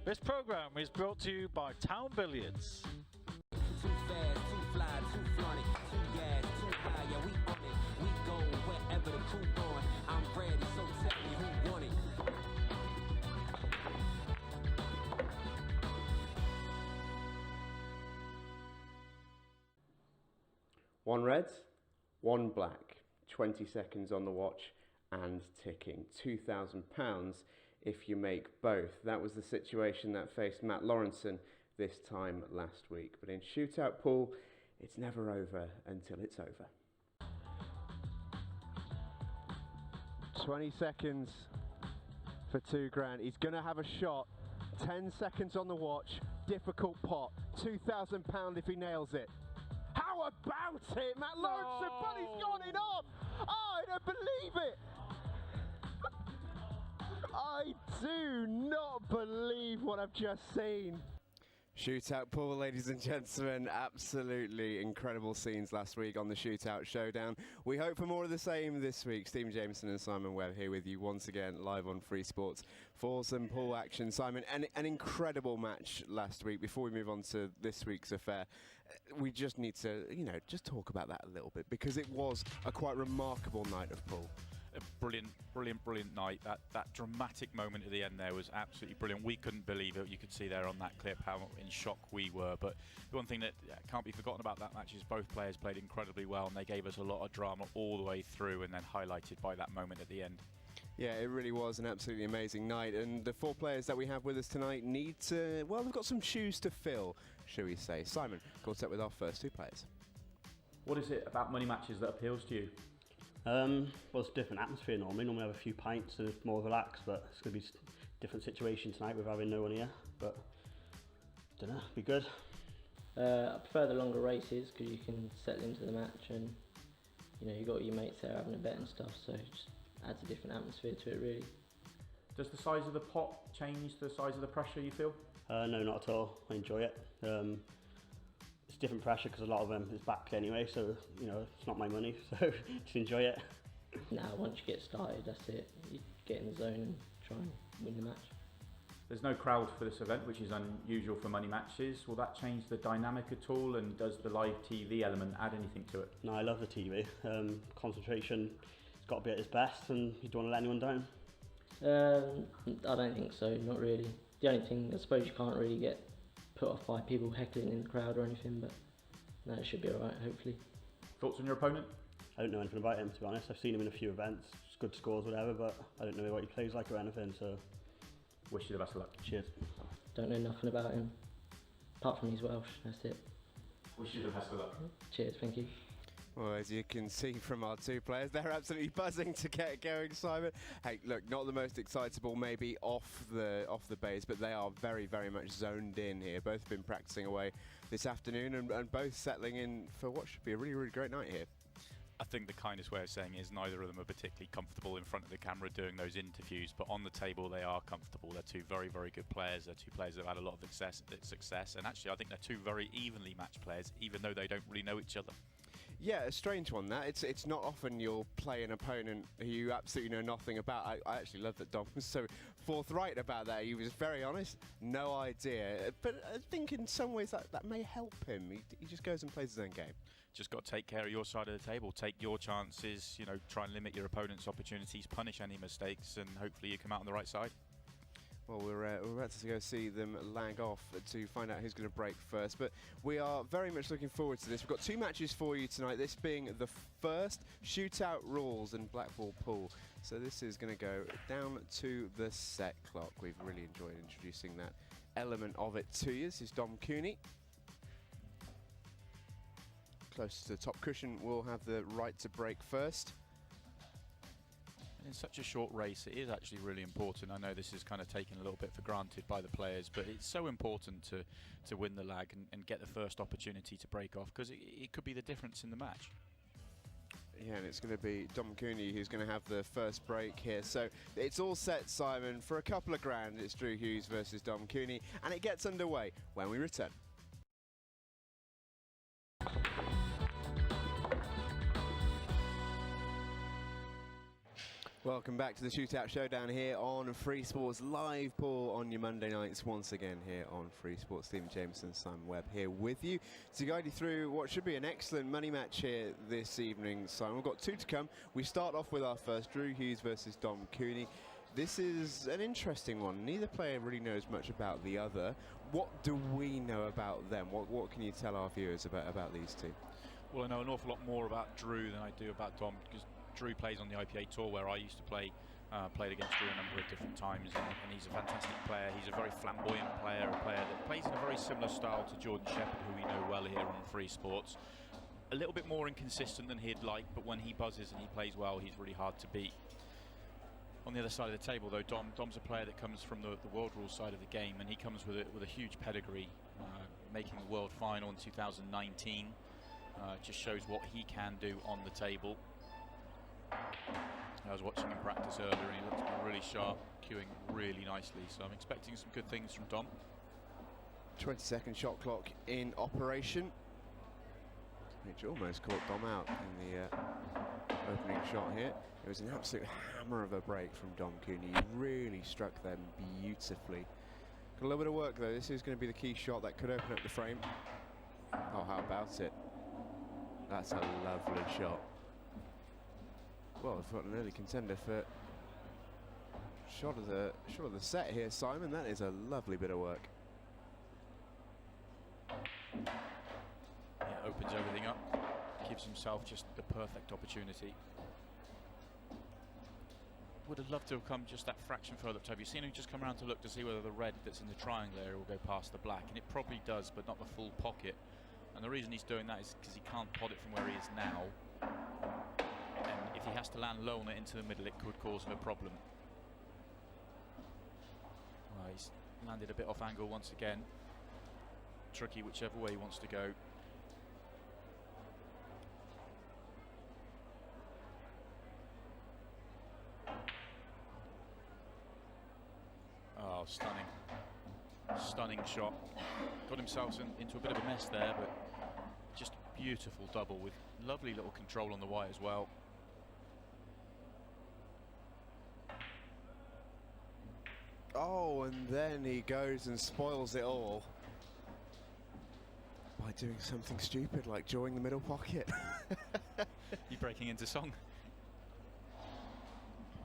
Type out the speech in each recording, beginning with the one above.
This program is brought to you by Town Billiards. Too fast, too fly, too flaunt it, too gas, too high, yeah, we on it. We go wherever the crew going. I'm ready, so tell me who want it. One red, one black, 20 seconds on the watch and ticking. £2,000 if you make both. That was the situation that faced Matt Lawrenson this time last week. But in Shootout pool, it's never over until it's over. 20 seconds for £2,000. He's going to have a shot. 10 seconds on the watch. Difficult pot. £2,000 if he nails it. How about it? Matt Lawrenson, but he's got it on! Oh, I don't believe it! I do not believe what I've just seen. Shootout pool, ladies and gentlemen. Absolutely incredible scenes last week on the Shootout Showdown. We hope for more of the same this week. Stephen Jameson and Simon Webb here with you once again live on Free Sports for some pool action. Simon, an incredible match last week. Before we move on to this week's affair, we just need to, just talk about that a little bit because it was a quite remarkable night of pool. A brilliant night. That dramatic moment at the end there was absolutely brilliant. We couldn't believe it. You could see there on that clip how in shock we were. But the one thing that can't be forgotten about that match is both players played incredibly well and they gave us a lot of drama all the way through and then highlighted by that moment at the end. Yeah, it really was an absolutely amazing night. And the four players that we have with us tonight need to, well, they've got some shoes to fill, shall we say. Simon, caught up with our first two players. What is it about money matches that appeals to you? Well, it's a different atmosphere normally. Normally I have a few pints and it's more relaxed, but it's going to be a different situation tonight with having no one here. But, don't know, be good. I prefer the longer races because you can settle into the match and, you've got your mates there having a bet and stuff, so it just adds a different atmosphere to it, really. Does the size of the pot change the size of the pressure you feel? No, not at all. I enjoy it. It's different pressure because a lot of them is back anyway, so it's not my money, so just enjoy it. Now, once you get started, that's it. You get in the zone and try and win the match. There's no crowd for this event, which is unusual for money matches. Will that change the dynamic at all, and does the live TV element add anything to it? No, I love the TV. Concentration, it's got to be at its best, and you don't want to let anyone down. I don't think so, not really. The only thing, I suppose you can't really get put off by people heckling in the crowd or anything, but no, it should be alright, hopefully. Thoughts on your opponent? I don't know anything about him, to be honest. I've seen him in a few events, good scores, whatever, but I don't know what he plays like or anything, so... Wish you the best of luck. Cheers. Don't know nothing about him, apart from he's Welsh, that's it. Wish you the best of luck. Cheers, thank you. Well, as you can see from our two players, they're absolutely buzzing to get going, Simon. Hey, look, not the most excitable maybe off the bays, but they are very, very much zoned in here. Both have been practicing away this afternoon and both settling in for what should be a really, really great night here. I think the kindest way of saying it is neither of them are particularly comfortable in front of the camera doing those interviews, but on the table they are comfortable. They're two very, very good players. They're two players that have had a lot of success, and actually I think they're two very evenly matched players, even though they don't really know each other. Yeah, a strange one that. It's not often you'll play an opponent who you absolutely know nothing about. I actually love that Dom was so forthright about that. He was very honest, no idea. But I think in some ways that may help him. He just goes and plays his own game. Just got to take care of your side of the table, take your chances, try and limit your opponent's opportunities, punish any mistakes, and hopefully you come out on the right side. Well, we're about to go see them lag off to find out who's going to break first. But we are very much looking forward to this. We've got two matches for you tonight, this being the first Shootout rules and Blackball pool. So this is going to go down to the set clock. We've really enjoyed introducing that element of it to you. This is Dom Cooney. Close to the top cushion will have the right to break first. In such a short race, it is actually really important. I know this is kind of taken a little bit for granted by the players, but it's so important to win the lag and get the first opportunity to break off, because it could be the difference in the match. Yeah, and it's going to be Dom Cooney who's going to have the first break here. So it's all set, Simon, for a couple of grand. It's Drew Hughes versus Dom Cooney, and it gets underway when we return. Welcome back to the Shootout Showdown here on Free Sports. Live ball on your Monday nights once again here on Free Sports. Stephen Jameson, Simon Webb here with you to guide you through what should be an excellent money match here this evening. Simon, we've got two to come. We start off with our first, Drew Hughes versus Dom Cooney. This is an interesting one. Neither player really knows much about the other. What do we know about them? What can you tell our viewers about these two? Well, I know an awful lot more about Drew than I do about Dom, because Drew plays on the IPA tour where I used to play, played against Drew a number of different times, and he's a fantastic player. He's a very flamboyant player, a player that plays in a very similar style to Jordan Shepherd, who we know well here on Free Sports. A little bit more inconsistent than he'd like, but when he buzzes and he plays well, he's really hard to beat. On the other side of the table, though, Dom's a player that comes from the world rules side of the game, and he comes with a huge pedigree, making the world final in 2019. Just shows what he can do on the table. I was watching him practice earlier and he looked really sharp, queuing really nicely, so I'm expecting some good things from Dom. 20-second shot clock in operation, which almost caught Dom out in the opening shot here. It was an absolute hammer of a break from Dom Cooney. He really struck them beautifully. Got a little bit of work though. This is going to be the key shot that could open up the frame. Oh, how about it? That's a lovely shot. Well, I've got an early contender for shot of the set here, Simon. That is a lovely bit of work. Yeah, opens everything up, gives himself just the perfect opportunity. Would have loved to have come just that fraction further up top. You've seen him just come around to look to see whether the red that's in the triangle area will go past the black, and it probably does, but not the full pocket. And the reason he's doing that is because he can't pot it from where he is now. And if he has to land low on it into the middle, it could cause him a problem. Well, he's landed a bit off angle once again. Tricky whichever way he wants to go. Oh, stunning. Stunning shot. Got himself into a bit of a mess there, but just beautiful double with lovely little control on the white as well. Oh, and then he goes and spoils it all by doing something stupid like drawing the middle pocket. You breaking into song?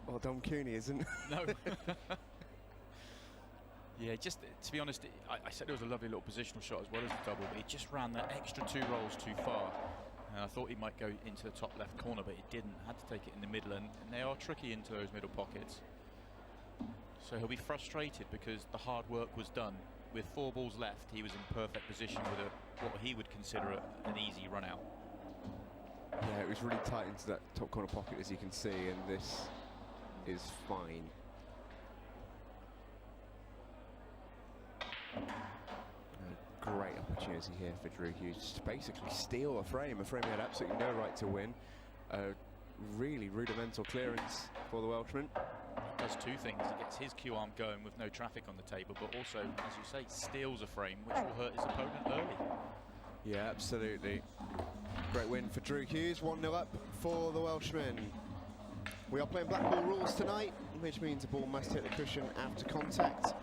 Well, Dom Cooney isn't. No. Yeah, just to be honest, I said it was a lovely little positional shot as well as the double, but he just ran that extra 2 rolls too far. And I thought he might go into the top left corner, but he didn't. Had to take it in the middle, and they are tricky into those middle pockets. So he'll be frustrated because the hard work was done. With 4 balls left, he was in perfect position with what he would consider an easy run out. Yeah, it was really tight into that top corner pocket, as you can see, and this is fine. A great opportunity here for Drew Hughes to basically steal a frame he had absolutely no right to win. Really rudimental clearance for the Welshman. He does 2 things. He gets his Q arm going with no traffic on the table, but also, as you say, steals a frame, which will hurt his opponent early. Yeah, absolutely. Great win for Drew Hughes. 1-0 up for the Welshman. We are playing black ball rules tonight, which means the ball must hit the cushion after contact.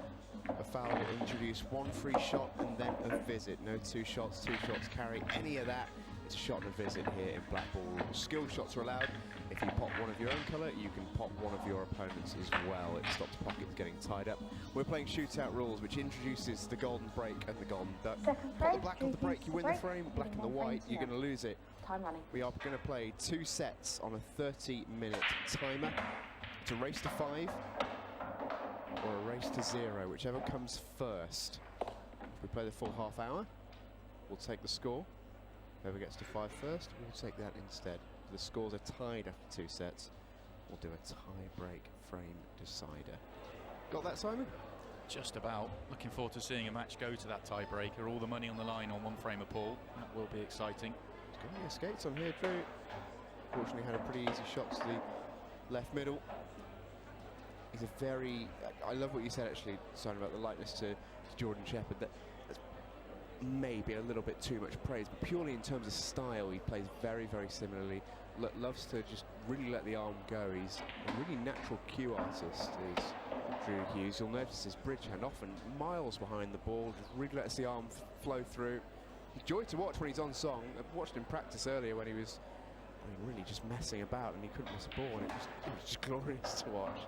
A foul will introduce 1 free shot and then a visit. No 2 shots carry any of that. It's a shot and a visit here in black ball rules. Skill shots are allowed. If you pop one of your own colour, you can pop one of your opponents as well. It stops pockets getting tied up. We're playing shootout rules, which introduces the golden break and the golden duck. Pop the black of the break, you win the frame. Black and the white, you're going to lose it. Time running. We are going to play 2 sets on a 30-minute timer. It's a race to 5 or a race to 0, whichever comes first. If we play the full half hour, we'll take the score. Whoever gets to 5 first, we'll take that instead. If the scores are tied after 2 sets, we'll do a tie-break frame decider. Got that, Simon? Just about. Looking forward to seeing a match go to that tiebreaker. All the money on the line on 1 frame a pull. That will be exciting. He's got any skates on here, Drew. Fortunately, had a pretty easy shot to the left middle. He's a very... I love what you said, actually, Simon, about the likeness to Jordan Shepherd. That's maybe a little bit too much praise, but purely in terms of style, he plays very, very similarly. loves to just really let the arm go. He's a really natural cue artist, is Drew Hughes. You'll notice his bridge hand often miles behind the ball, just really lets the arm flow through. He's joy to watch when he's on song. I watched him practice earlier when he was really just messing about and he couldn't miss a ball, and it was just glorious to watch.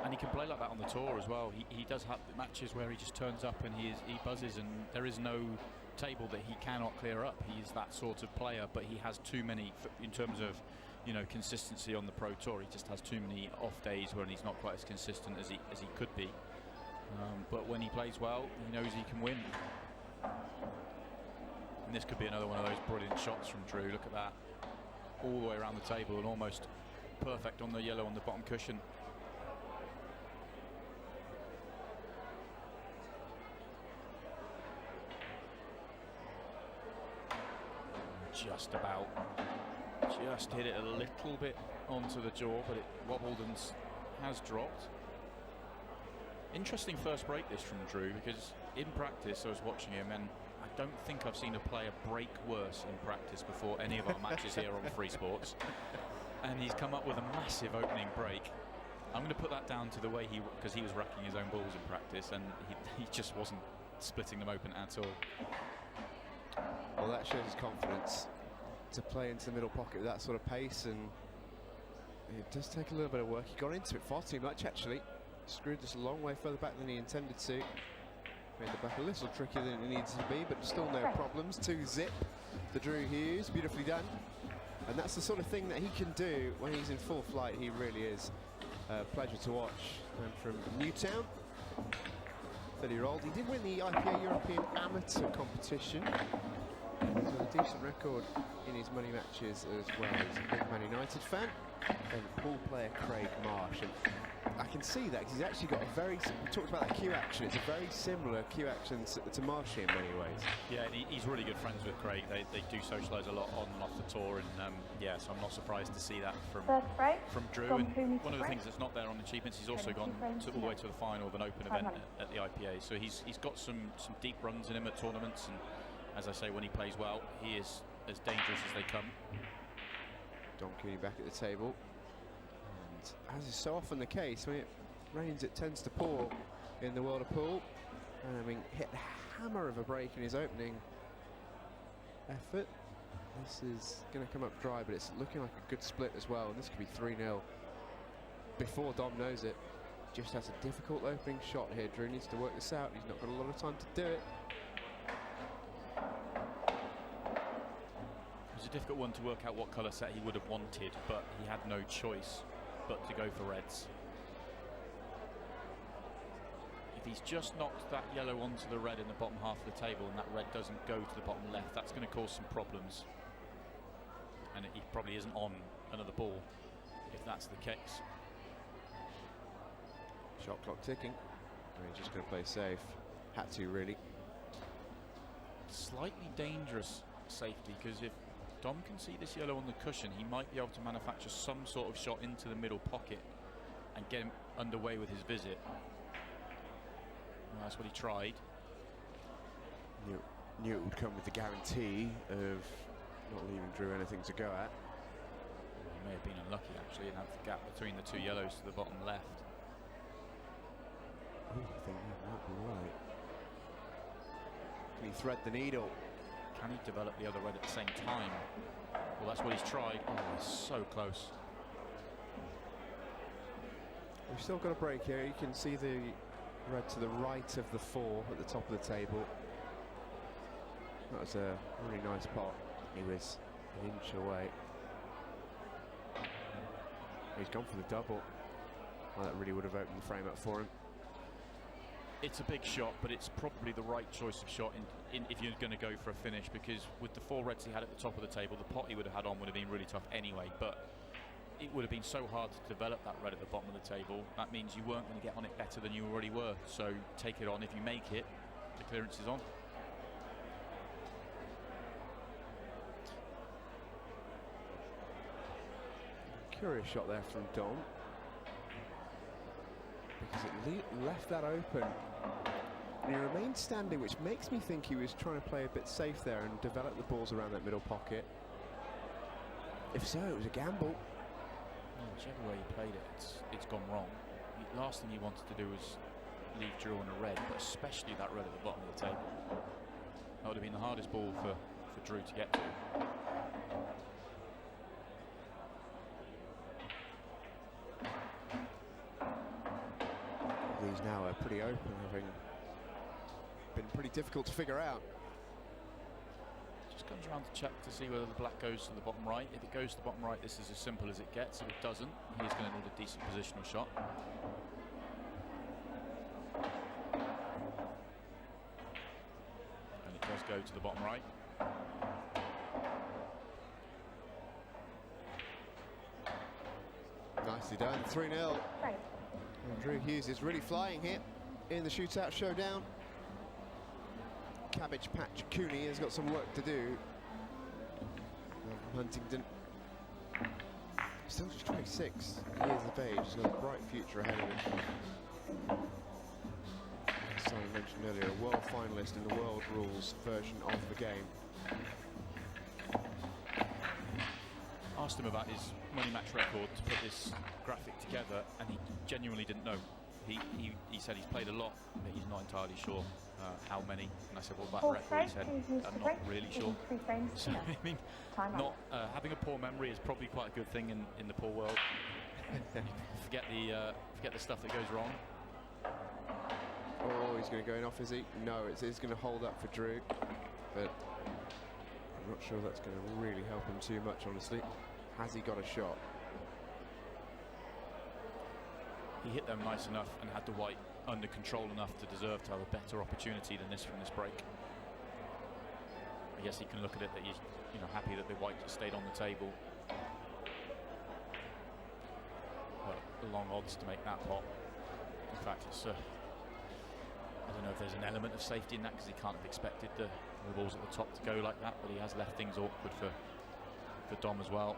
And he can play like that on the tour as well. He does have matches where he just turns up and he buzzes, and there is no table that he cannot clear up. He's that sort of player, but he has too many, in terms of, you know, consistency on the Pro Tour. He just has too many off days when he's not quite as consistent as he could be. But when he plays well, he knows he can win. And this could be another one of those brilliant shots from Drew. Look at that, all the way around the table and almost perfect on the yellow on the bottom cushion. Just hit it a little bit onto the jaw, but it wobbled and has dropped. Interesting first break this from Drew, because in practice I was watching him and I don't think I've seen a player break worse in practice before any of our matches here on Free Sports. And he's come up with a massive opening break. I'm going to put that down to the way because he was racking his own balls in practice and he just wasn't splitting them open at all. Well, that shows his confidence to play into the middle pocket with that sort of pace, and it does take a little bit of work. He got into it far too much, actually. Screwed this a long way further back than he intended to. Made the back a little trickier than it needs to be, but still no problems. 2-zip to Drew Hughes, beautifully done. And that's the sort of thing that he can do when he's in full flight. He really is a pleasure to watch. And from Newtown, 30-year-old. He did win the IPA European Amateur competition. So a decent record in his money matches as well. He's a big Man United fan. And pool player Craig Marsh. And I can see that because he's actually got a very, we talked about that cue action, it's a very similar cue action to Marshy in many ways. Yeah, and he's really good friends with Craig. They do socialise a lot on and off the tour, and yeah, so I'm not surprised to see that from Drew. And one of the things that's not there on achievements, he's also gone all the way to the final of an open event at the IPA. So he's got some deep runs in him at tournaments, and as I say, when he plays well, he is as dangerous as they come. Dom Cooney back at the table. And as is so often the case, when it rains it tends to pour in the world of pool. And I mean, hit a hammer of a break in his opening effort. This is going to come up dry, but it's looking like a good split as well, and this could be 3-0 before Dom knows it. Just has a difficult opening shot here. Drew needs to work this out. He's not got a lot of time to do it. It was a difficult one to work out what colour set he would have wanted, but he had no choice but to go for reds. If he's just knocked that yellow onto the red in the bottom half of the table and that red doesn't go to the bottom left, that's going to cause some problems. And he probably isn't on another ball if that's the case. Shot clock ticking. He's just going to play safe. Had to, really. Slightly dangerous safety, because if Dom can see this yellow on the cushion, he might be able to manufacture some sort of shot into the middle pocket and get him underway with his visit. Well, that's what he tried. Knew it would come with the guarantee of not leaving Drew anything to go at. He may have been unlucky, actually, and have the gap between the two yellows to the bottom left. Ooh, I think that might be right. Can he thread the needle? Can he develop the other red at the same time? Well, that's what he's tried. Oh, he's so close. We've still got a break here. You can see the red to the right of the 4 at the top of the table. That was a really nice pot. He was an inch away. He's gone for the double. Well, that really would have opened the frame up for him. It's a big shot, but it's probably the right choice of shot if you're going to go for a finish, because with the 4 reds he had at the top of the table, the pot he would have had on would have been really tough anyway, but it would have been so hard to develop that red at the bottom of the table. That means you weren't going to get on it better than you already were, so take it on. If you make it, the clearance is on. Curious shot there from Dom, because it left that open and he remained standing, which makes me think he was trying to play a bit safe there and develop the balls around that middle pocket. If so, it was a gamble. Yeah, whichever way he played it, it's gone wrong. The last thing he wanted to do was leave Drew on a red, but especially that red at the bottom of the table. That would have been the hardest ball for Drew to get to. These now are pretty open, having been pretty difficult to figure out. Just comes around to check to see whether the black goes to the bottom right. If it goes to the bottom right, this is as simple as it gets. If it doesn't, he's going to need a decent positional shot. And it does go to the bottom right. Nicely done, 3-0. And Drew Hughes is really flying here in the Shootout Showdown. Cabbage Patch Cooney has got some work to do. Huntington, still just 26 years of age, has got a bright future ahead of him. As Simon mentioned earlier, a world finalist in the world rules version of the game. Asked him about his money match record to put this graphic together, and he genuinely didn't know. He said he's played a lot, but he's not entirely sure how many. And I said, what about record? He said, I'm not really sure. So, I mean, not having a poor memory is probably quite a good thing in the poor world. forget the stuff that goes wrong. Oh, he's going to go in off, is he? No, it's going to hold up for Drew, but I'm not sure that's going to really help him too much, honestly. Has he got a shot? He hit them nice enough and had the white under control enough to deserve to have a better opportunity than this from this break. I guess he can look at it that he's happy that the white just stayed on the table. But long odds to make that pot. In fact, it's I don't know if there's an element of safety in that, because he can't have expected the balls at the top to go like that, but he has left things awkward for Dom as well.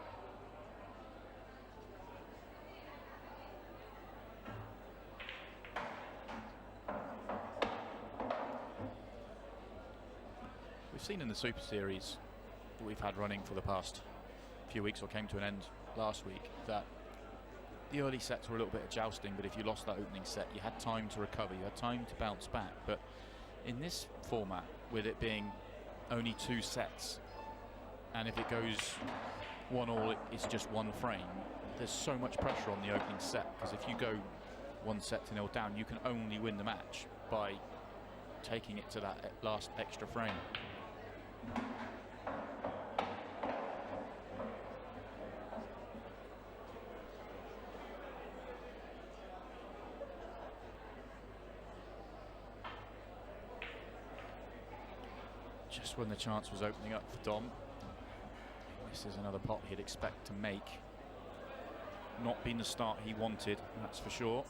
We've seen in the Super Series that we've had running for the past few weeks, or came to an end last week, that the early sets were a little bit of jousting, but if you lost that opening set, you had time to recover, you had time to bounce back. But in this format, with it being only 2 sets, and if it goes 1-1, it's just one frame, there's so much pressure on the opening set, because if you go 1-0 down, you can only win the match by taking it to that last extra frame. Just when the chance was opening up for Dom, this is another pot he'd expect to make. Not been the start he wanted, that's for sure.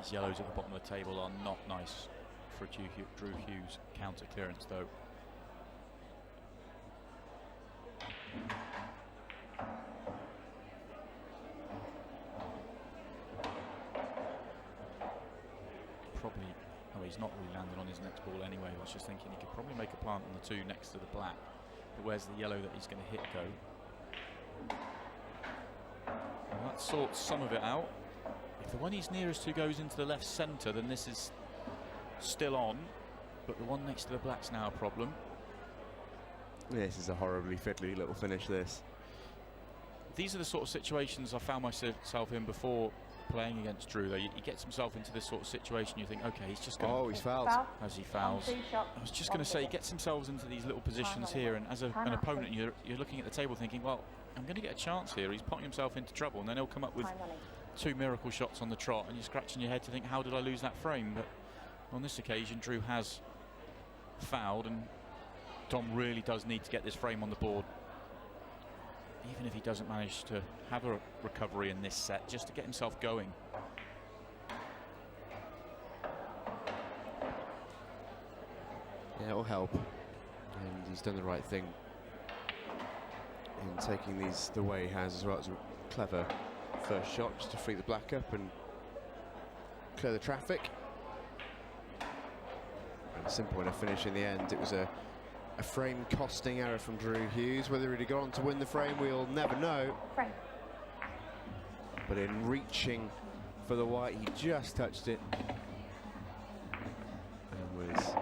These yellows at the bottom of the table are not nice for Drew Hughes counter clearance, though. Probably, oh, he's not really landed on his next ball anyway. I was just thinking he could probably make a plant on the 2 next to the black, but where's the yellow that he's going to hit go? Well, that sorts some of it out. If the one he's nearest to goes into the left centre, then this is still on, but the one next to the black's now a problem. This is a horribly fiddly little finish, this. These are the sort of situations I found myself in before playing against Drew, though. He gets himself into this sort of situation, you think, okay, he's just going to... Oh, he's fouled. As he fouls. I was just going to say, he gets himself into these little positions here, and as an opponent, you're looking at the table thinking, well, I'm going to get a chance here. He's putting himself into trouble, and then he'll come up with 2 miracle shots on the trot, and you're scratching your head to think, how did I lose that frame? But on this occasion, Drew has fouled, and Dom really does need to get this frame on the board, even if he doesn't manage to have a recovery in this set, just to get himself going. Yeah, it'll help, and he's done the right thing in taking these the way he has as well. It's a clever first shot just to free the black up and clear the traffic. Simple enough finish in the end. It was a frame costing error from Drew Hughes. Whether he'd have gone on to win the frame, we'll never know. But in reaching for the white, he just touched it and was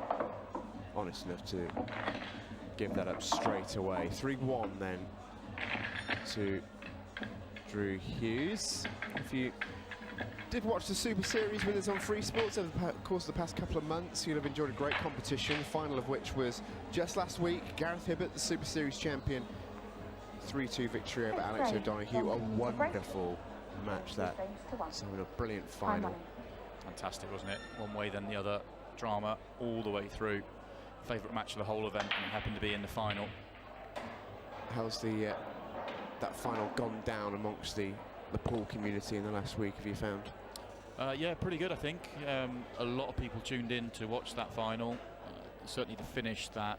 honest enough to give that up straight away. 3-1 then to Drew Hughes. If you did watch the Super Series with us on Free Sports over the course of the past couple of months, you'll have enjoyed a great competition, the final of which was just last week. Gareth Hibbert, the Super Series champion, 3-2 victory over Alex O'Donoghue. A wonderful match that. So a brilliant final. Fantastic, wasn't it? One way then the other. Drama all the way through. Favourite match of the whole event, and it happened to be in the final. How's the that final gone down amongst the pool community in the last week, have you found? Yeah, pretty good, I think. A lot of people tuned in to watch that final. Certainly the finish that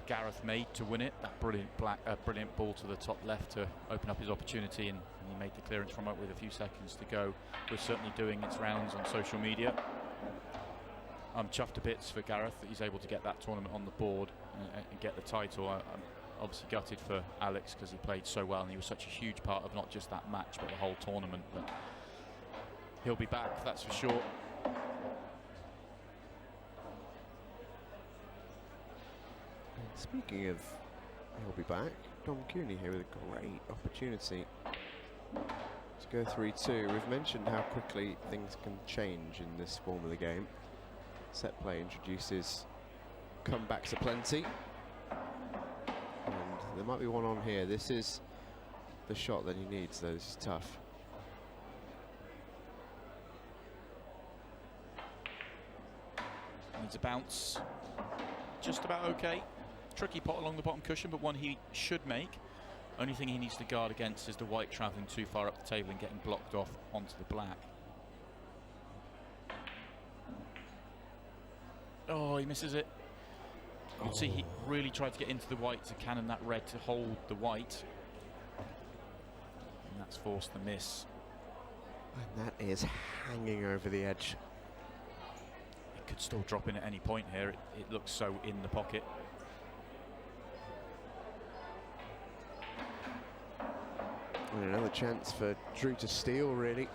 Gareth made to win it. That brilliant ball to the top left to open up his opportunity, and he made the clearance from it with a few seconds to go. Was certainly doing its rounds on social media. I'm chuffed to bits for Gareth that he's able to get that tournament on the board and get the title. I'm obviously gutted for Alex because he played so well and he was such a huge part of not just that match but the whole tournament. But he'll be back, that's for sure. Speaking of he'll be back, Dom Cooney here with a great opportunity to go 3-2. We've mentioned how quickly things can change in this form of the game. Set play introduces comebacks aplenty, and there might be one on here. This is the shot that he needs, though. This is tough. Needs a bounce. Just about okay. Tricky pot along the bottom cushion, but one he should make. Only thing he needs to guard against is the white travelling too far up the table and getting blocked off onto the black. Oh, he misses it. You can see he really tried to get into the white to cannon that red to hold the white. And that's forced the miss. And that is hanging over the edge. It could still drop in at any point here. It looks so in the pocket. And another chance for Drew to steal, really.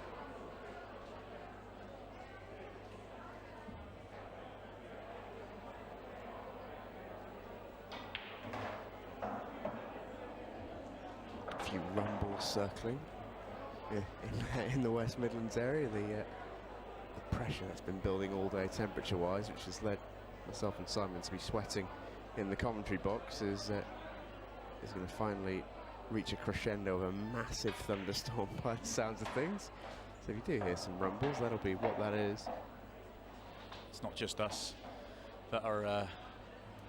A few rumbles circling in the West Midlands area. The pressure that's been building all day temperature-wise, which has led myself and Simon to be sweating in the commentary box, is going to finally reach a crescendo of a massive thunderstorm by the sounds of things. So if you do hear some rumbles, that'll be what that is. It's not just us that are a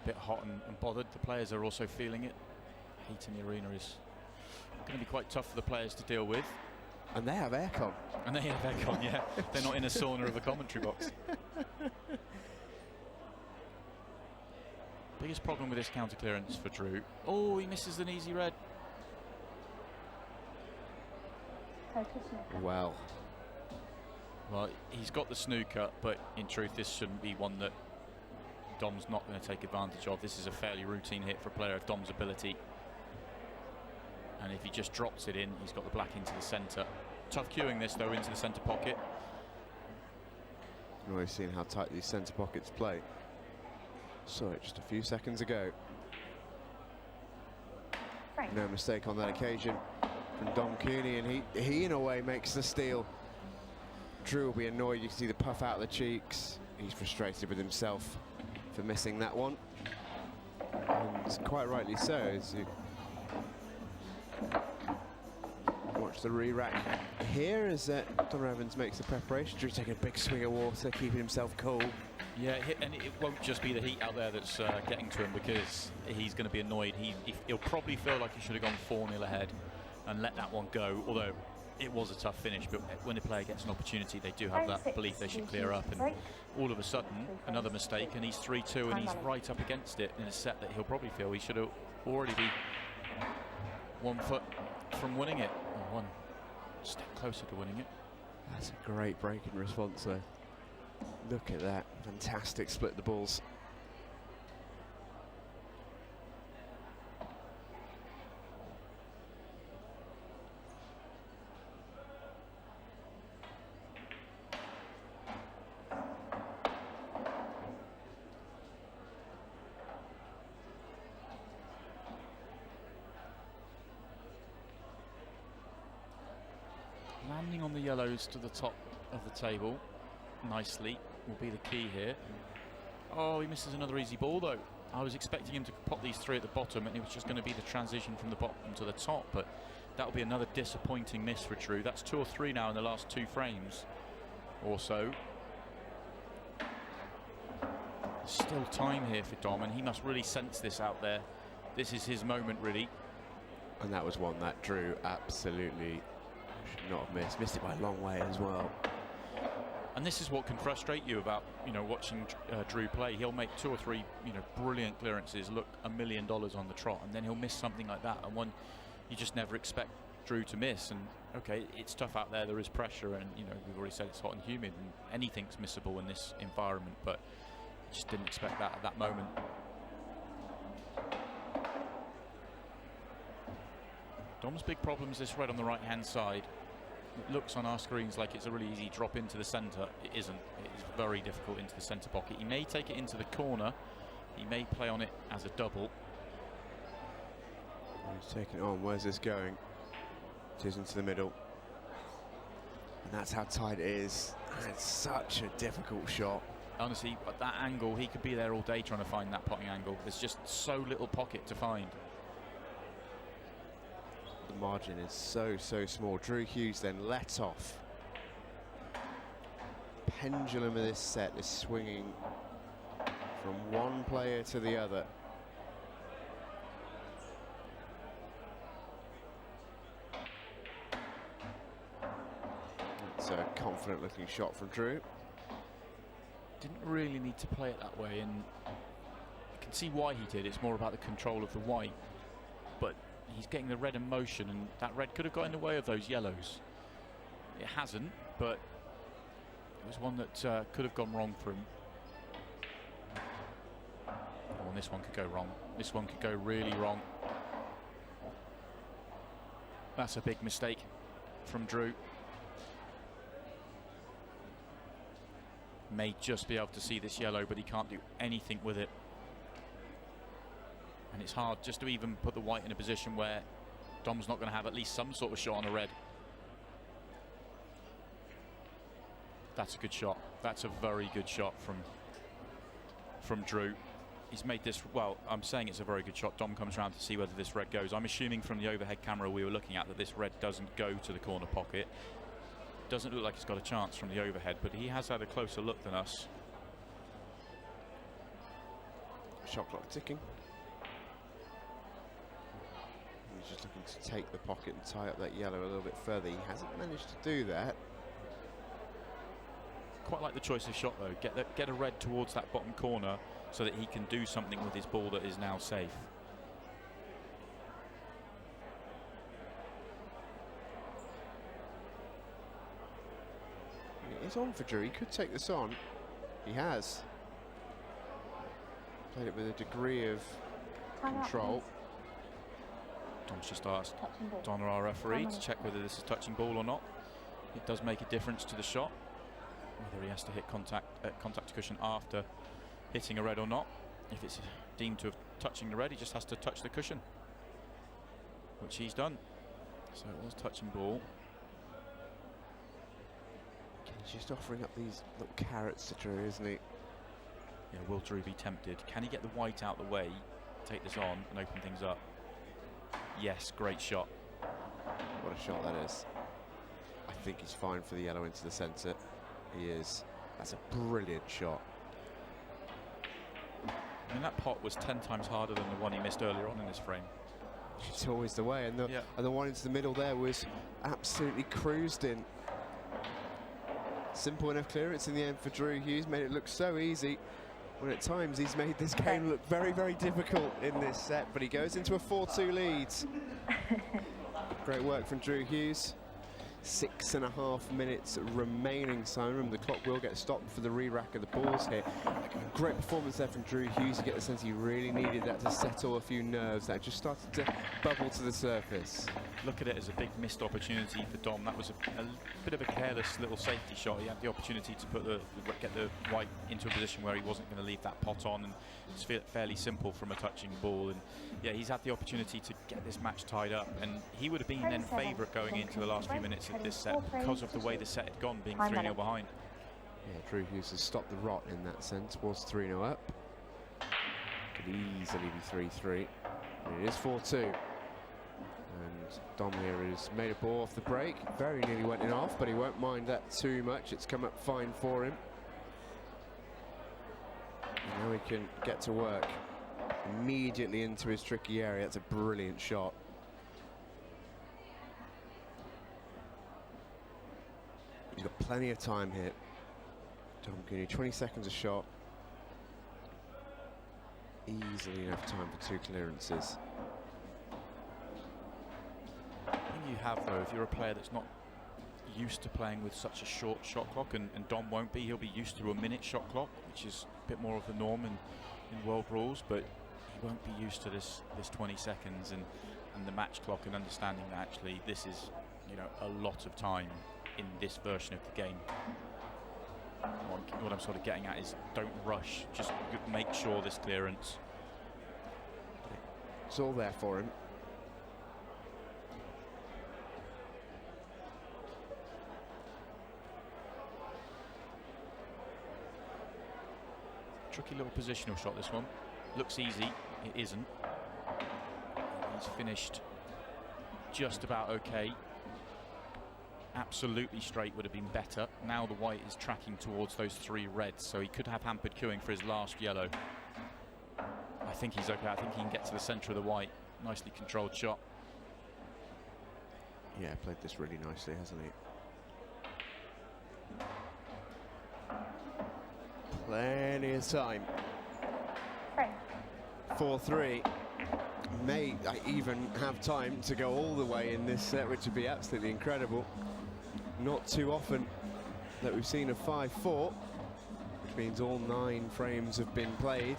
bit hot and bothered. The players are also feeling it. Heat in the arena is going to be quite tough for the players to deal with. And they have aircon. And they have aircon, yeah. They're not in a sauna of a commentary box. Biggest problem with this counter clearance for Drew. Oh, he misses an easy red. Well, he's got the snooker, but in truth, this shouldn't be one that Dom's not going to take advantage of. This is a fairly routine hit for a player of Dom's ability. And if he just drops it in, he's got the black into the centre. Tough cueing this, though, into the centre pocket. You've always seen how tight these centre pockets play. Saw it just a few seconds ago. No mistake on that occasion from Dom Cooney, and he in a way makes the steal. Drew will be annoyed. You can see the puff out of the cheeks. He's frustrated with himself for missing that one, and quite rightly so. As you watch the re-rack here, as Don Evans makes the preparation. Drew taking a big swig of water, keeping himself cool. Yeah, and it won't just be the heat out there that's getting to him, because he's going to be annoyed. He'll probably feel like he should have gone 4-0 ahead and let that one go, although it was a tough finish. But when a player gets an opportunity, they do have that belief they should clear up, and all of a sudden another mistake and he's 3-2 and he's right up against it in a set that he'll probably feel he should have already be 1 foot from winning it, or 1 step closer to winning it. That's a great break in response, though. Look at that, fantastic split the balls. Landing on the yellows to the top of the table nicely will be the key here. Oh, he misses another easy ball though. I was expecting him to pop these three at the bottom and it was just going to be the transition from the bottom to the top, but that will be another disappointing miss for Drew. That's 2 or 3 now in the last 2 frames or so. There's still time here for Dom, and he must really sense this out there. This is his moment, really. And that was one that Drew absolutely should not have missed. Missed it by a long way as well. And this is what can frustrate you about, watching Drew play. He'll make 2 or 3, brilliant clearances, look $1 million on the trot, and then he'll miss something like that, and one you just never expect Drew to miss. And okay, it's tough out there. There is pressure, and we've already said it's hot and humid, and anything's missable in this environment. But just didn't expect that at that moment. Dom's big problem is this red on the right-hand side. It looks on our screens like it's a really easy drop into the centre. It isn't. It is very difficult into the centre pocket. He may take it into the corner. He may play on it as a double. He's taking it on. Where's this going? It is into the middle. And that's how tight it is. And it's such a difficult shot. Honestly, at that angle, he could be there all day trying to find that potting angle. There's just so little pocket to find. The margin is so small. Drew Hughes then let off. Pendulum of this set is swinging from one player to the other. It's a confident looking shot from Drew. Didn't really need to play it that way, and you can see why he did. It's more about the control of the white, but he's getting the red in motion, and that red could have got in the way of those yellows. It hasn't, but it was one that could have gone wrong for him. Oh, and this one could go wrong. This one could go really wrong. That's a big mistake from Drew. May just be able to see this yellow, but he can't do anything with it. And it's hard just to even put the white in a position where Dom's not going to have at least some sort of shot on a red. That's a good shot. That's a very good shot from Drew. He's made this, well, I'm saying it's a very good shot. Dom comes around to see whether this red goes. I'm assuming from the overhead camera we were looking at that this red doesn't go to the corner pocket. Doesn't look like it's got a chance from the overhead, but he has had a closer look than us. Shot clock ticking. He's just looking to take the pocket and tie up that yellow a little bit further. He hasn't managed to do that. Quite like the choice of shot though. Get a red towards that bottom corner so that he can do something with his ball that is now safe. It's on for Drew. He could take this on. He has. Played it with a degree of control. Dom's just asked Donna, our referee, to check whether this is touching ball or not. It does make a difference to the shot, whether he has to hit contact cushion after hitting a red or not. If it's deemed to have touching the red, he just has to touch the cushion, which he's done. So it was touching ball. He's just offering up these little carrots to Drew, isn't he? Yeah, will Drew be tempted? Can he get the white out the way, take this on and open things up? Yes, great shot. What a shot that is. I think he's fine for the yellow into the centre. He is. That's a brilliant shot. I mean, that pot was 10 times harder than the one he missed earlier on in this frame. It's always the way, and the one into the middle there was absolutely cruised in. Simple enough clearance in the end for Drew Hughes, made it look so easy, when at times he's made this game look very difficult in this set, but he goes into a 4-2 lead. Great work from Drew Hughes. 6.5 minutes remaining, Simon. The clock will get stopped for the re-rack of the balls here. Great performance there from Drew Hughes. You get the sense he really needed that to settle a few nerves that just started to bubble to the surface. Look at it as a big missed opportunity for Dom. That was a bit of a careless little safety shot. He had the opportunity to put get the white into a position where he wasn't going to leave that pot on, and it's fairly simple from a touching ball. And yeah, he's had the opportunity to get this match tied up, and he would have been then favourite going into the last few minutes of this set because of the way the set had gone, being 3-0 behind. Yeah, Drew Hughes has stopped the rot in that sense. Was 3-0 up. Could easily be 3-3. And it is 4-2. And Dom here has made a ball off the break. Very nearly went in off, but he won't mind that too much. It's come up fine for him. And now he can get to work immediately into his tricky area. That's a brilliant shot. He's got plenty of time here. Dom Cooney, 20 seconds a shot. Easily enough time for 2 clearances. The thing you have, though, if you're a player that's not used to playing with such a short shot clock, and Dom won't be, he'll be used to a minute shot clock, which is a bit more of the norm in world rules, but he won't be used to this 20 seconds and the match clock, and understanding that actually this is, you know, a lot of time in this version of the game. What I'm sort of getting at is don't rush, just make sure this clearance. It's all there for him. Tricky little positional shot, this one. Looks easy, it isn't. He's finished just about okay. Absolutely straight would have been better. Now the white is tracking towards those 3 reds, so he could have hampered queuing for his last yellow. I think he's okay. I think he can get to the centre of the white. Nicely controlled shot. Yeah, played this really nicely, hasn't he? Plenty of time. 4-3. May even have time to go all the way in this set, which would be absolutely incredible. Not too often that we've seen a 5-4, which means all 9 frames have been played.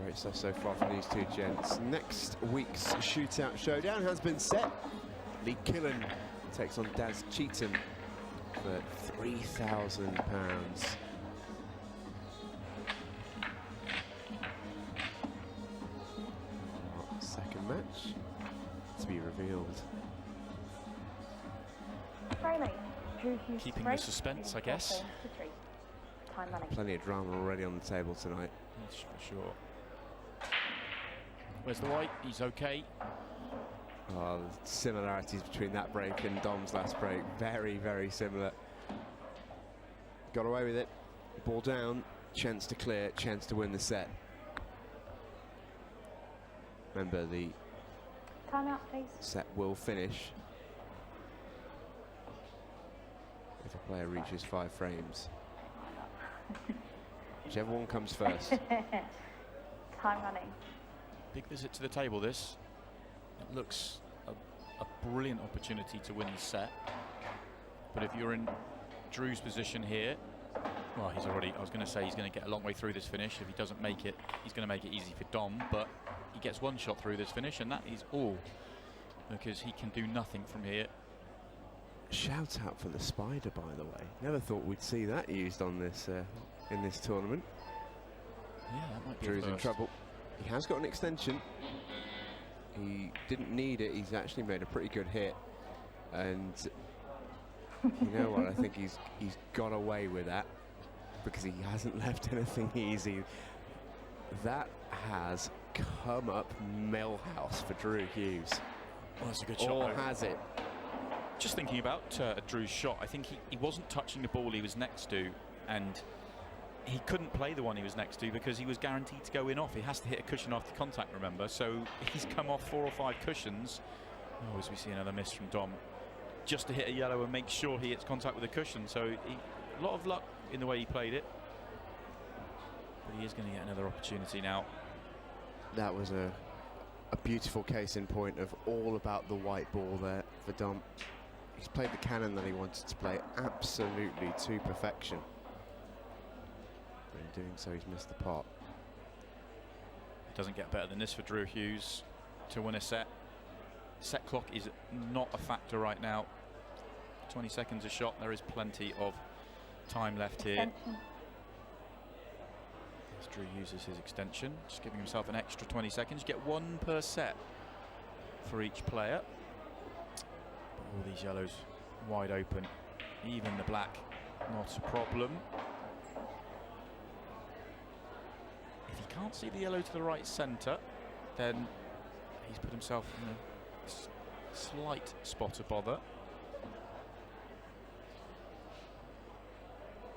Great stuff so far from these 2 gents. Next week's Shootout Showdown has been set. Lee Killen takes on Daz Cheatham for £3,000. Second match to be revealed. Keeping the suspense, I guess. Plenty of drama already on the table tonight. That's for sure. Where's the white? He's okay. Oh, the similarities between that break and Dom's last break, very, very similar. Got away with it. Ball down, chance to clear, chance to win the set. Remember, the timeout, please. Set will finish if a player reaches 5 frames. Whichever one comes first. Time running. Big visit to the table, this. It looks a brilliant opportunity to win the set. But if you're in Drew's position here, well, he's already, I was going to say he's going to get a long way through this finish. If he doesn't make it, he's going to make it easy for Dom, but he gets 1 shot through this finish, and that is all, because he can do nothing from here. Shout out for the spider, by the way. Never thought we'd see that used on this in this tournament. Yeah, that might be Drew's in trouble. He has got an extension. He didn't need it. He's actually made a pretty good hit, and you know what? I think he's got away with that because he hasn't left anything easy. That has come up millhouse for Drew Hughes. Well, that's a good shot. Or has it? Just thinking about Drew's shot, I think he wasn't touching the ball he was next to, and he couldn't play the one he was next to because he was guaranteed to go in off. He has to hit a cushion after contact, remember, so he's come off 4 or 5 cushions. Oh, as we see another miss from Dom, just to hit a yellow and make sure he hits contact with a cushion. So a lot of luck in the way he played it, but he is going to get another opportunity now. That was a beautiful case in point of all about the white ball there for Dom. He's played the cannon that he wanted to play absolutely to perfection. But in doing so, he's missed the pot. It doesn't get better than this for Drew Hughes to win a set. Set clock is not a factor right now. 20 seconds a shot. There is plenty of time left here. As Drew uses his extension, just giving himself an extra 20 seconds. You get 1 per set for each player. All these yellows wide open, even the black not a problem. If he can't see the yellow to the right centre, then he's put himself in a slight spot of bother.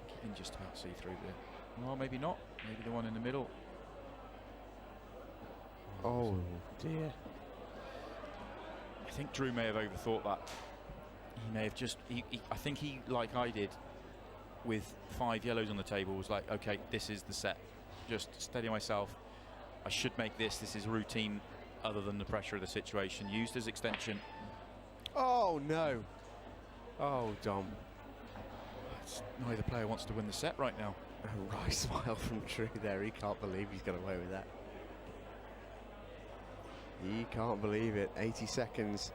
He can just about see through the, well, maybe not, maybe the one in the middle. Oh dear. I think Drew may have overthought that. He may have just, I think he, like I did, with 5 yellows on the table, was like, okay, this is the set. Just steady myself. I should make this. This is routine other than the pressure of the situation. Used his extension. Oh no. Oh, Dom. Neither player wants to win the set right now. A wry smile from Drew there. He can't believe he's got away with that. He can't believe it. 80 seconds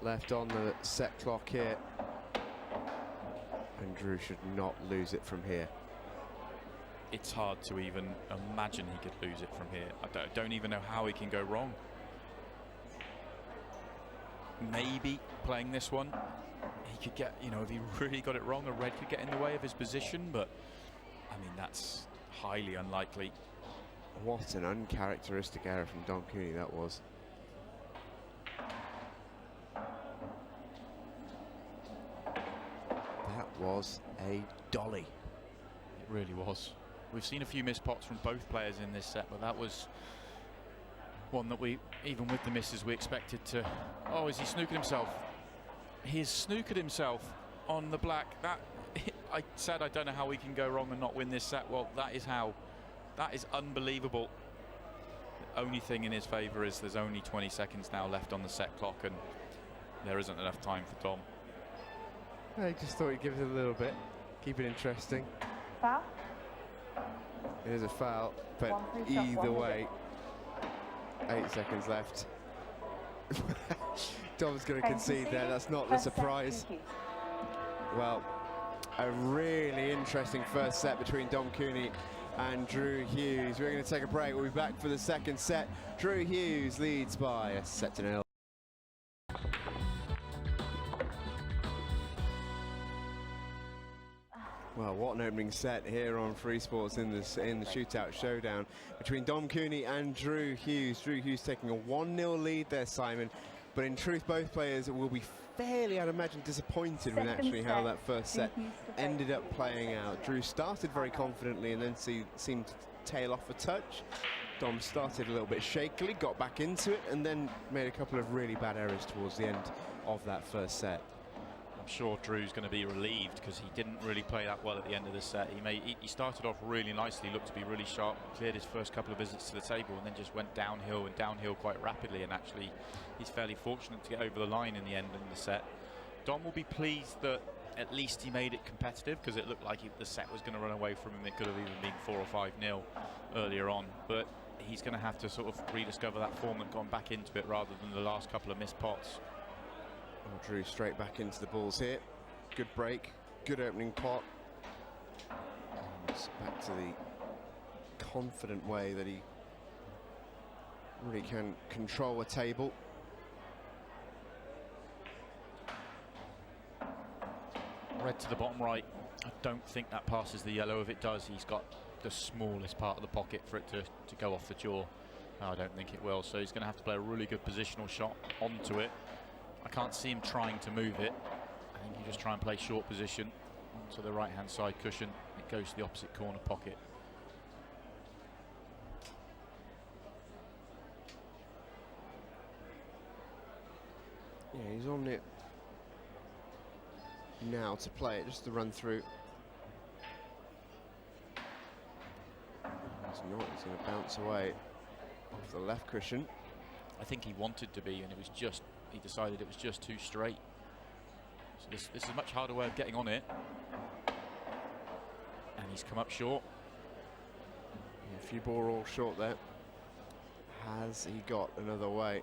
left on the set clock here. And Drew should not lose it from here. It's hard to even imagine he could lose it from here. I don't even know how he can go wrong. Maybe playing this one, he could get, you know, if he really got it wrong, a red could get in the way of his position, but I mean, that's highly unlikely. What an uncharacteristic error from Don Cooney that was. That was a dolly. It really was. We've seen a few missed pots from both players in this set, but that was one that we, even with the misses, we expected to. Oh, is he snookered himself? He has snookered himself on the black. That, I said I don't know how we can go wrong and not win this set. Well, that is how. That is unbelievable. The only thing in his favour is there's only 20 seconds now left on the set clock, and there isn't enough time for Tom. I just thought he'd give it a little bit, keep it interesting. Foul? It is a foul, but either way, 8 seconds left. Dom's going to concede there. That's not the surprise. Well, a really interesting first set between Dom Cooney and Drew Hughes. We're going to take a break. We'll be back for the second set. Drew Hughes leads by a set to 0. Well, what an opening set here on Free Sports in the Shootout Showdown between Dom Cooney and Drew Hughes. Drew Hughes taking a 1-0 lead there, Simon. But in truth, both players will be fairly, I'd imagine, disappointed with actually how that first set ended up playing out. Drew started very confidently and then seemed to tail off a touch. Dom started a little bit shakily, got back into it, and then made a couple of really bad errors towards the end of that first set. I'm sure Drew's going to be relieved because he didn't really play that well at the end of the set. He started off really nicely, looked to be really sharp, cleared his first couple of visits to the table, and then just went downhill and downhill quite rapidly. And actually, he's fairly fortunate to get over the line in the end in the set. Dom will be pleased that at least he made it competitive because it looked like the set was going to run away from him. It could have even been 4 or 5-0 earlier on, but he's going to have to sort of rediscover that form and gone back into it rather than the last couple of missed pots. Well, Drew straight back into the balls here. Good break, good opening pot. And back to the confident way that he really can control a table. Red to the bottom right. I don't think that passes the yellow. If it does, he's got the smallest part of the pocket for it to go off the jaw. I don't think it will, so he's going to have to play a really good positional shot onto it. I can't see him trying to move it. I think you just try and play short position onto the right-hand side cushion. It goes to the opposite corner pocket. Yeah, he's on it now to play it, just to run through. He's not, he's going to bounce away off the left cushion. I think he wanted to be, and it was just, he decided it was just too straight. So this is a much harder way of getting on it. And he's come up short. Yeah, a few ball all short there. Has he got another way?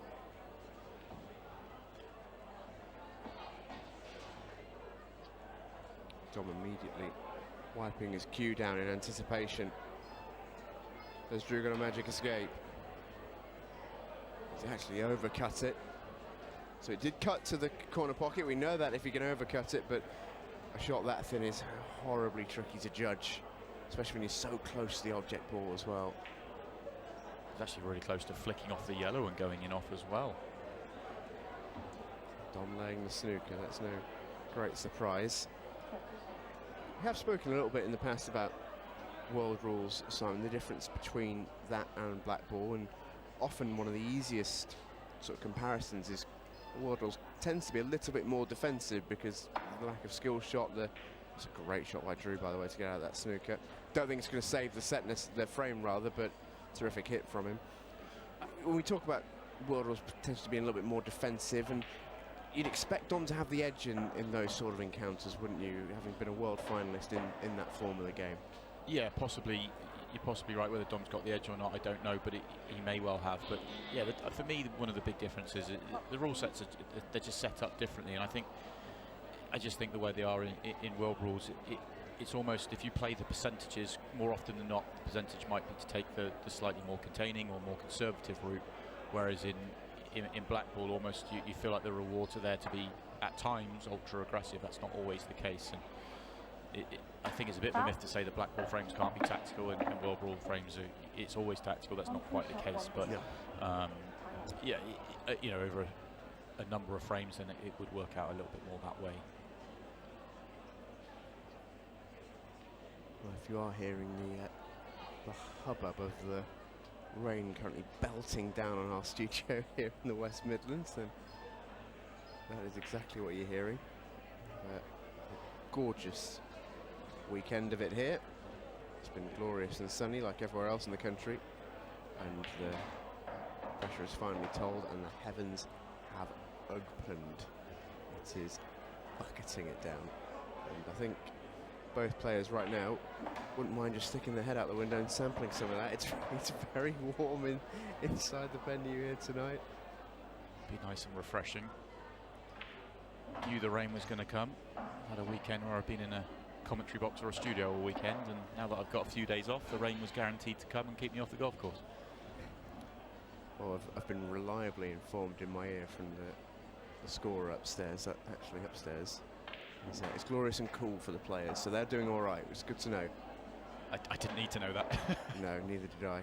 Dom immediately wiping his cue down in anticipation. Has Drew got a magic escape? He's actually overcut it. So it did cut to the corner pocket. We know that if he can overcut it, but a shot that thin is horribly tricky to judge, especially when you're so close to the object ball as well. He's actually really close to flicking off the yellow and going in off as well. Dom laying the snooker, that's no great surprise. We have spoken a little bit in the past about world rules, Simon, the difference between that and black ball, and often one of the easiest sort of comparisons is world rules tends to be a little bit more defensive because of the lack of skill shot. It's a great shot by Drew, by the way, to get out of that snooker. Don't think it's going to save the setness, the frame rather, but terrific hit from him. When we talk about world rules potentially being a little bit more defensive, and you'd expect Dom to have the edge in those sort of encounters, wouldn't you, having been a world finalist in that form of the game? Yeah, possibly. You're possibly right. Whether Dom's got the edge or not, I don't know, but he may well have. But yeah, for me, one of the big differences is the rule sets they're just set up differently, and I just think the way they are in world rules, it's almost, if you play the percentages, more often than not, the percentage might be to take the slightly more containing or more conservative route, whereas in black ball, almost you feel like the rewards are there to be at times ultra aggressive. That's not always the case, and I think it's a bit of a myth to say that black ball frames can't be tactical and world rule frames it's always tactical. That's not quite the case, but yeah, you know, over a number of frames, then it would work out a little bit more that way. Well, if you are hearing the hubbub of the rain currently belting down on our studio here in the West Midlands, then that is exactly what you're hearing. A gorgeous weekend of it here. It's been glorious and sunny like everywhere else in the country, and the pressure is finally told and the heavens have opened. It is bucketing it down, and I think both players right now wouldn't mind just sticking their head out the window and sampling some of that. It's very warm inside the venue here tonight. Be nice and refreshing. Knew the rain was going to come. Had a weekend where I've been in a commentary box or a studio all weekend, and now that I've got a few days off, the rain was guaranteed to come and keep me off the golf course. Well, I've been reliably informed in my ear from the scorer upstairs, actually upstairs. It's glorious and cool for the players, so they're doing all right. It's good to know. I didn't need to know that. No, neither did I.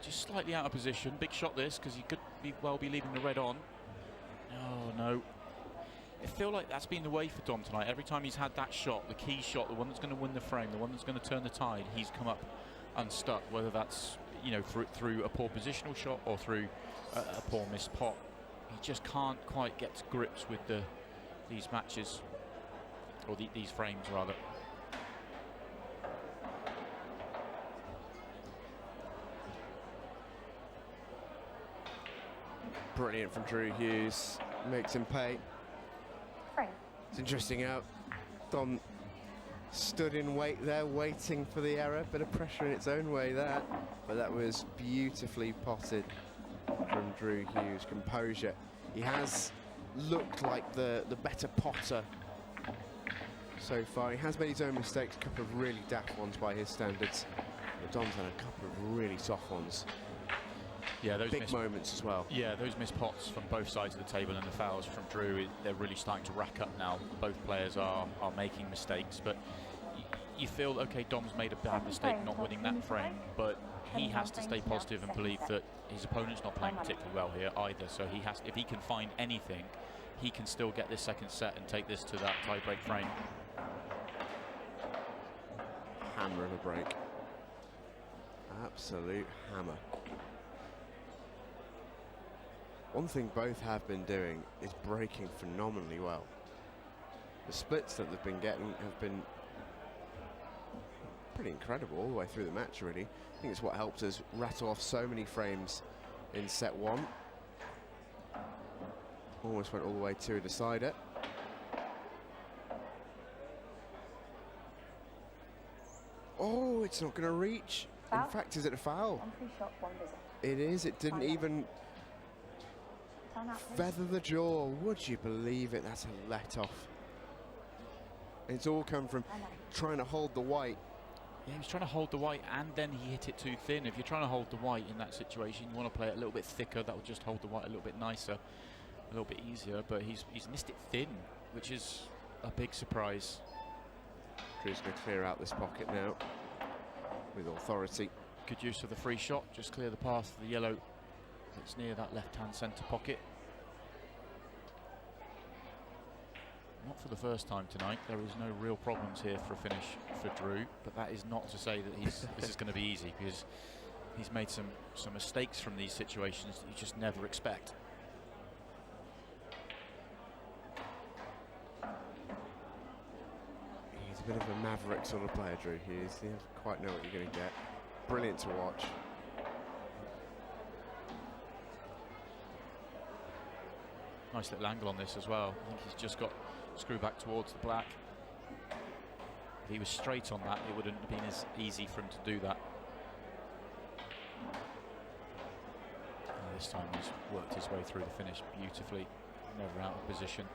Just slightly out of position. Big shot this, because he could well be leaving the red on. Oh no. I feel like that's been the way for Dom tonight. Every time he's had that shot, the key shot, the one that's going to win the frame, the one that's going to turn the tide, he's come up unstuck, whether that's, you know, through a poor positional shot or through a poor missed pot. He just can't quite get to grips with these matches, or these frames rather. Brilliant from Drew Hughes, makes him pay. It's interesting how Dom stood in wait there, waiting for the error. Bit of pressure in its own way there, but that was beautifully potted from Drew Hughes. Composure. He has looked like the better potter so far. He has made his own mistakes, a couple of really daft ones by his standards, but Dom's had a couple of really soft ones. Yeah, those big moments as well. Yeah, those missed pots from both sides of the table and the fouls from Drew, they're really starting to rack up now. Both players are making mistakes, but you feel, okay, Dom's made a bad mistake not winning that frame, but he has to stay positive and believe that his opponent's not playing particularly well here either. So he has, if he can find anything, he can still get this second set and take this to that tie-break frame. Hammer of a break. Absolute hammer. One thing both have been doing is breaking phenomenally well. The splits that they've been getting have been pretty incredible all the way through the match, really. I think it's what helped us rattle off so many frames in set one. Almost went all the way to a decider. Oh, it's not going to reach. Foul? In fact, is it a foul? 1 free shot, 1 visit. It is. It didn't Timeout. even Time out, please. feather the jaw. Would you believe it? That's a let-off. It's all come from trying to hold the white. Yeah, he was trying to hold the white and then he hit it too thin. If you're trying to hold the white in that situation, you want to play it a little bit thicker. That will just hold the white a little bit nicer, a little bit easier. But he's missed it thin, which is a big surprise. Drew's going to clear out this pocket now with authority. Good use of the free shot. Just clear the path for the yellow that's near that left-hand centre pocket. Not for the first time tonight. There is no real problems here for a finish for Drew, but that is not to say that this is going to be easy, because he's made some mistakes from these situations that you just never expect. He's a bit of a maverick sort of player, Drew. He is. You don't quite know what you're going to get. Brilliant to watch. Nice little angle on this as well. I think he's just got screw back towards the black. If he was straight on that, it wouldn't have been as easy for him to do that. And this time he's worked his way through the finish beautifully, never out of position.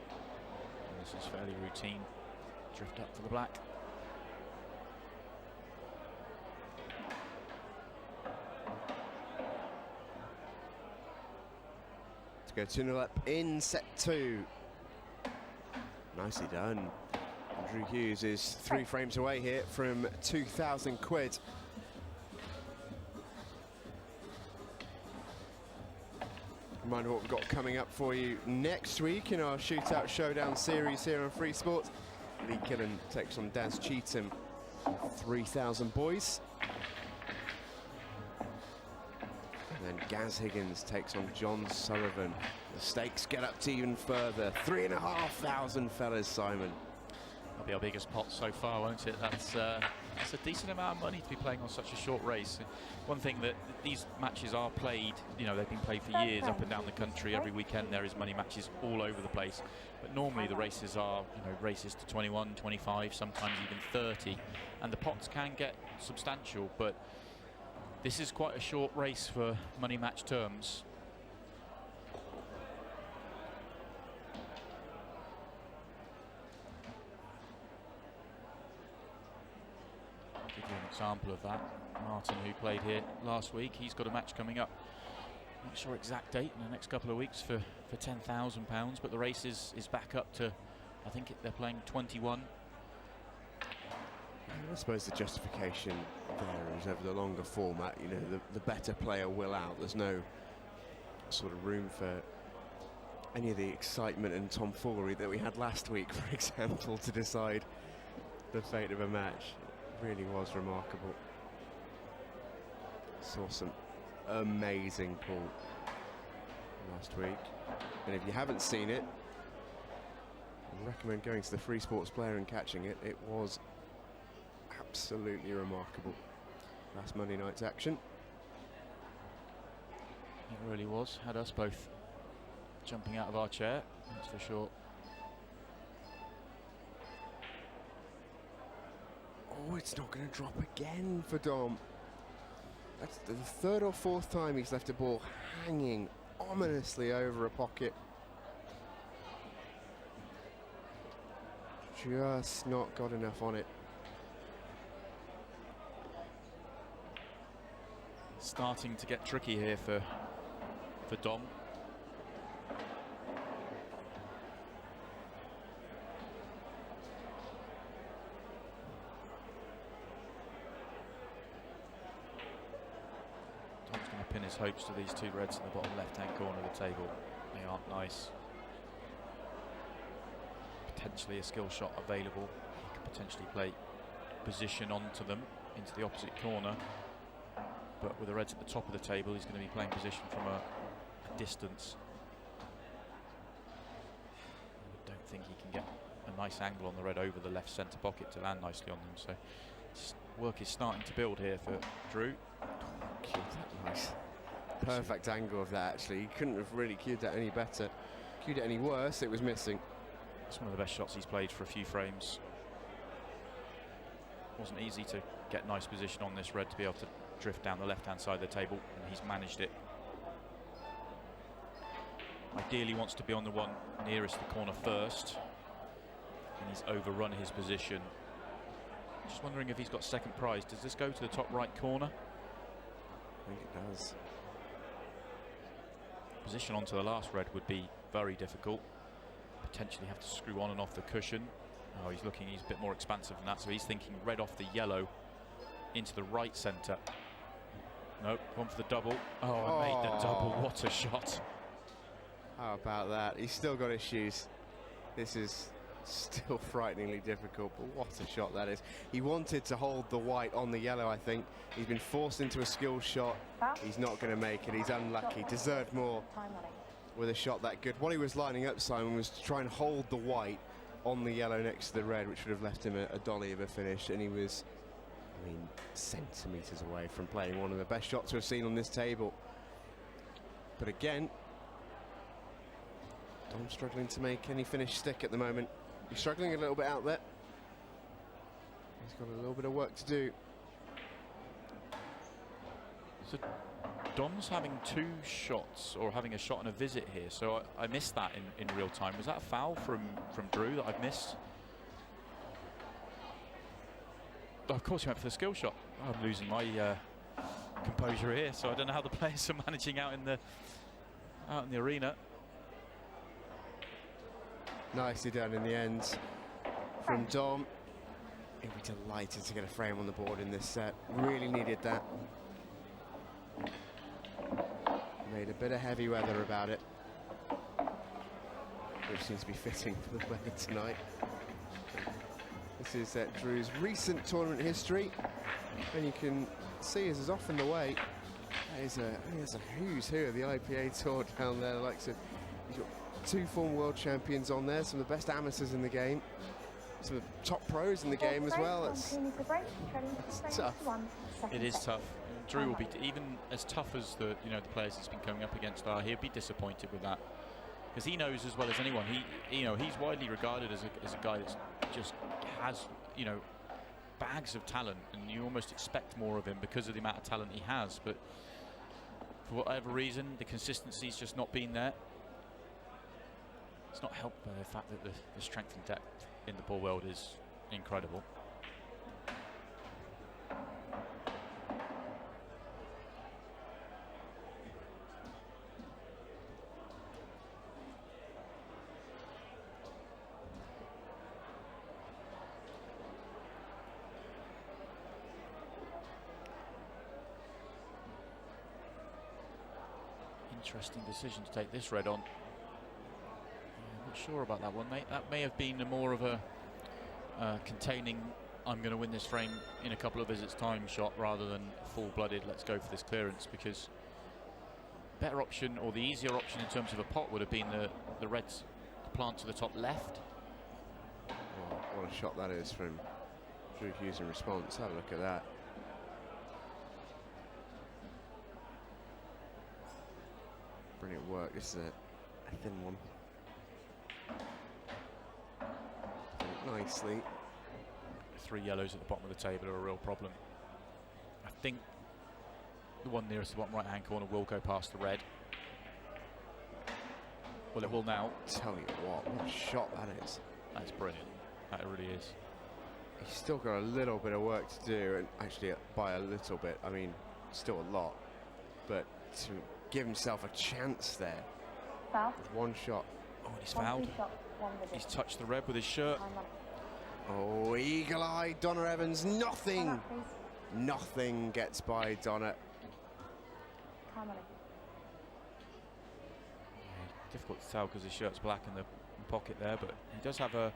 And this is fairly routine. Drift up for the black. To go 2-0 up in set 2. Nicely done. Drew Hughes is 3 frames away here from 2,000 quid. Reminder what we've got coming up for you next week in our Shootout Showdown series here on Free Sports. Lee Killen takes on Daz Cheetham. 3,000 boys. And then Gaz Higgins takes on John Sullivan. The stakes get up to even further. 3,500 fellas, Simon. That'll be our biggest pot so far, won't it? That's a decent amount of money to be playing on such a short race. One thing that these matches are played, you know, they've been played for years up and down the country. Every weekend there is money matches all over the place. But normally the races are, you know, races to 21, 25, sometimes even 30. And the pots can get substantial, but this is quite a short race for money match terms. Give you an example of that. Martin, who played here last week, he's got a match coming up. Not sure exact date, in the next couple of weeks for £10,000, but the race is back up to, I think they're playing 21. I suppose the justification there is over the longer format, you know, the better player will out. There's no sort of room for any of the excitement and tomfoolery that we had last week, for example, to decide the fate of a match. It really was remarkable. Saw some amazing pool last week. And if you haven't seen it, I recommend going to the Free Sports Player and catching it. It was absolutely remarkable. Last Monday night's action. It really was. Had us both jumping out of our chair, that's for sure. Oh, it's not going to drop again for Dom. That's the 3rd or 4th time he's left a ball hanging ominously over a pocket. Just not got enough on it. Starting to get tricky here for Dom. Dom's going to pin his hopes to these 2 reds in the bottom left-hand corner of the table. They aren't nice. Potentially a skill shot available. He could potentially play position onto them into the opposite corner. But with the reds at the top of the table, he's going to be playing position from a distance. I don't think he can get a nice angle on the red over the left centre pocket to land nicely on them. So work is starting to build here for Drew. Nice. Perfect angle of that, actually. He couldn't have really cued that any better. Cued it any worse, it was missing. It's one of the best shots he's played for a few frames. Wasn't easy to get nice position on this red to be able to drift down the left-hand side of the table, and he's managed it. Ideally wants to be on the one nearest the corner first, and he's overrun his position. Just wondering if he's got second prize. Does this go to the top right corner? I think it does. Position onto the last red would be very difficult. Potentially have to screw on and off the cushion. Oh, he's a bit more expansive than that, so he's thinking red off the yellow into the right centre. Nope, gone for the double. Oh, I made the double. What a shot. How about that? He's still got issues. This is still frighteningly difficult, but what a shot that is. He wanted to hold the white on the yellow, I think. He's been forced into a skill shot. He's not going to make it. He's unlucky. Deserved more with a shot that good. What he was lining up, Simon, was to try and hold the white on the yellow next to the red, which would have left him a dolly of a finish, and he was, I mean, centimetres away from playing one of the best shots we've seen on this table. But again, Dom struggling to make any finish stick at the moment. He's struggling a little bit out there. He's got a little bit of work to do. So Dom's having two shots, or having a shot and a visit here, so I missed that in real time. Was that a foul from Drew that I've missed? Oh, of course he went for the skill shot. I'm losing my composure here, so I don't know how the players are managing out in the arena. Nicely done in the end from Dom. He'll be delighted to get a frame on the board in this set. Really needed that. Made a bit of heavy weather about it, which seems to be fitting for the weather tonight. This is Drew's recent tournament history, and you can see as is often the way. There's a who's who of the IPA tour down there. Like, so you've got two former world champions on there, some of the best amateurs in the game, some of the top pros in the game as well. That's tough. It is tough. Drew will be, even as tough as the players he's been coming up against are, he'll be disappointed with that, because he knows as well as anyone. He's widely regarded as a guy that just has bags of talent, and you almost expect more of him because of the amount of talent he has. But for whatever reason, the consistency's just not been there. It's not helped by the fact that the strength and depth in the ball world is incredible. Interesting decision to take this red on. I'm not sure about that one, mate. That may have been more of a containing, I'm going to win this frame in a couple of visits time shot, rather than full-blooded, let's go for this clearance, because better option, or the easier option in terms of a pot, would have been the reds plant to the top left. Oh, what a shot that is from Drew Hughes in response. Have a look at that. Brilliant work. This is a thin one. Nicely. Three yellows at the bottom of the table are a real problem. I think the one nearest the bottom right-hand corner will go past the red. Well, it will now. Tell you what a shot that is. That's brilliant. That really is. He's still got a little bit of work to do, and actually by a little bit, I mean, still a lot. But to give himself a chance there with one shot. Oh, and he's fouled. He's touched the red with his shirt. Oh, eagle-eyed Donna Evans. Nothing gets by Donna. Difficult to tell because his shirt's black in the pocket there, but he does have a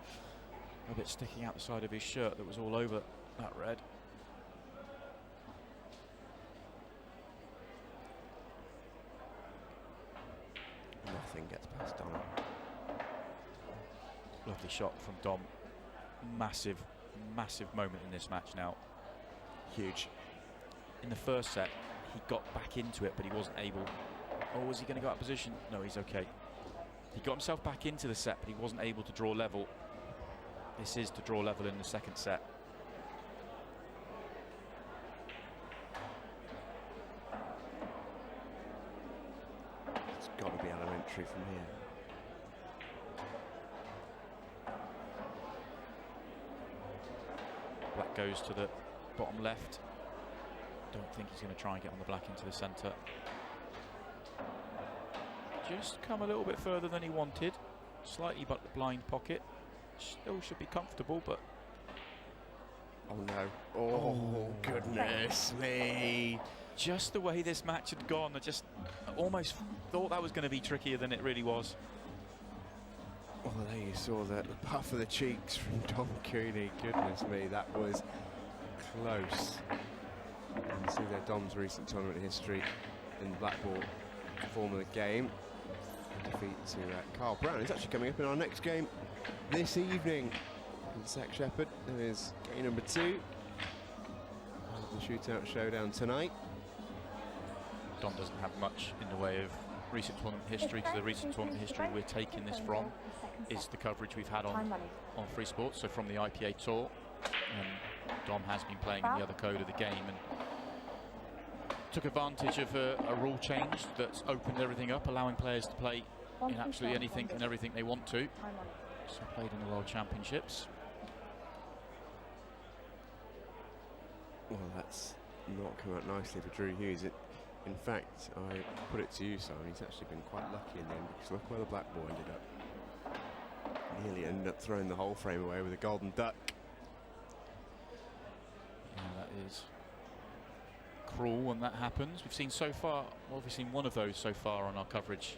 bit sticking out the side of his shirt that was all over that red. Nothing gets past Dom. Lovely shot from Dom. Massive moment in this match now. Huge. In the first set, he got back into it, but he wasn't able. Oh, was he going to go out of position? No, he's okay. He got himself back into the set, but he wasn't able to draw level. This is to draw level in the second set. It's got to be elementary from here. Black goes to the bottom left. Don't think he's going to try and get on the black into the centre. Just come a little bit further than he wanted. Slightly but the blind pocket. Still should be comfortable, but... Oh no. Oh, goodness me. Just the way this match had gone, I just almost thought that was going to be trickier than it really was. Oh, there you saw the puff of the cheeks from Tom Cooney. Goodness me, that was close. You can see there Dom's recent tournament history in the blackball form of the game. Defeat to Carl Brown. He's actually coming up in our next game this evening. And Zach Shepherd, that is game number 2 of the Shootout Showdown tonight. Dom doesn't have much in the way of recent tournament history, because the recent tournament history we're taking this from is the coverage we've had on Free Sports, so from the IPA Tour. And Dom has been playing in the other code of the game and took advantage of a rule change that's opened everything up, allowing players to play in absolutely anything and everything they want to. So played in the World Championships. Well, that's not come out nicely for Drew Hughes. In fact, I put it to you, Simon, he's actually been quite lucky in the end, because look where the black ball ended up. Nearly ended up throwing the whole frame away with a golden duck. Yeah, that is cruel when that happens. We've seen so far, well, we've seen one of those so far on our coverage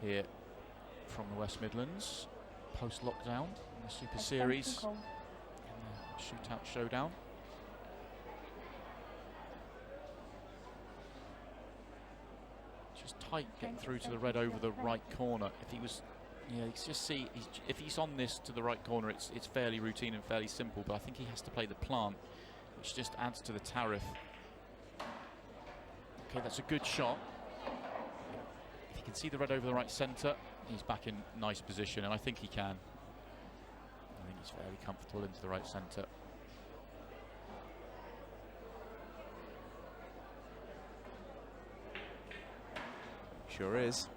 here from the West Midlands, post-lockdown, in the Super Series, in the Shootout Showdown. Just tight getting through to the red over the right corner. If he was, yeah, you can just see, if he's on this to the right corner, it's fairly routine and fairly simple, but I think he has to play the plant, which just adds to the tariff. Okay, that's a good shot. If you can see the red over the right centre, he's back in nice position, and I think he can. I think he's fairly comfortable into the right centre. Sure is.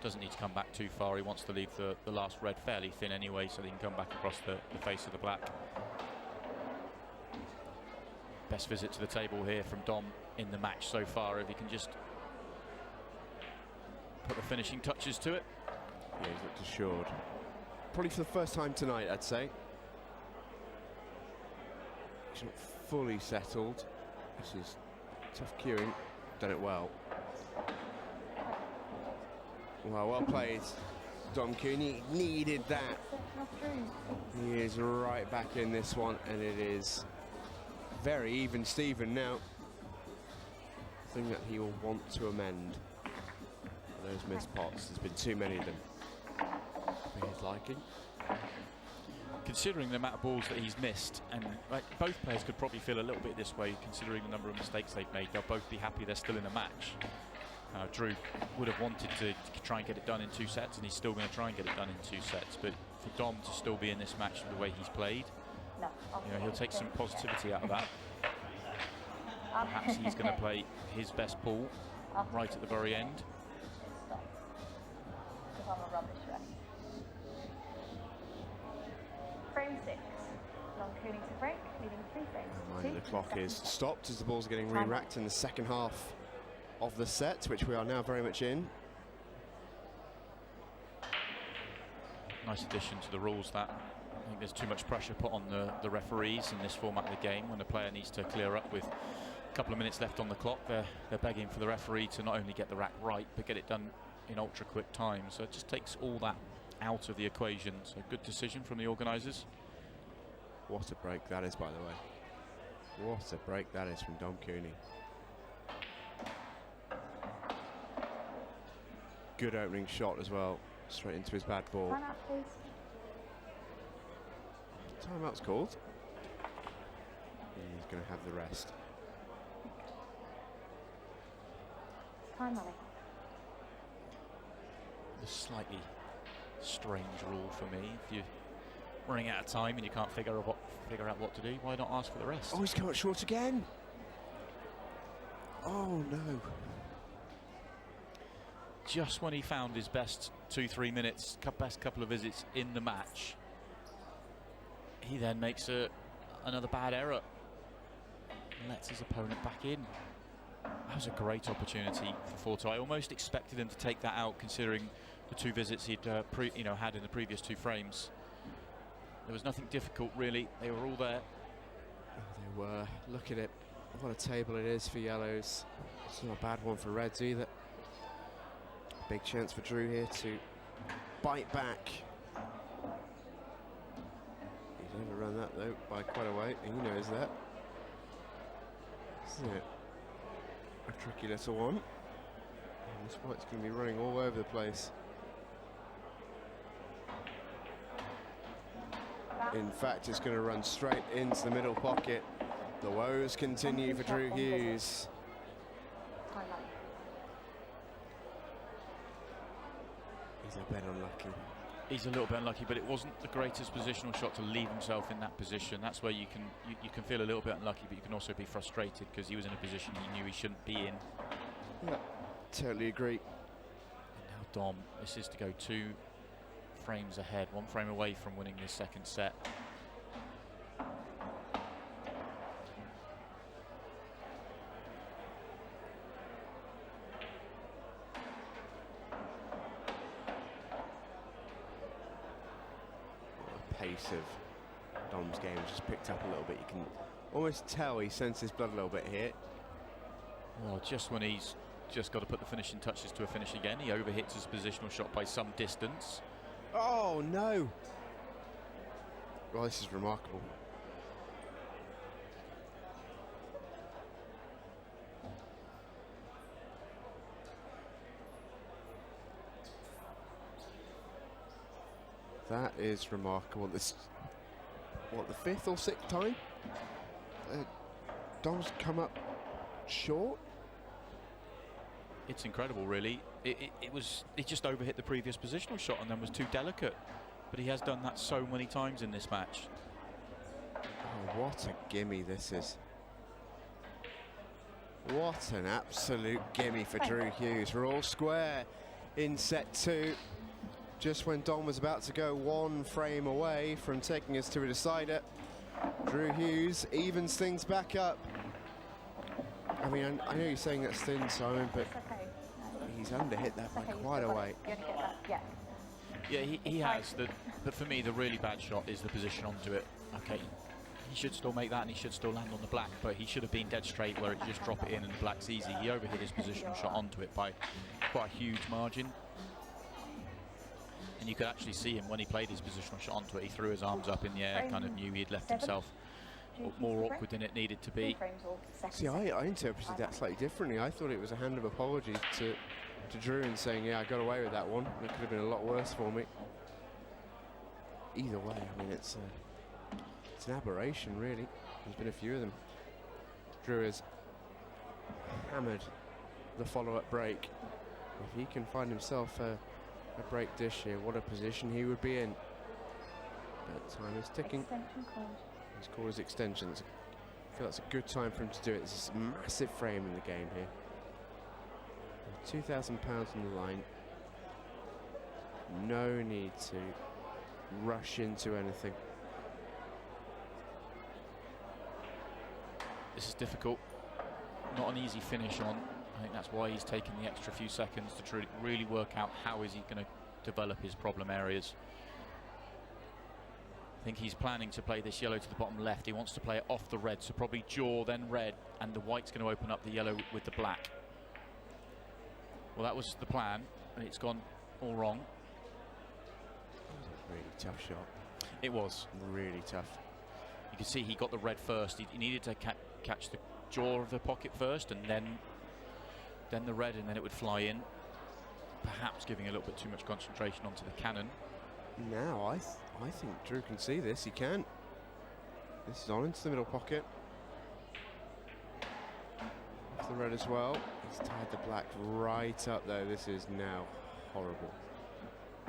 Doesn't need to come back too far. He wants to leave the last red fairly thin anyway, so that he can come back across the face of the black. Best visit to the table here from Dom in the match so far. If he can just put the finishing touches to it. Yeah, he's looked assured. Probably for the first time tonight, I'd say. He's not fully settled. This is tough queuing. Done it well. Well played, Dom Cooney. Needed that. He is right back in this one, and it is very even Steven now. Thing that he will want to amend. Those missed pots, there's been too many of them for his liking. Considering the amount of balls that he's missed, and both players could probably feel a little bit this way, considering the number of mistakes they've made. They'll both be happy they're still in a match. Drew would have wanted to try and get it done in 2 sets, and he's still going to try and get it done in 2 sets. But for Dom to still be in this match the way he's played, you know, he'll take some positivity out of that. Perhaps he's going to play his best ball right at the very end. I'm a rubbish ref. Frame 6. Long Cooney to break, leaving 3 frames. Mind the clock is stopped as the balls are getting re-racked in the second half of the set, which we are now very much in. Nice addition to the rules that. I think there's too much pressure put on the referees in this format of the game when the player needs to clear up with a couple of minutes left on the clock. They're begging for the referee to not only get the rack right, but get it done in ultra quick time. So it just takes all that out of the equation. So good decision from the organisers. What a break that is, by the way. What a break that is from Dom Cooney. Good opening shot as well, straight into his bad ball. Time out, please. Timeout's called. He's going to have the rest. Time rally. A slightly strange rule for me. If you're running out of time and you can't figure out what to do, why not ask for the rest? Oh, he's come up short again. Oh no. Just when he found his best 2-3 minutes, best couple of visits in the match, he then makes another bad error and lets his opponent back in. That was a great opportunity for Forto. I almost expected him to take that out, considering the 2 visits he'd had in the previous 2 frames. There was nothing difficult really. They were all there. Oh, they were. Look at it. What a table it is for yellows. It's not a bad one for reds either. Big chance for Drew here to bite back. He's overrun that though by quite a way. He knows that. Isn't it? A tricky little one. And this white's going to be running all over the place. In fact, it's going to run straight into the middle pocket. The woes continue for Drew Hughes. He's a bit unlucky. He's a little bit unlucky, but it wasn't the greatest positional shot to leave himself in that position. That's where you can feel a little bit unlucky, but you can also be frustrated because he was in a position he knew he shouldn't be in. Yeah, totally agree. And now Dom, this is to go 2 frames ahead, 1 frame away from winning this second set. Pace of Dom's game has just picked up a little bit. You can almost tell he senses blood a little bit here. Well, just when he's just got to put the finishing touches to a finish again, he overhits his positional shot by some distance. Oh no! Well, this is remarkable. That is remarkable. This, what, the 5th or 6th time? Dom's come up short. It's incredible, really. It just overhit the previous positional shot and then was too delicate. But he has done that so many times in this match. Oh, what a gimme this is. What an absolute gimme for Drew Hughes. We're all square in set 2. Just when Dom was about to go 1 frame away from taking us to a decider, Drew Hughes evens things back up. I mean, I know you're saying that's thin, Simon, but he's underhit that by quite a way. Yeah, he has. But for me, the really bad shot is the position onto it. Okay, he should still make that and he should still land on the black, but he should have been dead straight where it just drop it in and the black's easy. He overhit his positional shot onto it by quite a huge margin. And you could actually see him when he played his positional shot onto it. He threw his arms up in the air, kind of knew he'd left himself more awkward than it needed to be. See, I interpreted that slightly differently. I thought it was a hand of apology to Drew and saying, yeah, I got away with that one. It could have been a lot worse for me. Either way, I mean, it's an aberration, really. There's been a few of them. Drew has hammered the follow-up break. If he can find himself a break dish here, what a position he would be in. But time is ticking. He's called his extensions. I feel that's a good time for him to do it. This is a massive frame in the game here. £2,000 on the line. No need to rush into anything. This is difficult. Not an easy finish on. I think that's why he's taken the extra few seconds to really work out how is he going to develop his problem areas. I think he's planning to play this yellow to the bottom left. He wants to play it off the red, so probably jaw, then red, and the white's going to open up the yellow with the black. Well, that was the plan, and it's gone all wrong. That was a really tough shot. It was. Really tough. You can see he got the red first. He needed to catch the jaw of the pocket first, and then the red, and then it would fly in, perhaps giving a little bit too much concentration onto the cannon. Now I think Drew can see this. He can. This is on into the middle pocket. the red as well. He's tied the black right up though. This is now horrible.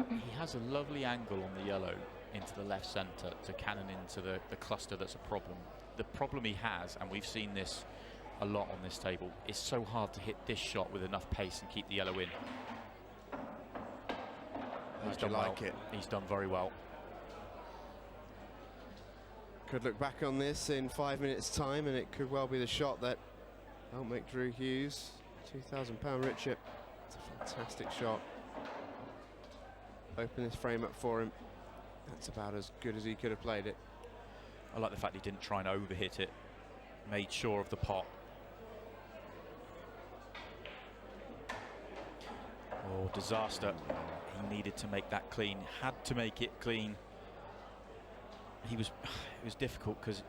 He has a lovely angle on the yellow into the left centre to cannon into the cluster that's a problem. The problem he has, and we've seen this a lot on this table, is so hard to hit this shot with enough pace and keep the yellow in. He's done well. It? He's done very well. Could look back on this in 5 minutes time and it could well be the shot that helped make Drew Hughes £2,000 richer. It's a fantastic shot. Open this frame up for him. That's about as good as he could have played it. I like the fact he didn't try and overhit it. Made sure of the pot. Oh, disaster. He needed to make that clean. Had to make it clean. It was difficult because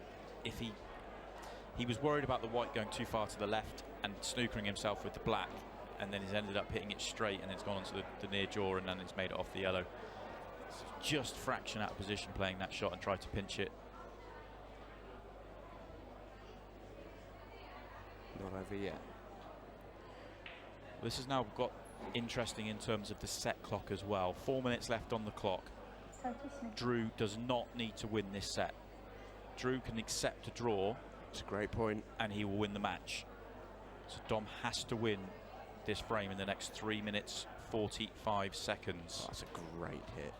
if he was worried about the white going too far to the left and snookering himself with the black, and then he's ended up hitting it straight and it's gone onto the near jaw and then it's made it off the yellow. So just fraction out of position playing that shot and tried to pinch it. Not over yet. This has now got interesting in terms of the set clock as well. 4 minutes left on the clock. Drew does not need to win this set. Drew can accept a draw. It's a great point. And he will win the match. So Dom has to win this frame in the next 3 minutes 45 seconds. Oh, that's a great hit.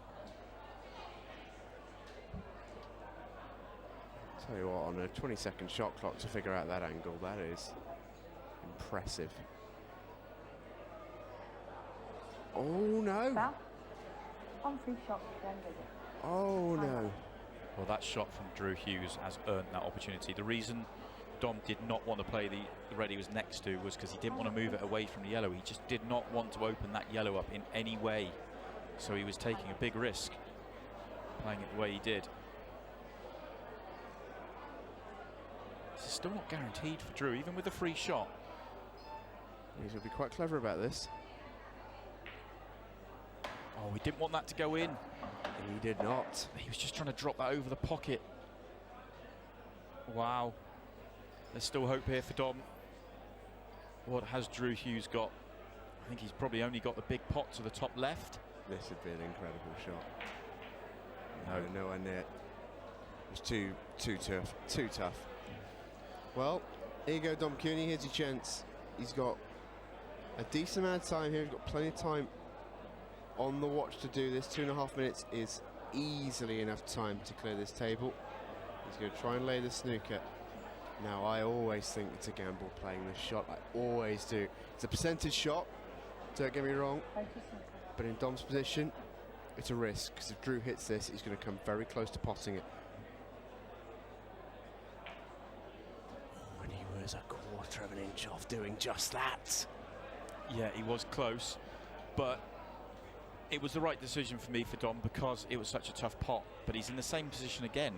Tell you what, on a 20-second shot clock to figure out that angle, that is impressive. Oh no! Foul. On free shot, then with it. Oh no! Well, that shot from Drew Hughes has earned that opportunity. The reason Dom did not want to play the red he was next to was because he didn't want to move it away from the yellow. He just did not want to open that yellow up in any way. So he was taking a big risk playing it the way he did. This is still not guaranteed for Drew, even with a free shot. He's going to be quite clever about this. Oh, he didn't want that to go in. He did not. He was just trying to drop that over the pocket. Wow. There's still hope here for Dom. What has Drew Hughes got? I think he's probably only got the big pot to the top left. This would be an incredible shot. No, nowhere near. It was too tough. Well, here you go, Dom Cooney. Here's your chance. He's got a decent amount of time here. He's got plenty of time on the watch to do this. 2.5 minutes is easily enough time to clear this table. He's going to try and lay the snooker. Now, I always think it's a gamble playing this shot. I always do. It's a percentage shot, don't get me wrong. But in Dom's position, it's a risk, because if Drew hits this, he's going to come very close to potting it. And he was a quarter of an inch off doing just that. Yeah, he was close, but it was the right decision for me for Dom because it was such a tough pot. But he's in the same position again.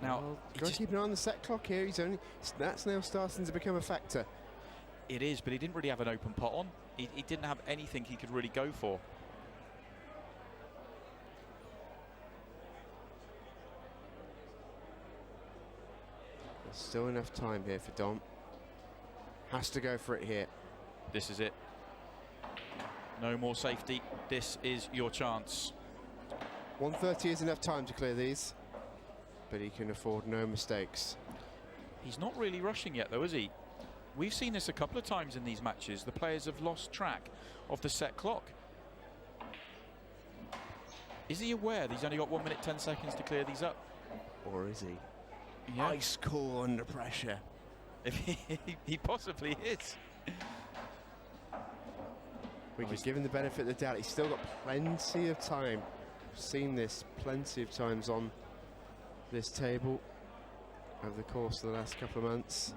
Now, well, got to keep an eye on the set clock here. That's now starting to become a factor. It is, but he didn't really have an open pot on. He didn't have anything he could really go for. There's still enough time here for Dom. Has to go for it here. This is it. No more safety. This is your chance. 130 is enough time to clear these, but he can afford no mistakes. He's not really rushing yet, though, is he? We've seen this a couple of times in these matches. The players have lost track of the set clock. Is he aware that he's only got 1 minute 10 seconds to clear these up? Or is he? Yeah. Ice cool under pressure. He possibly is. We could give him the benefit of the doubt. He's still got plenty of time. We've seen this plenty of times on this table over the course of the last couple of months.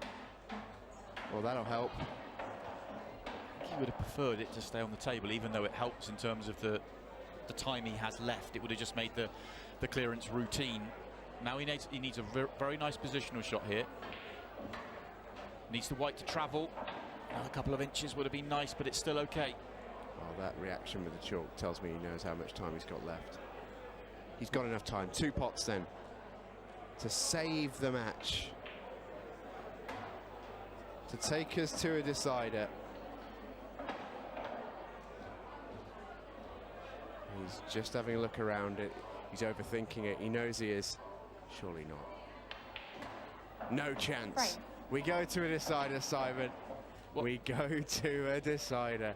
Well, that'll help. He would have preferred it to stay on the table, even though it helps in terms of the time he has left. It would have just made the clearance routine. Now he needs a very nice positional shot here. Needs the white to travel. Another couple of inches would have been nice, but it's still okay. Well, that reaction with the chalk tells me he knows how much time he's got left. He's got enough time. 2 pots then to save the match. to take us to a decider. He's just having a look around it. He's overthinking it. He knows he is. Surely not. No chance. Right. We go to a decider, Simon. What? We go to a decider.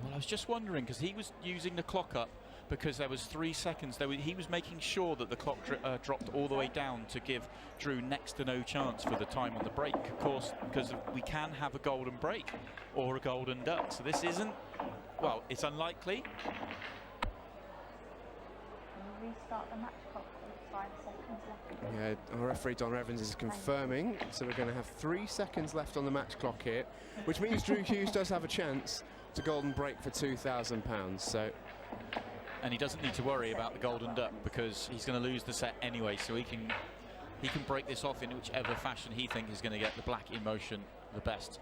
Well, I was just wondering, because he was using the clock up because there was 3 seconds. He was making sure that the clock dropped all the way down to give Drew next to no chance for the time on the break. Of course, because we can have a golden break or a golden duck. So this isn't, well, it's unlikely. Can you restart the match clock with 5 seconds left? Yeah, our referee Don Evans is confirming. So we're going to have 3 seconds left on the match clock here, which means Drew Hughes does have a chance to golden break for £2,000. So, and he doesn't need to worry about the golden duck because he's going to lose the set anyway. So he can break this off in whichever fashion he thinks is going to get the black in motion the best.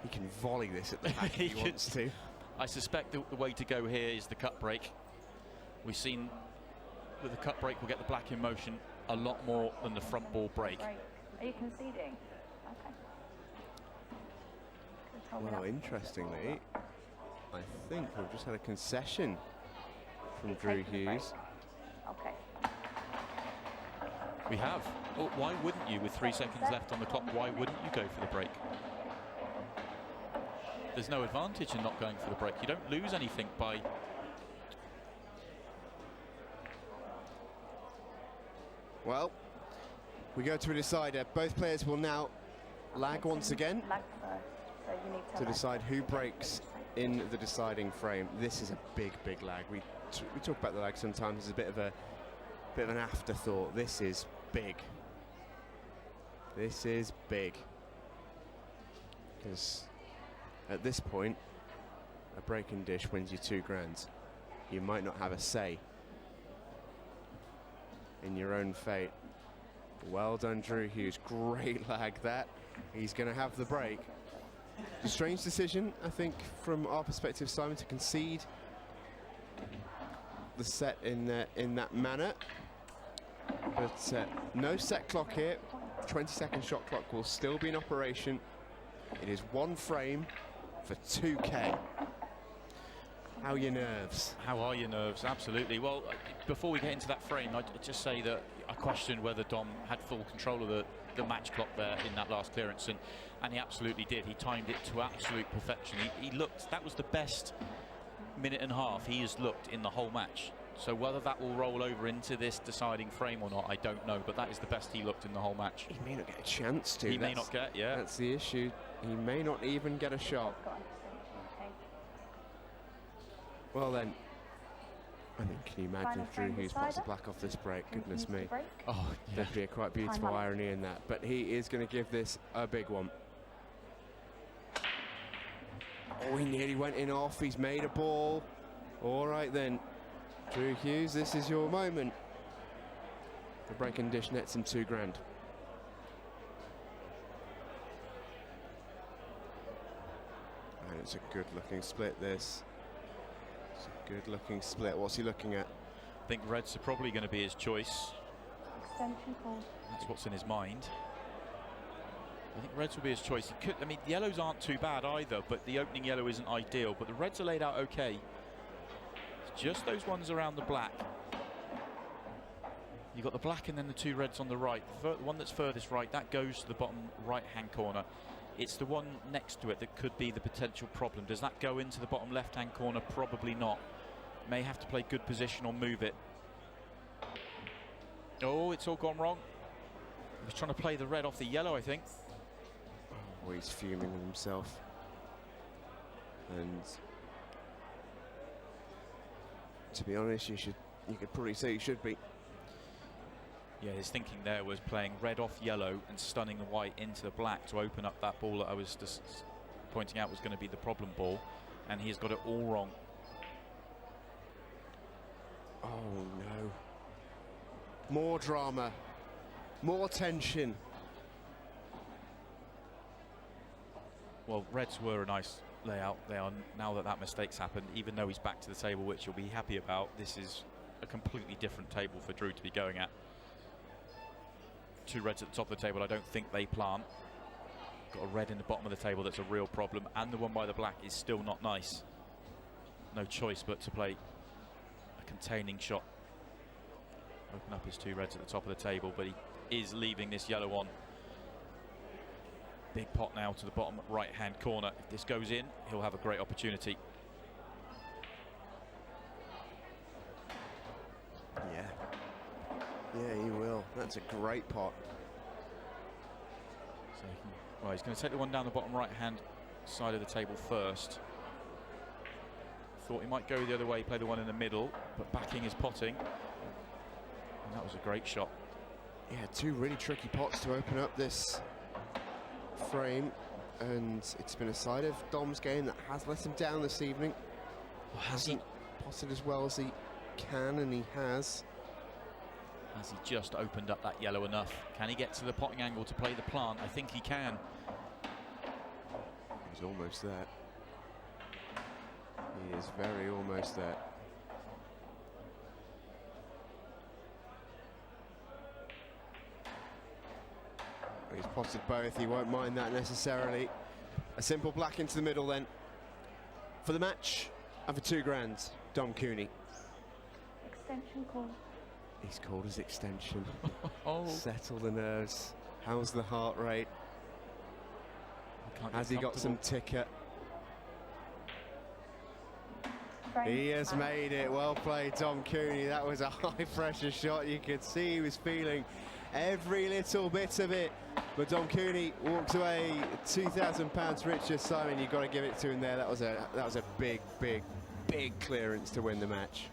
he can volley this at the back if he wants to. I suspect the way to go here is the cut break. We've seen that the cut break will get the black in motion a lot more than the front ball break. Right. Are you conceding? Okay. Could've told me Well, that. interestingly, I think we've just had a concession from You're Drew taking the break. Hughes. Okay. We have. Oh, why wouldn't you, with 3 seconds left on the clock, why wouldn't you go for the break? There's no advantage in not going for the break. You don't lose anything by... Well, we go to a decider. Both players will now lag once again Lag first. So you need to lag. decide who breaks in the deciding frame. This is a big lag. We talk about the lag sometimes as a bit of an afterthought. This is big. This is big. Because at this point, a breaking dish wins you £2,000. You might not have a say in your own fate. Well done, Drew Hughes. Great lag that. He's going to have the break. A strange decision, I think, from our perspective, Simon, to concede the set in that manner. But no set clock here. 20-second shot clock will still be in operation. It is one frame for 2K. How are your nerves? How are your nerves? Absolutely. Well, before we get into that frame, I'd just say that I questioned whether Dom had full control of the match clock there in that last clearance, and he absolutely did. He timed it to absolute perfection. He looked, that was the best minute and a half he has looked in the whole match. So whether that will roll over into this deciding frame or not, I don't know, but that is the best he looked in the whole match. He may not get a chance to. He may not get, yeah. That's the issue. He may not even get a shot. Got understood. Okay. Well then, I mean, can you imagine Final if Drew frame Hughes pops a decider. black off this break? Drew Goodness Hughes to me. break. Oh, yeah. There'd be a quite beautiful Time out. irony in that, but he is going to give this a big one. Oh, he nearly went in off. He's made a ball. All right then, Drew Hughes, this is your moment. The breaking dish nets him £2,000. And it's a good-looking split. This. It's a good-looking split. What's he looking at? I think reds are probably going to be his choice. Extension called. That's what's in his mind. I think reds will be his choice. He could, I mean, the yellows aren't too bad either, but the opening yellow isn't ideal. But the reds are laid out okay. It's just those ones around the black. You've got the black and then the two reds on the right. The one that's furthest right, that goes to the bottom right-hand corner. It's the one next to it that could be the potential problem. Does that go into the bottom left-hand corner? Probably not. May have to play good position or move it. Oh, it's all gone wrong. He was trying to play the red off the yellow, I think. Oh, he's fuming with himself. And to be honest, you could probably say you should be. Yeah, his thinking there was playing red off yellow and stunning the white into the black to open up that ball that I was just pointing out was going to be the problem ball, and he has got it all wrong. Oh no. More drama. More tension. Well, reds were a nice layout. They are, now that that mistake's happened, even though he's back to the table, which you'll be happy about, this is a completely different table for Drew to be going at. Two reds at the top of the table, I don't think they plant. Got a red in the bottom of the table that's a real problem, and the one by the black is still not nice. No choice but to play a containing shot. Open up his 2 reds at the top of the table, but he is leaving this yellow on. Big pot now to the bottom right-hand corner. If this goes in, he'll have a great opportunity. Yeah, he will. That's a great pot. So well, he's going to take the one down the bottom right-hand side of the table first. Thought he might go the other way, play the one in the middle, but backing his potting. And that was a great shot. Yeah, 2 really tricky pots to open up this frame, and it's been a side of Dom's game that has let him down this evening. Well, has he potted as well as he can, and he has. Has he just opened up that yellow enough? Can he get to the potting angle to play the plant? I think he can. He's almost there. He is very almost there. He's potted both, he won't mind that necessarily. A simple black into the middle then. For the match, and for $2,000, Dom Cooney. Extension call. He's called his extension. Oh. Settle the nerves. How's the heart rate? Has he got some ticker? He has made it. Well played, Dom Cooney. That was a high pressure shot. You could see he was feeling every little bit of it. But Dom Cooney walks away £2,000 richer. Simon, you've got to give it to him there. That was a big clearance to win the match.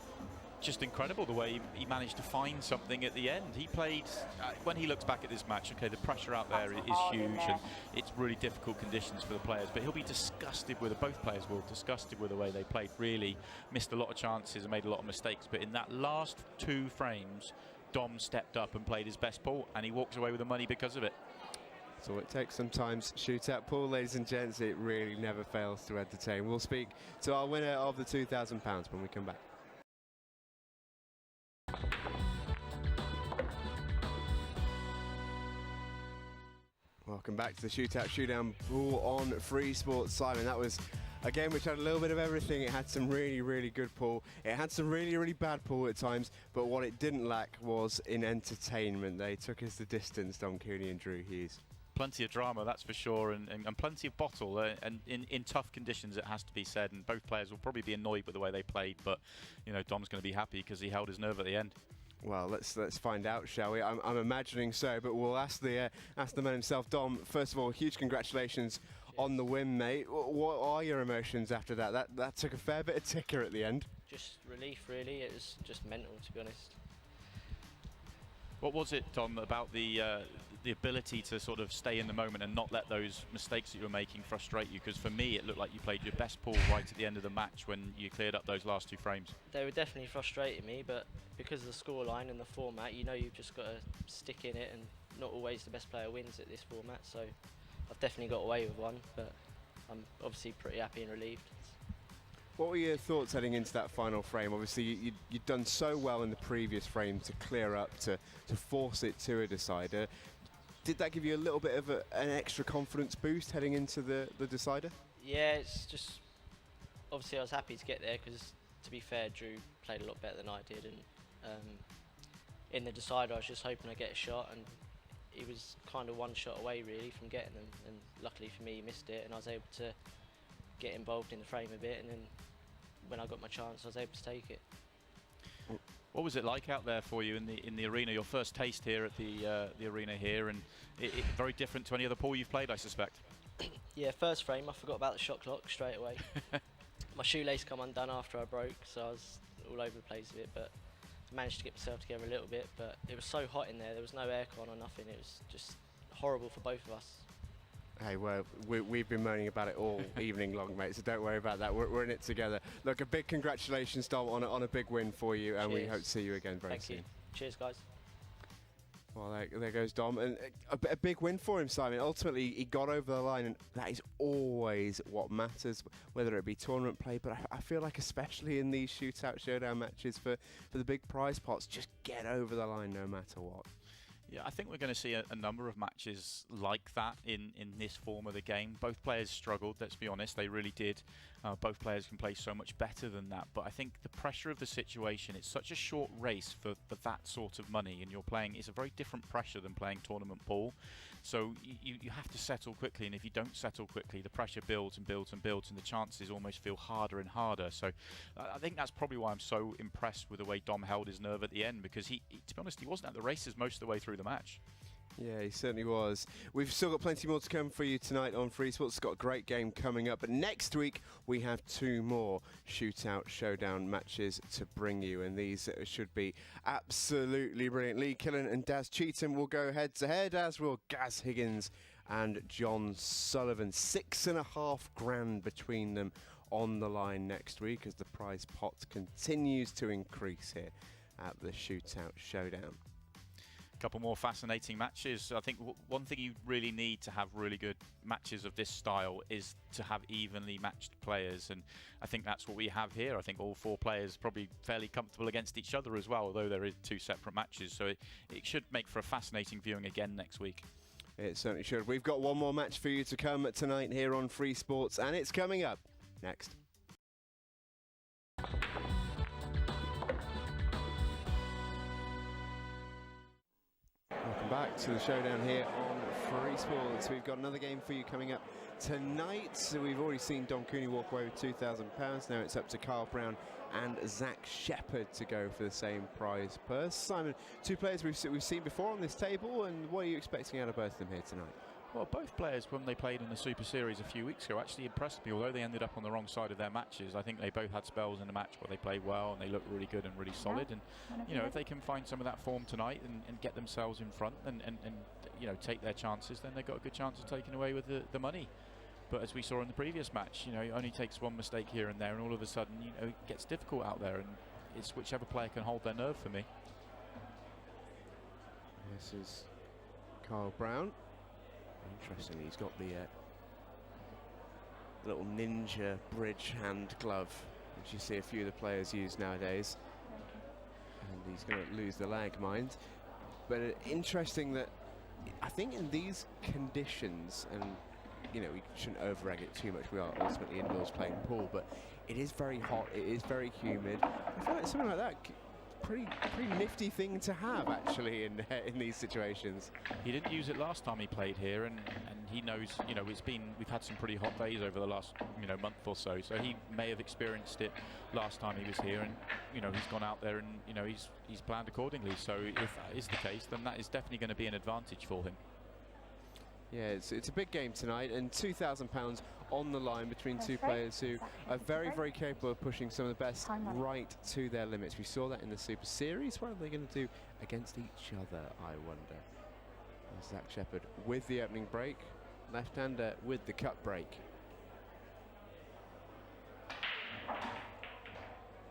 Just incredible the way he managed to find something at the end. He played, when he looks back at this match, okay, the pressure out there is huge and it's really difficult conditions for the players, but he'll be disgusted with, both players will, disgusted with the way they played. Really missed a lot of chances and made a lot of mistakes, but in that last 2 frames, Dom stepped up and played his best pool, and he walks away with the money because of it. That's all it takes sometimes. Shootout pool, ladies and gents, it really never fails to entertain. We'll speak to our winner of the £2,000 when we come back. Welcome back to the Shootout Showdown pool on Free Sports. Simon, that was a game which had a little bit of everything. It had some really good pool. It had some really bad pool at times, but what it didn't lack was in entertainment. They took us the distance, Dom Cooney and Drew Hughes. Plenty of drama, that's for sure, and plenty of bottle, and in tough conditions, it has to be said, and both players will probably be annoyed with the way they played, but you know, Dom's going to be happy because he held his nerve at the end. Well, let's find out, shall we? I'm imagining so, but we'll ask the man himself. Dom, first of all, huge congratulations on the win, mate. What are your emotions after that? That took a fair bit of ticker at the end. Just relief, really. It was just mental, to be honest. What was it, Dom, about the ability to sort of stay in the moment and not let those mistakes that you were making frustrate you? Because for me, it looked like you played your best pool right at the end of the match when you cleared up those last 2 frames. They were definitely frustrating me, but because of the scoreline and the format, you know, you've just got to stick in it, and not always the best player wins at this format. So I've definitely got away with one, but I'm obviously pretty happy and relieved. What were your thoughts heading into that final frame? Obviously, you'd done so well in the previous frame to clear up, to force it to a decider. Did that give you a little bit of an extra confidence boost heading into the decider? Yeah, it's just, obviously I was happy to get there because, to be fair, Drew played a lot better than I did, and in the decider I was just hoping I'd get a shot, and he was kind of one shot away really from getting them, and luckily for me he missed it, and I was able to get involved in the frame a bit, and then when I got my chance I was able to take it. What was it like out there for you in the arena? Your first taste here at the arena here, and it very different to any other pool you've played, I suspect. Yeah, first frame I forgot about the shot clock straight away. My shoelace come undone after I broke, so I was all over the place a bit, but I managed to get myself together a little bit. But it was so hot in there, there was no aircon or nothing, it was just horrible for both of us. Hey, well, we've been moaning about it all evening long, mate, so don't worry about that. We're in it together. Look, a big congratulations, Dom, on a big win for you, and we hope to see you again very soon. Thank you. Cheers, guys. Well, there goes Dom, and a big win for him, Simon. Ultimately, he got over the line, and that is always what matters, whether it be tournament play, but I feel like especially in these Shootout Showdown matches for the big prize pots, just get over the line no matter what. Yeah, I think we're going to see a number of matches like that in this form of the game. Both players struggled, let's be honest, they really did. Both players can play so much better than that, but I think the pressure of the situation, it's such a short race for that sort of money, and you're playing, it's a very different pressure than playing tournament pool. So you have to settle quickly, and if you don't settle quickly, the pressure builds and builds and builds, and the chances almost feel harder and harder. So I think that's probably why I'm so impressed with the way Dom held his nerve at the end, because he to be honest, he wasn't at the races most of the way through the match. Yeah, he certainly was. We've still got plenty more to come for you tonight on Free Sports. It's got a great game coming up, but next week we have 2 more Shootout Showdown matches to bring you, and these should be absolutely brilliant. Lee Killen and Daz Cheetham will go head to head, as will Gaz Higgins and John Sullivan. $6.5 grand between them on the line next week as the prize pot continues to increase here at the Shootout Showdown. Couple more fascinating matches. I think one thing you really need to have really good matches of this style is to have evenly matched players, and I think that's what we have here. I think all 4 players probably fairly comfortable against each other as well, although there is 2 separate matches, so it should make for a fascinating viewing again next week. It certainly should. We've got one more match for you to come tonight here on Free Sports, and it's coming up next. Welcome back to the showdown here on Free Sports. We've got another game for you coming up tonight. So we've already seen Don Cooney walk away with £2,000. Now it's up to Carl Brown and Zach Shepherd to go for the same prize purse. Simon, 2 players we've seen before on this table, and what are you expecting out of both of them here tonight? Well, both players, when they played in the Super Series a few weeks ago, actually impressed me. Although they ended up on the wrong side of their matches, I think they both had spells in the match where they played well and they looked really good and really solid. And you know, if they can find some of that form tonight and get themselves in front and you know, take their chances, then they've got a good chance of taking away with the money. But as we saw in the previous match, you know, it only takes one mistake here and there, and all of a sudden, you know, it gets difficult out there, and it's whichever player can hold their nerve for me. This is Carl Brown. Interestingly, he's got the little ninja bridge hand glove, which you see a few of the players use nowadays. And he's going to lose the lag, mind. But interesting that I think in these conditions, and you know, we shouldn't over-egg it too much, we are ultimately indoors playing pool, but it is very hot, it is very humid. I feel like something like that, pretty nifty thing to have actually in these situations. He didn't use it last time he played here, and he knows, you know, we've had some pretty hot days over the last, you know, month or so, so he may have experienced it last time he was here, and you know, he's gone out there and, you know, he's planned accordingly. So if that is the case, then that is definitely going to be an advantage for him. Yeah, it's a big game tonight, and £2,000 on the line between 2 players who are very, very capable of pushing some of the best right to their limits. We saw that in the Super Series. What are they going to do against each other, I wonder? Zach Shepherd with the opening break, left-hander with the cut break.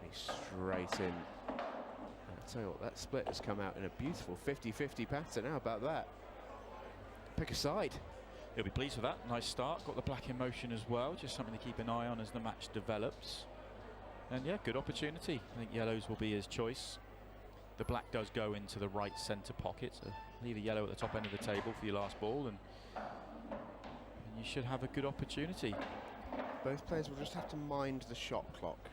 He's straight in. I'll tell you what, that split has come out in a beautiful 50-50 pattern. How about that? Pick a side. He'll be pleased with that. Nice start. Got the black in motion as well. Just something to keep an eye on as the match develops. And yeah, good opportunity. I think yellows will be his choice. The black does go into the right centre pocket. So leave a yellow at the top end of the table for your last ball, and you should have a good opportunity. Both players will just have to mind the shot clock.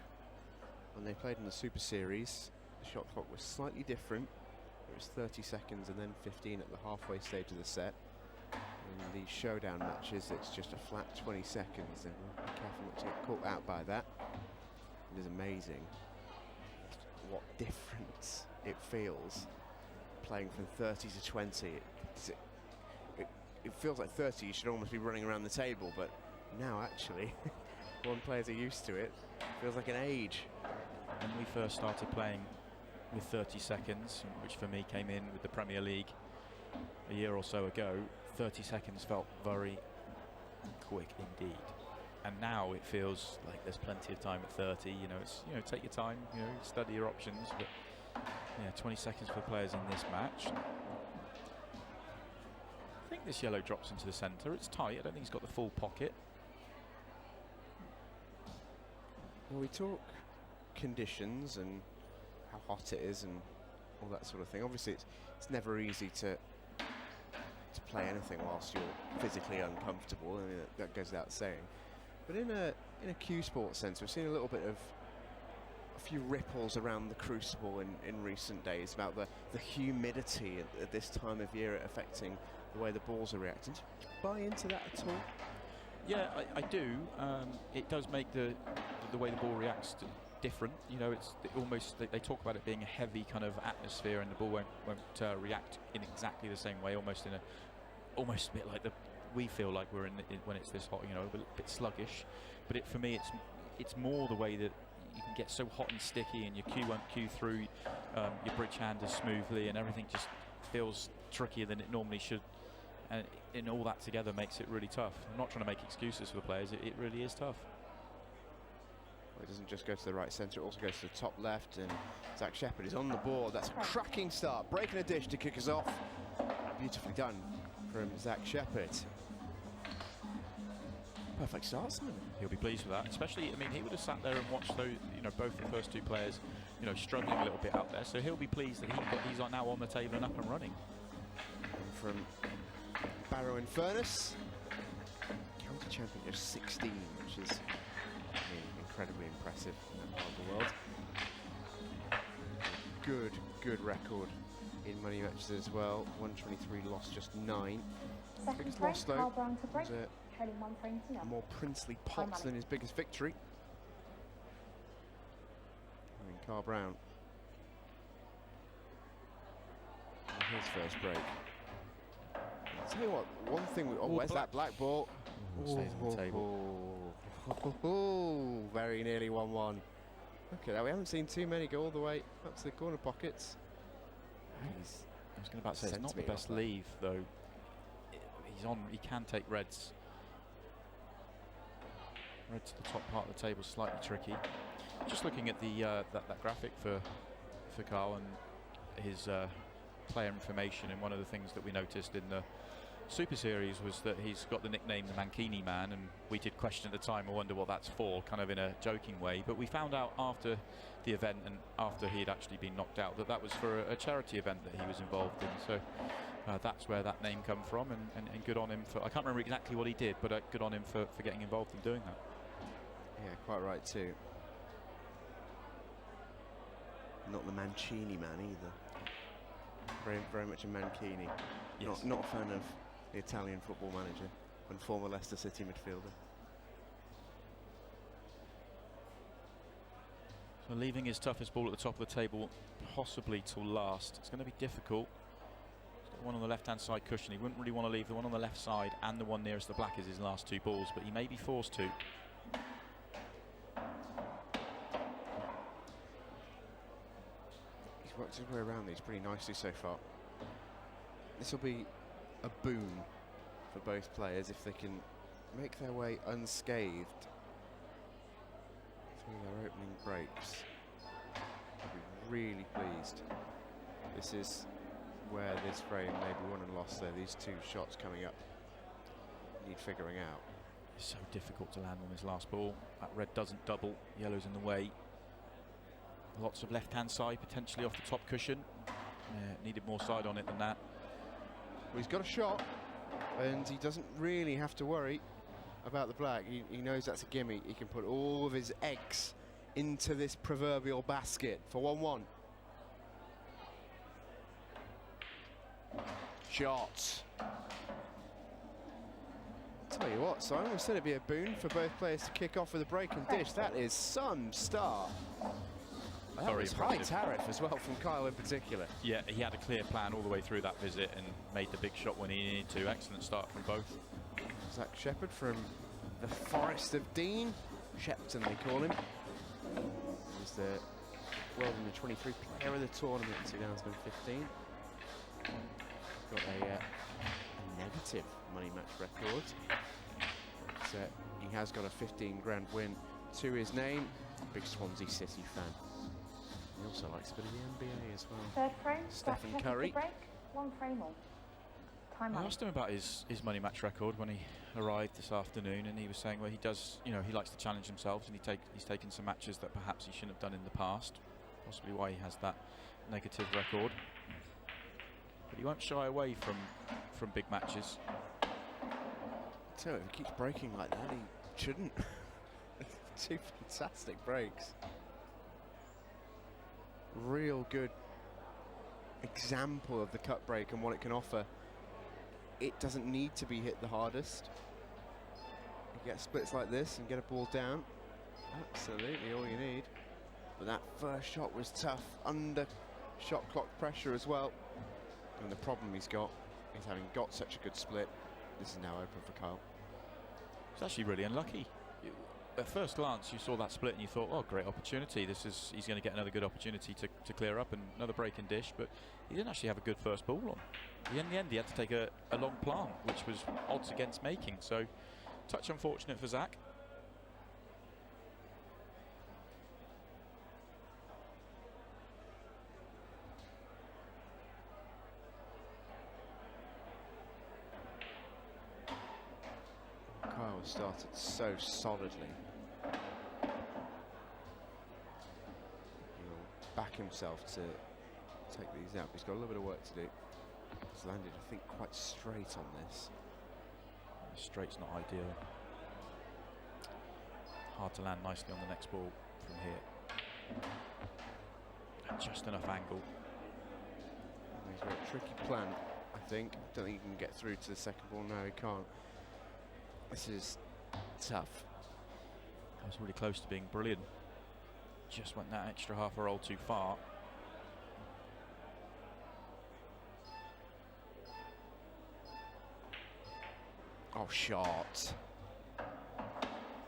When they played in the Super Series, the shot clock was slightly different. It was 30 seconds and then 15 at the halfway stage of the set. In the showdown matches, it's just a flat 20 seconds, and we'll be careful not to get caught out by that. It is amazing what difference it feels playing from 30 to 20. It feels like 30, you should almost be running around the table, but now actually, when players are used to it, it feels like an age. When we first started playing with 30 seconds, which for me came in with the Premier League a year or so ago, 30 seconds felt very quick indeed. And now it feels like there's plenty of time at 30. You know, it's, you know, take your time, you know, study your options. But yeah, 20 seconds for players in this match. I think this yellow drops into the centre. It's tight. I don't think he's got the full pocket. Well, we talk conditions and how hot it is and all that sort of thing. Obviously, it's never easy to play anything whilst you're physically uncomfortable. I mean, that goes without saying. But in a Q Sports sense, we've seen a little bit of a few ripples around the crucible in recent days about the humidity at this time of year affecting the way the balls are reacting. Do you buy into that at all? Yeah, I do. It does make the way the ball reacts different. You know, it's almost they talk about it being a heavy kind of atmosphere, and the ball won't react in exactly the same way. Almost a bit like we feel like we're in when it's this hot. You know, a bit sluggish. But for me, it's more the way that you can get so hot and sticky, and your cue won't cue through your bridge hand as smoothly, and everything just feels trickier than it normally should. And all that together makes it really tough. I'm not trying to make excuses for the players. It really is tough. Well, it doesn't just go to the right centre, it also goes to the top left, and Zach Shepherd is on the board. That's a cracking start, breaking a dish to kick us off. Beautifully done from Zach Shepherd. Perfect start, Simon. He'll be pleased with that, especially, I mean, he would have sat there and watched those, you know, both the first two players, you know, struggling a little bit out there. So he'll be pleased that he's now on the table and up and running. And from Barrow and Furness, county champion of 16, which is, I mean, incredibly impressive in that part of the world. Good record in money matches as well. 123 lost, just 9. Biggest loss though was a more princely pot than his biggest victory. I mean, Carl Brown. And his first break. I'll tell you what, one thing, where's that black ball? Stays on the table. Very nearly 1-1. Okay, now we haven't seen too many go all the way up to the corner pockets. I was going to say it's not the best leave though. He can take reds. Red to the top part of the table, slightly tricky. Just looking at the that graphic for Carl and his player information, and one of the things that we noticed in the Super Series was that he's got the nickname the Mankini Man, and we did question at the time, I wonder what that's for, kind of in a joking way, but we found out after the event and after he had actually been knocked out that was for a charity event that he was involved in. So that's where that name come from, and good on him for, I can't remember exactly what he did, but good on him for getting involved in doing that. Yeah, quite right too. Not the Mancini Man either. Very much a Mankini. Yes. Not a fan of the Italian football manager and former Leicester City midfielder. So leaving his toughest ball at the top of the table, possibly till last. It's going to be difficult. He's got one on the left-hand side cushion. He wouldn't really want to leave the one on the left side and the one nearest the black as his last two balls, but he may be forced to. He's worked his way around these pretty nicely so far. This will be a boon for both players if they can make their way unscathed through their opening breaks. I'll be really pleased. This is where this frame may be won and lost there. These two shots coming up need figuring out. It's so difficult to land on his last ball. That red doesn't double, yellow's in the way. Lots of left-hand side, potentially off the top cushion. Needed more side on it than that. Well, he's got a shot, and he doesn't really have to worry about the black. He knows that's a gimme. He can put all of his eggs into this proverbial basket for 1-1. Shots. Tell you what, Simon, we said it'd be a boon for both players to kick off with a break and dish. That is some start. That Very was high impressive. tariff as well from Kyle in particular. Yeah, he had a clear plan all the way through that visit and made the big shot when he needed to. Excellent start from both. Zach Shepherd from the Forest of Dean. Shepton, they call him. He's the World Under 23 Player of the Tournament in 2015. Got a negative money match record. But, he has got a 15 grand win to his name. Big Swansea City fan. He also likes a bit of the NBA as well. Third frame, Stephen Zach Curry. Shepherd to break, 1 frame all. Time I out. asked him about his money match record when he arrived this afternoon, and he was saying, well, he does, you know, he likes to challenge himself, and he's taken some matches that perhaps he shouldn't have done in the past, possibly why he has that negative record. but he won't shy away from big matches. So if he keeps breaking like that, he shouldn't. Two fantastic breaks. Real good example of the cut break and what it can offer. It doesn't need to be hit the hardest. You get splits like this and get a ball down. Absolutely all you need. But that first shot was tough, under shot clock pressure as well. And the problem he's got is having got such a good split, this is now open for Kyle. It's actually really unlucky. At first glance, you saw that split and you thought, oh, great opportunity. He's going to get another good opportunity to clear up and another break and dish, but he didn't actually have a good first ball on. In the end, he had to take a long plant, which was odds against making. So, touch unfortunate for Zach. Kyle started so solidly. He'll back himself to take these out. He's got a little bit of work to do. He's landed, I think, quite straight on this. Straight's not ideal. Hard to land nicely on the next ball from here. And just enough angle. He's got a tricky plan, I think. Don't think he can get through to the second ball. No, he can't. This is tough. That was really close to being brilliant. Just went that extra half a roll too far. Oh, shot.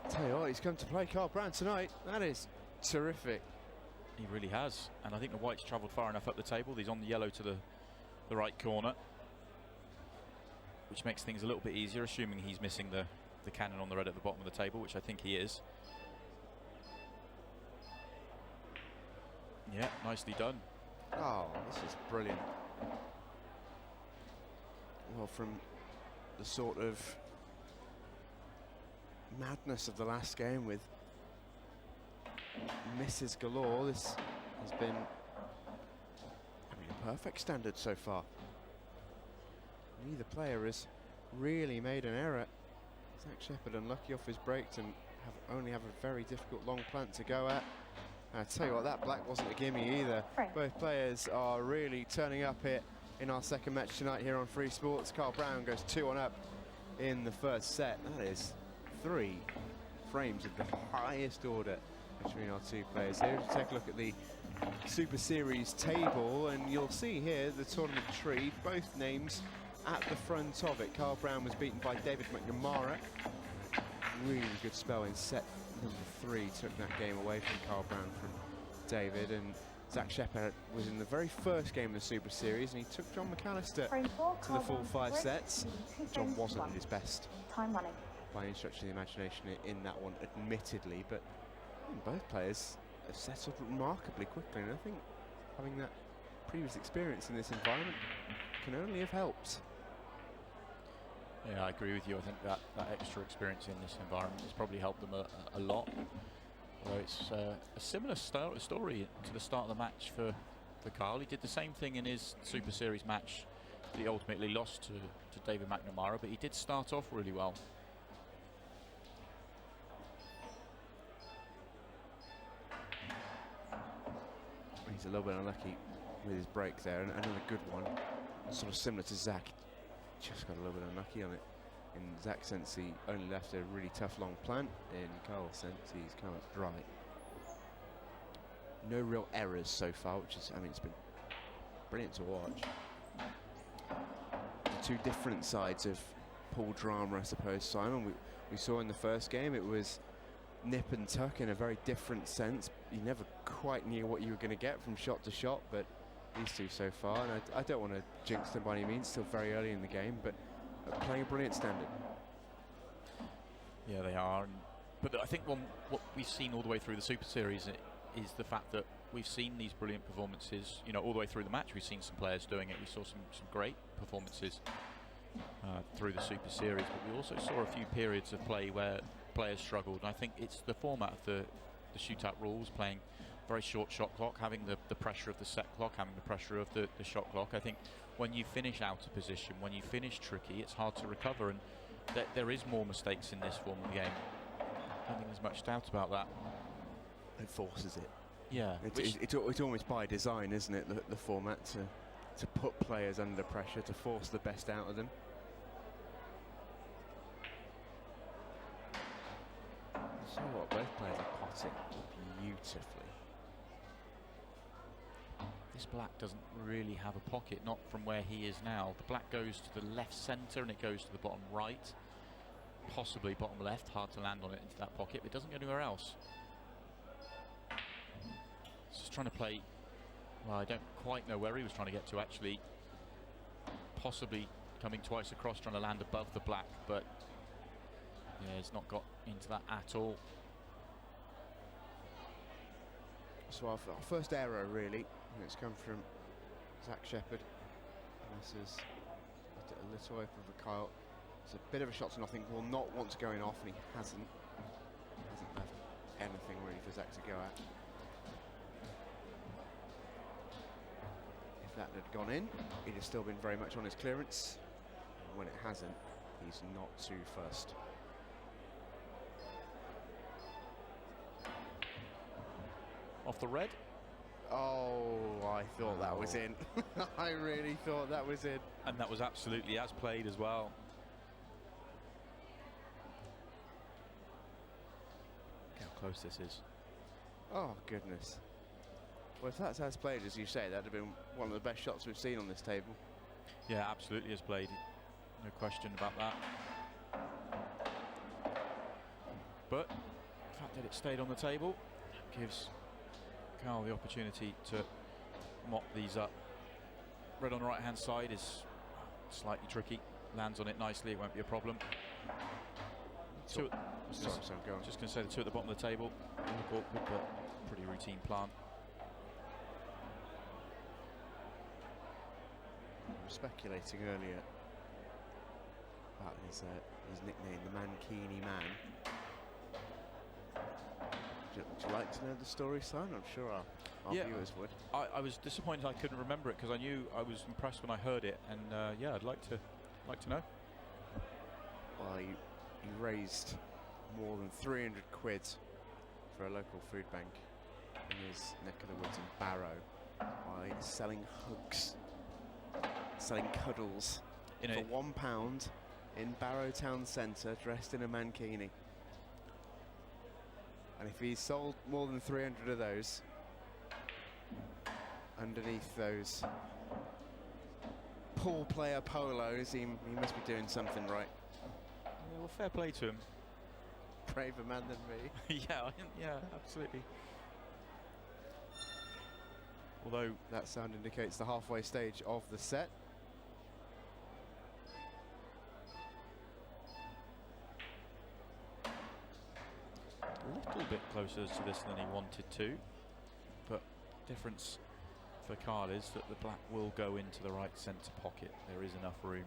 Tell you what, he's come to play Carl Brown tonight. That is terrific. He really has. And I think the white's travelled far enough up the table. He's on the yellow to the right corner, which makes things a little bit easier, assuming he's missing the cannon on the red at the bottom of the table, which I think he is. Yeah, nicely done. Oh, this is brilliant. Well, from the sort of madness of the last game with misses galore, this has been, a perfect standard so far. Neither player has really made an error. Zach Shepherd unlucky off his breaks and only have a very difficult long plant to go at. And I tell you what, that black wasn't a gimme either. Right. Both players are really turning up here in our second match tonight here on Free Sports. Carl Brown goes 2-1 up in the first set. That is 3 frames of the highest order between our two players here. Take a look at the Super Series table and you'll see here the tournament tree, both names at the front of it. Carl Brown was beaten by David McNamara. Really good spell in set number 3, took that game away from Carl Brown from David, and Zach Shepherd was in the very first game of the Super Series and he took John McAllister Frame 4, to the full Carl 5 Brown, sets. leading 2 John frames wasn't to at his best Time running. by any stretch of the imagination in that one, admittedly, but both players have settled remarkably quickly, and I think having that previous experience in this environment can only have helped. Yeah, I agree with you. I think that extra experience in this environment has probably helped them a lot. Although it's a similar story to the start of the match for Carl. He did the same thing in his Super Series match that he ultimately lost to David McNamara, but he did start off really well. He's a little bit unlucky with his break there, and another good one, sort of similar to Zach. Just got a little bit unlucky on it. In Zach's sense, he only left a really tough long plant. In Carl's sense, he's come up dry. No real errors so far, which is, it's been brilliant to watch. The two different sides of pool drama, I suppose, Simon. We saw in the first game, it was nip and tuck in a very different sense. You never quite knew what you were going to get from shot to shot, but these two so far, and I don't want to jinx them by any means, still very early in the game, but playing a brilliant standard. Yeah, they are. But I think what we've seen all the way through the Super Series is the fact that we've seen these brilliant performances, all the way through the match. We've seen some players doing it. We saw some great performances through the Super Series, but we also saw a few periods of play where players struggled. And I think it's the format of the shootout rules, playing very short shot clock, having the pressure of the set clock, having the pressure of the shot clock. I think when you finish out of position, when you finish tricky, it's hard to recover, and there is more mistakes in this form of the game. I don't think there's much doubt about that. It forces it. Yeah. It's almost by design, isn't it, the format, to put players under pressure, to force the best out of them. So what, both players are potting beautifully. This black doesn't really have a pocket, not from where he is now. The black goes to the left centre and it goes to the bottom right, possibly bottom left. Hard to land on it into that pocket, but it doesn't go anywhere else. Just trying to play, well, I don't quite know where he was trying to get to actually. Possibly coming twice across, trying to land above the black, but yeah, he's not got into that at all. So our first error, really, and it's come from Zach Shepherd. And this is a little open for Kyle. It's a bit of a shot to nothing. Will not want to go in off, and he hasn't left anything really for Zach to go at. If that had gone in, he'd have still been very much on his clearance. And when it hasn't, he's not too fussed. Off the red. Oh, I thought that was in. I really thought that was in. And that was absolutely as played as well. Look how close this is. Oh, goodness. Well, if that's as played as you say, that'd have been one of the best shots we've seen on this table. Yeah, absolutely as played. No question about that. But the fact that it stayed on the table gives Carl the opportunity to mop these up. Red on the right hand side is slightly tricky. Lands on it nicely, it won't be a problem. Just going to say the two at the bottom of the table. Look awkward, but pretty routine plant. We were speculating earlier about his nickname, the Mankini Man. Would you like to know the story, son? I'm sure our viewers would. I was disappointed I couldn't remember it, because I knew I was impressed when I heard it, and yeah, I'd like to know. Well, he raised more than 300 quid for a local food bank in his neck of the woods in Barrow by selling hugs, selling cuddles for £1 in Barrow Town Centre, dressed in a mankini. And if he sold more than 300 of those, underneath those pool player polos, he must be doing something right. Yeah, well, fair play to him. Braver man than me. yeah, absolutely. Although that sound indicates the halfway stage of the set. a little bit closer to this than he wanted to, but difference for Carl is that the black will go into the right centre pocket. There is enough room.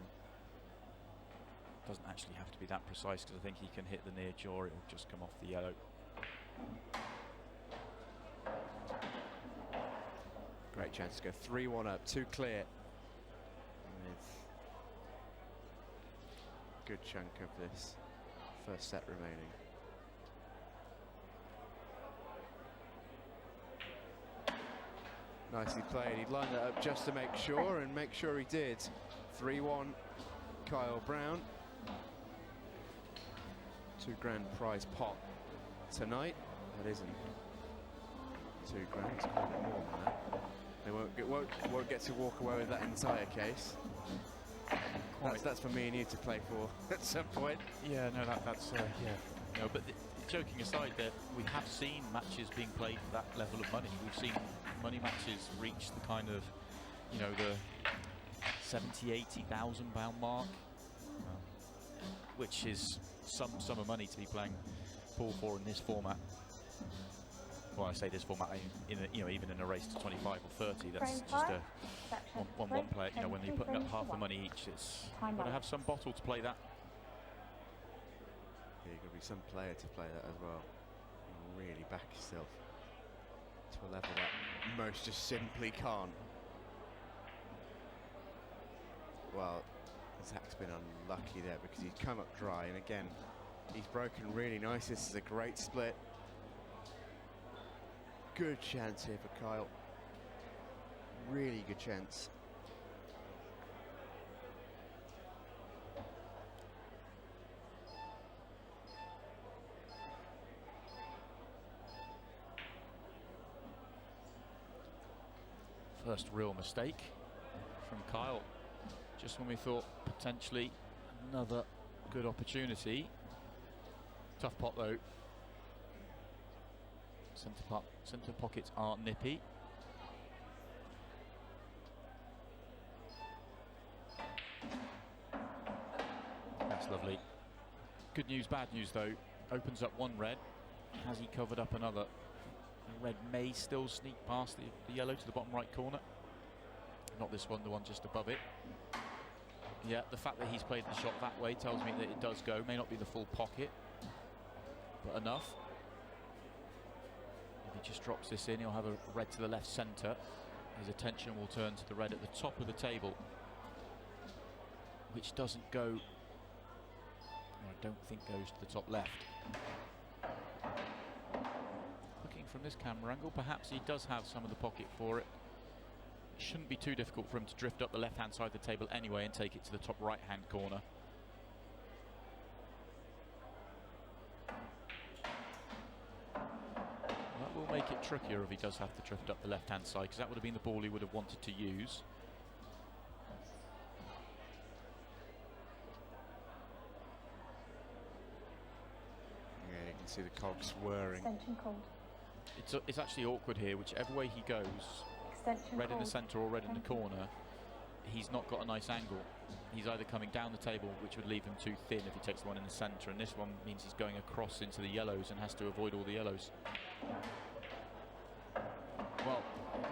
Doesn't actually have to be that precise, because I think he can hit the near jaw, it will just come off the yellow. Great chance to go 3-1 up, too clear, with a good chunk of this first set remaining. Nicely played. He'd lined that up just to make sure, and make sure he did. 3-1 Kyle Brown. £2 prize pot tonight. That isn't £2, it's quite a bit more than that. They won't get to walk away with that entire case. That's for me and you to play for at some point. Yeah, no, that's yeah. No, but joking aside, there we have seen matches being played for that level of money. We've seen money matches reach the kind of, you know, the 70,000–80,000 pound mark, which is some sum of money to be playing pool for in this format. Well, I say this format, even in a race to 25 or 30, that's just a one player. You know, when you're putting up half the money each, it's got to have some bottle to play that. Yeah, you've got to be some player to play that as well. You really back yourself. to a level that most just simply can't. Well, Zach's been unlucky there because he's come up dry, and again, he's broken really nice. This is a great split. Good chance here for Kyle. Really good chance. First real mistake from Kyle. Just when we thought potentially another good opportunity. Tough pot though. Centre pockets are nippy. That's lovely. Good news, bad news though. Opens up one red. Has he covered up another? The red may still sneak past the yellow to the bottom right corner. Not this one, the one just above it. Yeah, the fact that he's played the shot that way tells me that it does go. May not be the full pocket, but enough. If he just drops this in, he'll have a red to the left centre. His attention will turn to the red at the top of the table, which doesn't go, I don't think goes to the top left. Looking from this camera angle, perhaps he does have some of the pocket for it. It shouldn't be too difficult for him to drift up the left-hand side of the table anyway and take it to the top right-hand corner. That will make it trickier if he does have to drift up the left-hand side, because that would have been the ball he would have wanted to use. Yeah, you can see the cogs whirring. Extension called. It's actually awkward here, whichever way he goes, Extension red in the called. centre or red in the corner, he's not got a nice angle. He's either coming down the table, which would leave him too thin if he takes the one in the centre, and this one means he's going across into the yellows and has to avoid all the yellows. Well,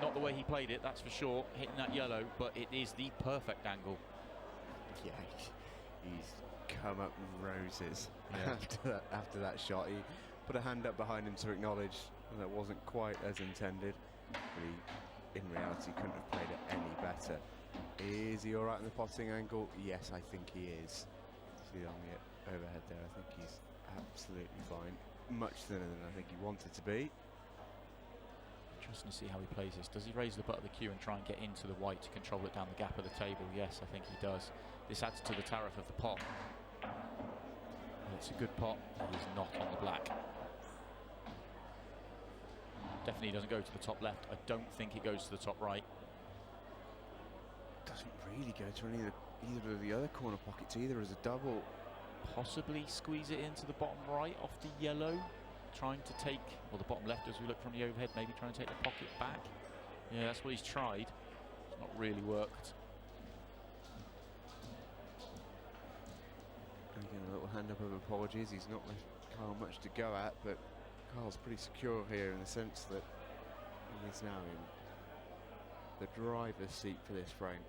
not the way he played it, that's for sure, hitting that yellow, but it is the perfect angle. Yeah, he's come up roses Yeah. after that shot. He put a hand up behind him to acknowledge that wasn't quite as intended, but he, in reality, couldn't have played it any better. Is he all right in the potting angle? Yes, I think he is. See on the overhead there, I think he's absolutely fine. Much thinner than I think he wanted to be. Interesting to see how he plays this. Does he raise the butt of the cue and try and get into the white to control it down the gap of the table? Yes, I think he does. This adds to the tariff of the pot. It's a good pot. He's not on the black. Definitely doesn't go to the top left. I don't think it goes to the top right. Doesn't really go to either of the other corner pockets either as a double. Possibly squeeze it into the bottom right off the yellow. Trying to take, well, the bottom left as we look from the overhead, maybe trying to take the pocket back. Yeah, that's what he's tried. It's not really worked. Again, a little hand up of apologies. He's not left Kyle much to go at, but Kyle's pretty secure here in the sense that he is now in the driver's seat for this frame.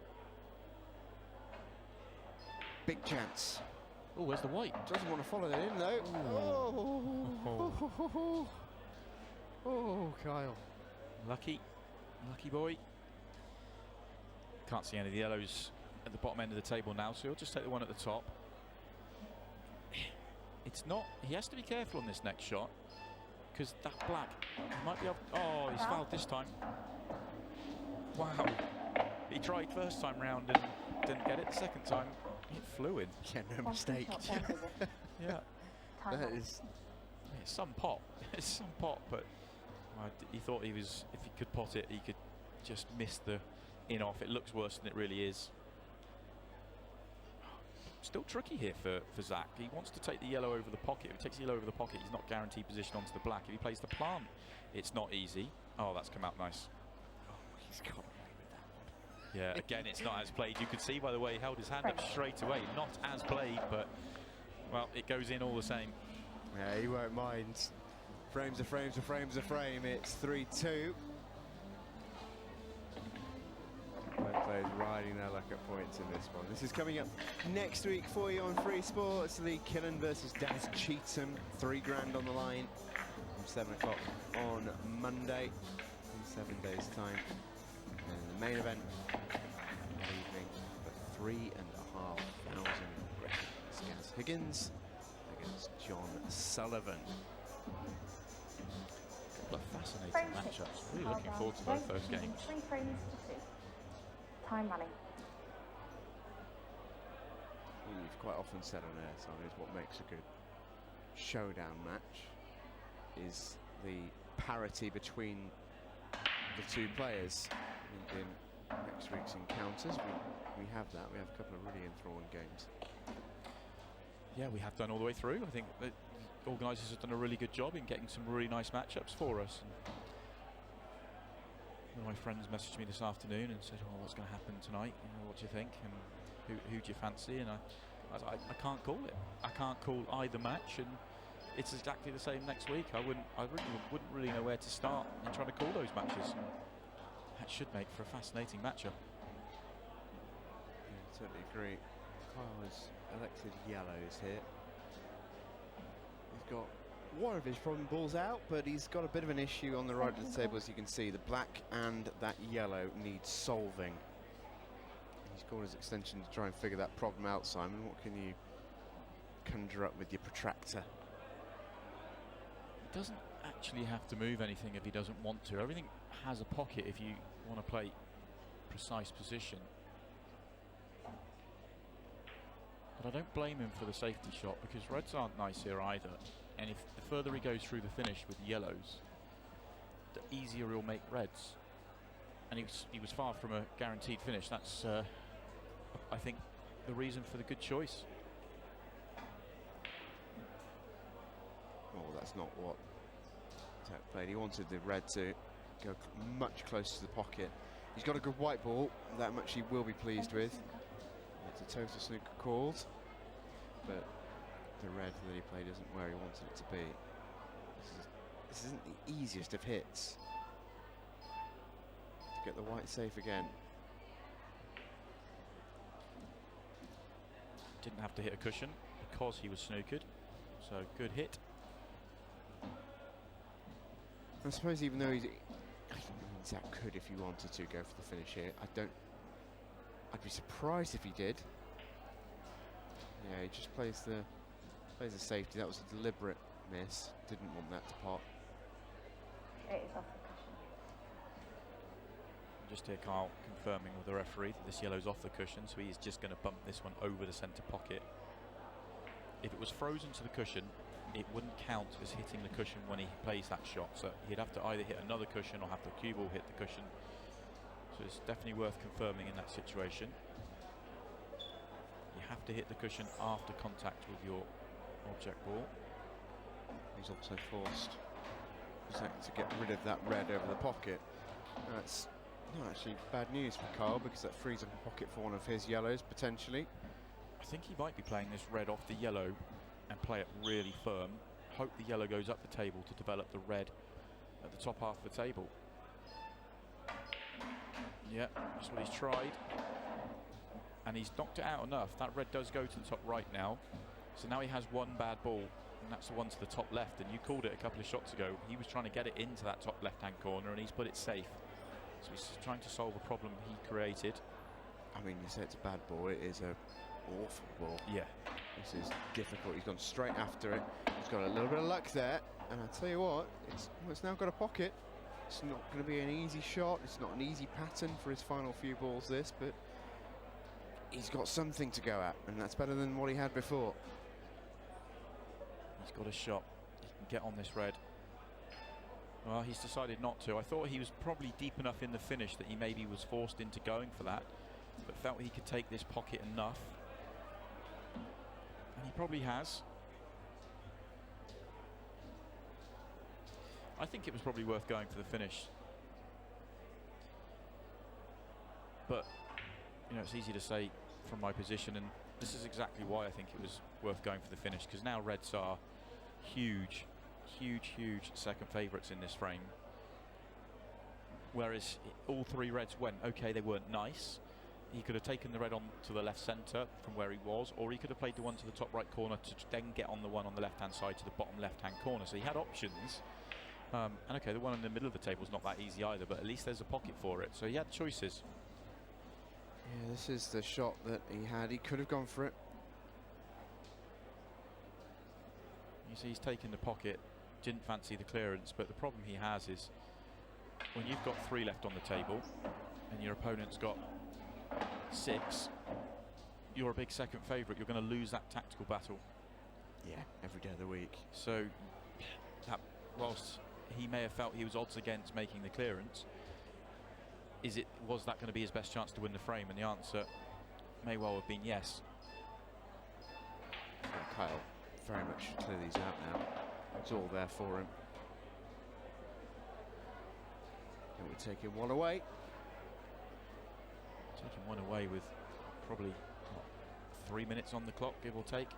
Big chance. Oh, where's the white? Doesn't want to follow that in though. Oh, Kyle. Lucky boy. Can't see any of the yellows at the bottom end of the table now, so he'll just take the one at the top. It's not, he has to be careful on this next shot, because that black, he might be able, oh, he's fouled this time. Wow. He tried first time round and didn't get it the second time. It flew in. Yeah, no mistake. Yeah. That is... It's some pot. It's some pot, but he thought he was, if he could pot it, he could just miss the in-off. It looks worse than it really is. Still tricky here for Zach. He wants to take the yellow over the pocket. If he takes the yellow over the pocket, he's not guaranteed position onto the black. If he plays the plant, it's not easy. Oh, that's come out nice. Oh, he's got away with that one. Yeah, again, it's not as played. You could see by the way he held his hand up straight away. Not as played, but, well, it goes in all the same. Yeah, he won't mind. Frames are frames are frames are frame. It's 3-2. Both players riding their luck at points in this one. This is coming up next week for you on Free Sports. Lee Killen versus Daz Cheatham. $3 grand on the line from 7 o'clock on Monday. 7 days' time. And the main event that evening, for 3,500 Griffins. Gaz Higgins against John Sullivan. Couple of fascinating Frame matchups. six. Really Well looking done. forward to both those Leading games. 3 frames to 2. Time running. We've quite often said on air, Simon, is what makes a good showdown match is the parity between the two players. In next week's encounters, we have that. We have a couple of really enthralling games. Yeah, we have done all the way through. I think the organisers have done a really good job in getting some really nice matchups for us. And one of my friends messaged me this afternoon and said, "Oh, what's going to happen tonight? You know, what do you think? And who do you fancy?" And I can't call it. I can't call either match, and it's exactly the same next week. I wouldn't really know where to start in trying to call those matches. And that should make for a fascinating matchup. Yeah, totally agree. Kyle has elected yellows here. He's got one of his problem balls out, but he's got a bit of an issue on the right of the table, as you can see. The black and that yellow needs solving. He's called his extension to try and figure that problem out, Simon. What can you conjure up with your protractor? He doesn't actually have to move anything if he doesn't want to. Everything has a pocket if you want to play precise position. But I don't blame him for the safety shot, because reds aren't nice here either. And if the further he goes through the finish with yellows, the easier he'll make reds. And he was far from a guaranteed finish. That's, I think, the reason for the good choice. Oh, that's not what Tech played. He wanted the red to go much closer to the pocket. He's got a good white ball, that much he will be pleased with. It's a total snooker called, but the red that he played isn't where he wanted it to be. This isn't the easiest of hits. To get the white safe again. Didn't have to hit a cushion because he was snookered, so good hit. I suppose even though Zach could, if he wanted to, go for the finish here. I'd be surprised if he did. Yeah, he just plays the safety. That was a deliberate miss. Didn't want that to pot. It is off the cushion. Just here Kyle confirming with the referee that this yellow's off the cushion, so he's just going to bump this one over the centre pocket. If it was frozen to the cushion, it wouldn't count as hitting the cushion when he plays that shot, so he'd have to either hit another cushion or have the cue ball hit the cushion. So it's definitely worth confirming in that situation. You have to hit the cushion after contact with your object ball. He's also forced Zach to get rid of that red over the pocket. That's not actually bad news for Carl, because that frees up a pocket for one of his yellows, potentially. I think he might be playing this red off the yellow and play it really firm. Hope the yellow goes up the table to develop the red at the top half of the table. Yeah, that's what he's tried. And he's knocked it out enough. That red does go to the top right now. So now he has one bad ball, and that's the one to the top left. And you called it a couple of shots ago. He was trying to get it into that top left-hand corner, and he's put it safe. So he's trying to solve a problem he created. I mean, you say it's a bad ball. It is a awful ball. Yeah. This is difficult. He's gone straight after it. He's got a little bit of luck there. And I tell you what, it's now got a pocket. It's not going to be an easy shot. It's not an easy pattern for his final few balls, this, but he's got something to go at, and that's better than what he had before. He's got a shot. He can get on this red. Well, he's decided not to. I thought he was probably deep enough in the finish that he maybe was forced into going for that, but felt he could take this pocket enough. And he probably has. I think it was probably worth going for the finish. But, you know, it's easy to say from my position, and this is exactly why I think it was worth going for the finish, because now reds are huge second favourites in this frame. Whereas all three reds went, okay, they weren't nice. He could have taken the red on to the left centre from where he was, or he could have played the one to the top right corner to then get on the one on the left-hand side to the bottom left-hand corner. So he had options, And okay, the one in the middle of the table is not that easy either, but at least there's a pocket for it. So he had choices. Yeah, this is the shot that he had. He could have gone for it. You see he's taken the pocket, didn't fancy the clearance, but the problem he has is when you've got 3 left on the table and your opponent's got 6, you're a big second favourite. You're going to lose that tactical battle. Yeah, every day of the week. So that, whilst he may have felt he was odds against making the clearance, was that going to be his best chance to win the frame? And the answer may well have been yes. Well, Kyle very much clear these out now. It's all there for him. And we're taking one away. Taking one away with probably, what, 3 minutes on the clock, give or take.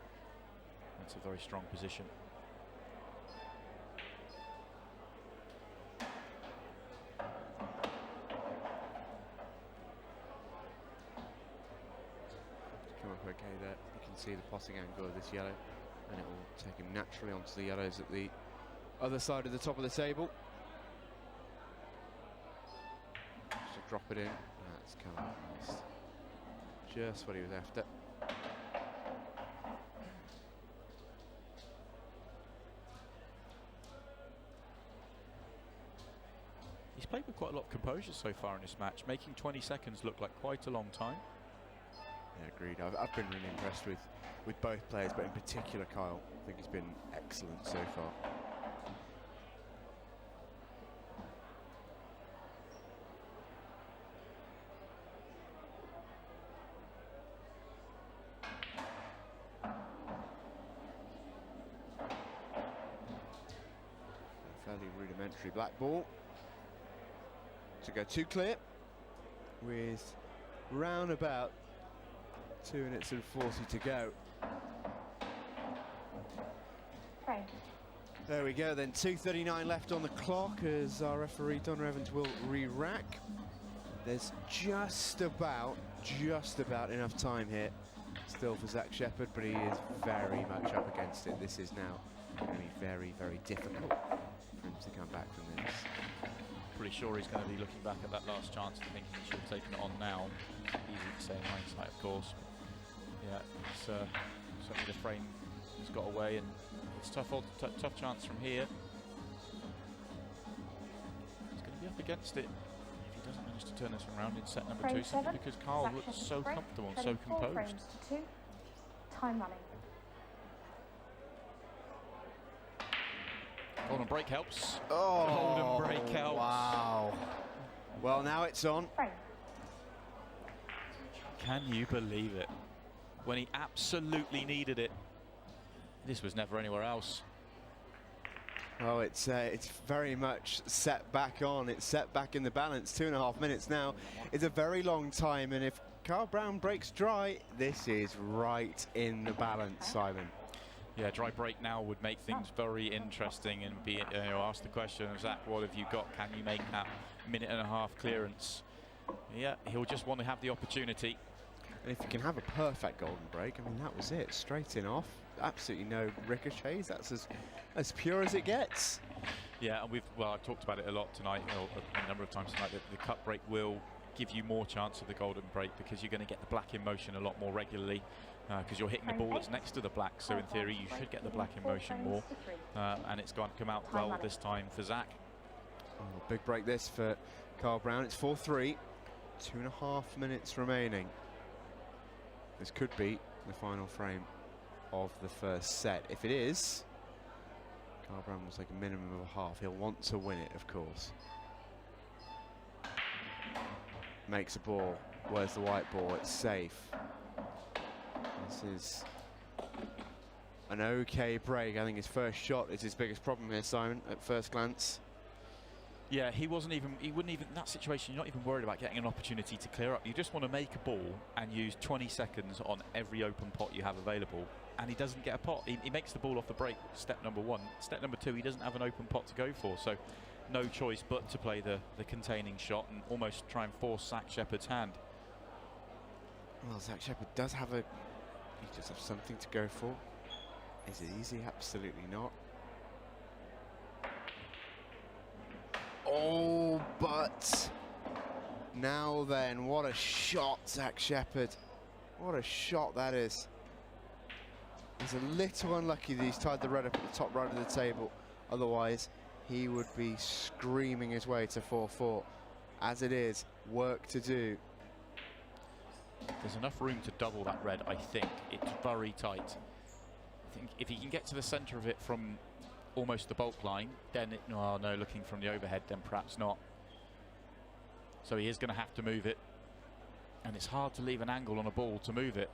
That's a very strong position. Come up okay there. You can see the potting angle of this yellow, and it will take him naturally onto the yellows at the other side of the top of the table. Just drop it in. That's come out nice. Just what he was after. He's played with quite a lot of composure so far in this match, making 20 seconds look like quite a long time. Yeah, agreed. I've been really impressed with both players, but in particular Kyle. I think he's been excellent so far. A fairly rudimentary black ball to go 2 clear with round about 2 minutes and 40 to go. Frame. There we go then, 2:39 left on the clock as our referee Donna Evans will re-rack. There's just about enough time here still for Zach Shepherd, but he is very much up against it. This is now going to be very, very difficult for him to come back from this. Pretty sure he's going to be looking back at that last chance and thinking he should have taken it on now. Easy to say in hindsight, of course. Yeah, it's certainly the frame has got away, and it's tough chance from here. He's going to be up against it if he doesn't manage to turn this around in set number 2, simply because Carl looks so comfortable and so composed. Frames to 2. Time running. Golden break helps. Oh, golden break helps. Wow. Well, now it's on. Frame. Can you believe it? When he absolutely needed it, this was never anywhere else. Oh, it's very much set back on. It's set back in the balance. 2.5 minutes now. It's a very long time, and if Carl Brown breaks dry, this is right in the balance, Simon. Yeah, dry break now would make things very interesting and be, ask the question of Zach, what have you got? Can you make that 1.5 minute clearance? Yeah, he'll just want to have the opportunity. And if you can have a perfect golden break, I mean, that was it. Straight in off. Absolutely no ricochets. That's as pure as it gets. Yeah, and I've talked about it a lot tonight, a number of times tonight, that the cut break will give you more chance of the golden break because you're going to get the black in motion a lot more regularly. Because you're hitting the ball that's next to the black, so in theory you should get the black in motion more, and it's going to come out well this time for Zach. Oh, big break this for Carl Brown. It's 4-3, 2.5 minutes remaining. This could be the final frame of the first set. If it is, Carl Brown will take a minimum of a half. He'll want to win it, of course. Makes a ball. Where's the white ball? It's safe. This is an okay break. I think his first shot is his biggest problem here, Simon, at first glance. Yeah, he wouldn't even, in that situation, you're not even worried about getting an opportunity to clear up. You just want to make a ball and use 20 seconds on every open pot you have available. And he doesn't get a pot. He makes the ball off the break, step number 1. Step number 2, he doesn't have an open pot to go for. So no choice but to play the containing shot and almost try and force Zach Shepherd's hand. Well, Zach Shepherd does have he does have something to go for. Is it easy? Absolutely not. Oh, but now then, what a shot, Zach Shepherd. What a shot that is. He's a little unlucky that he's tied the red up at the top right of the table. Otherwise, he would be screaming his way to 4-4. As it is, work to do. There's enough room to double that red, I think. It's very tight. I think if he can get to the centre of it from almost the bulk line, then oh no, looking from the overhead, then perhaps not. So he is going to have to move it. And it's hard to leave an angle on a ball to move it.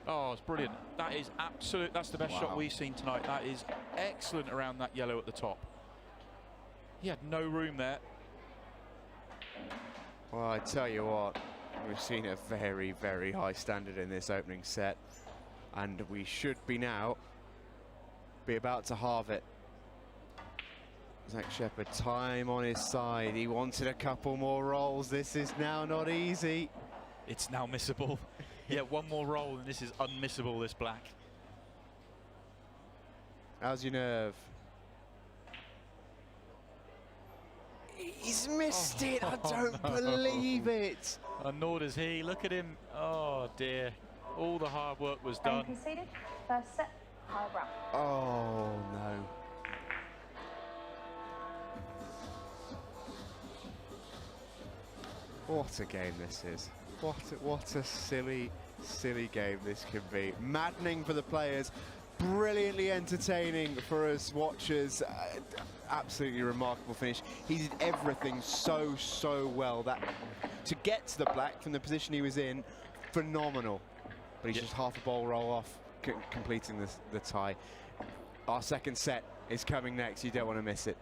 Oh, it's brilliant. That is absolute. That's the best shot we've seen tonight. That is excellent around that yellow at the top. He had no room there. Well, I tell you what, we've seen a very, very high standard in this opening set, and we should be about to halve it. Zach Shepherd, time on his side. He wanted a couple more rolls. This is now not easy. It's now missable. Yeah, one more roll and this is unmissable, this black. How's your nerve? He's missed it. I don't believe it. And nor does he. Look at him. Oh dear. All the hard work was done. Conceded. First set, Kyle Brown. Oh no. What a game this is. What a silly, silly game this can be. Maddening for the players, brilliantly entertaining for us watchers. Absolutely remarkable finish. He did everything so well. That to get to the black from the position he was in, phenomenal. But he's just half a ball roll off, completing the tie. Our second set is coming next. You don't want to miss it.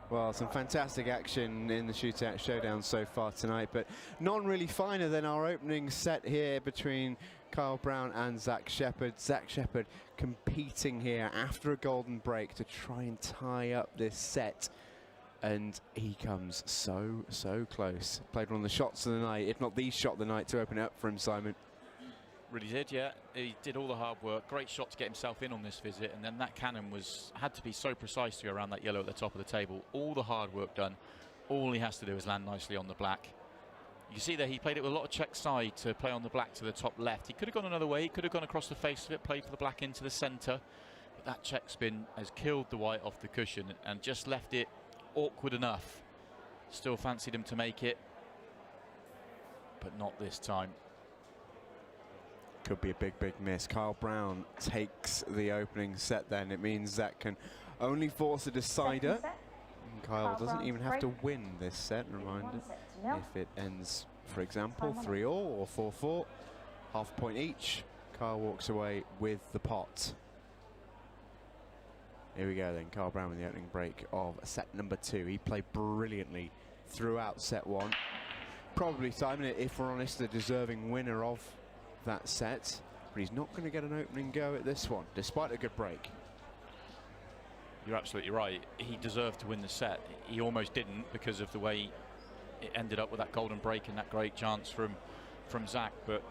Well, some fantastic action in the Shootout Showdown so far tonight, but none really finer than our opening set here between Kyle Brown and Zach Shepherd. Zach Shepherd competing here after a golden break to try and tie up this set, and he comes so close. Played one of the shots of the night, if not the shot of the night, to open it up for him, Simon. Really did, yeah. He did all the hard work. Great shot to get himself in on this visit, and then that cannon had to be so precise to go around that yellow at the top of the table. All the hard work done. All he has to do is land nicely on the black. You see there, he played it with a lot of check side to play on the black to the top left. He could have gone another way. He could have gone across the face of it, played for the black into the centre. But that check spin has killed the white off the cushion and just left it awkward enough. Still fancied him to make it, but not this time. Could be a big miss. Kyle Brown takes the opening set then. It means that can only force a decider. And Kyle doesn't even have to win this set, reminder. If it ends, for example, 3-all or 4-4, half point each, Kyle walks away with the pot. Here we go then, Kyle Brown with the opening break of set number 2. He played brilliantly throughout set 1. Probably, Simon, if we're honest, the deserving winner of that set, but he's not going to get an opening go at this one, despite a good break. You're absolutely right. He deserved to win the set. He almost didn't because of the way it ended up with that golden break and that great chance from Zach. But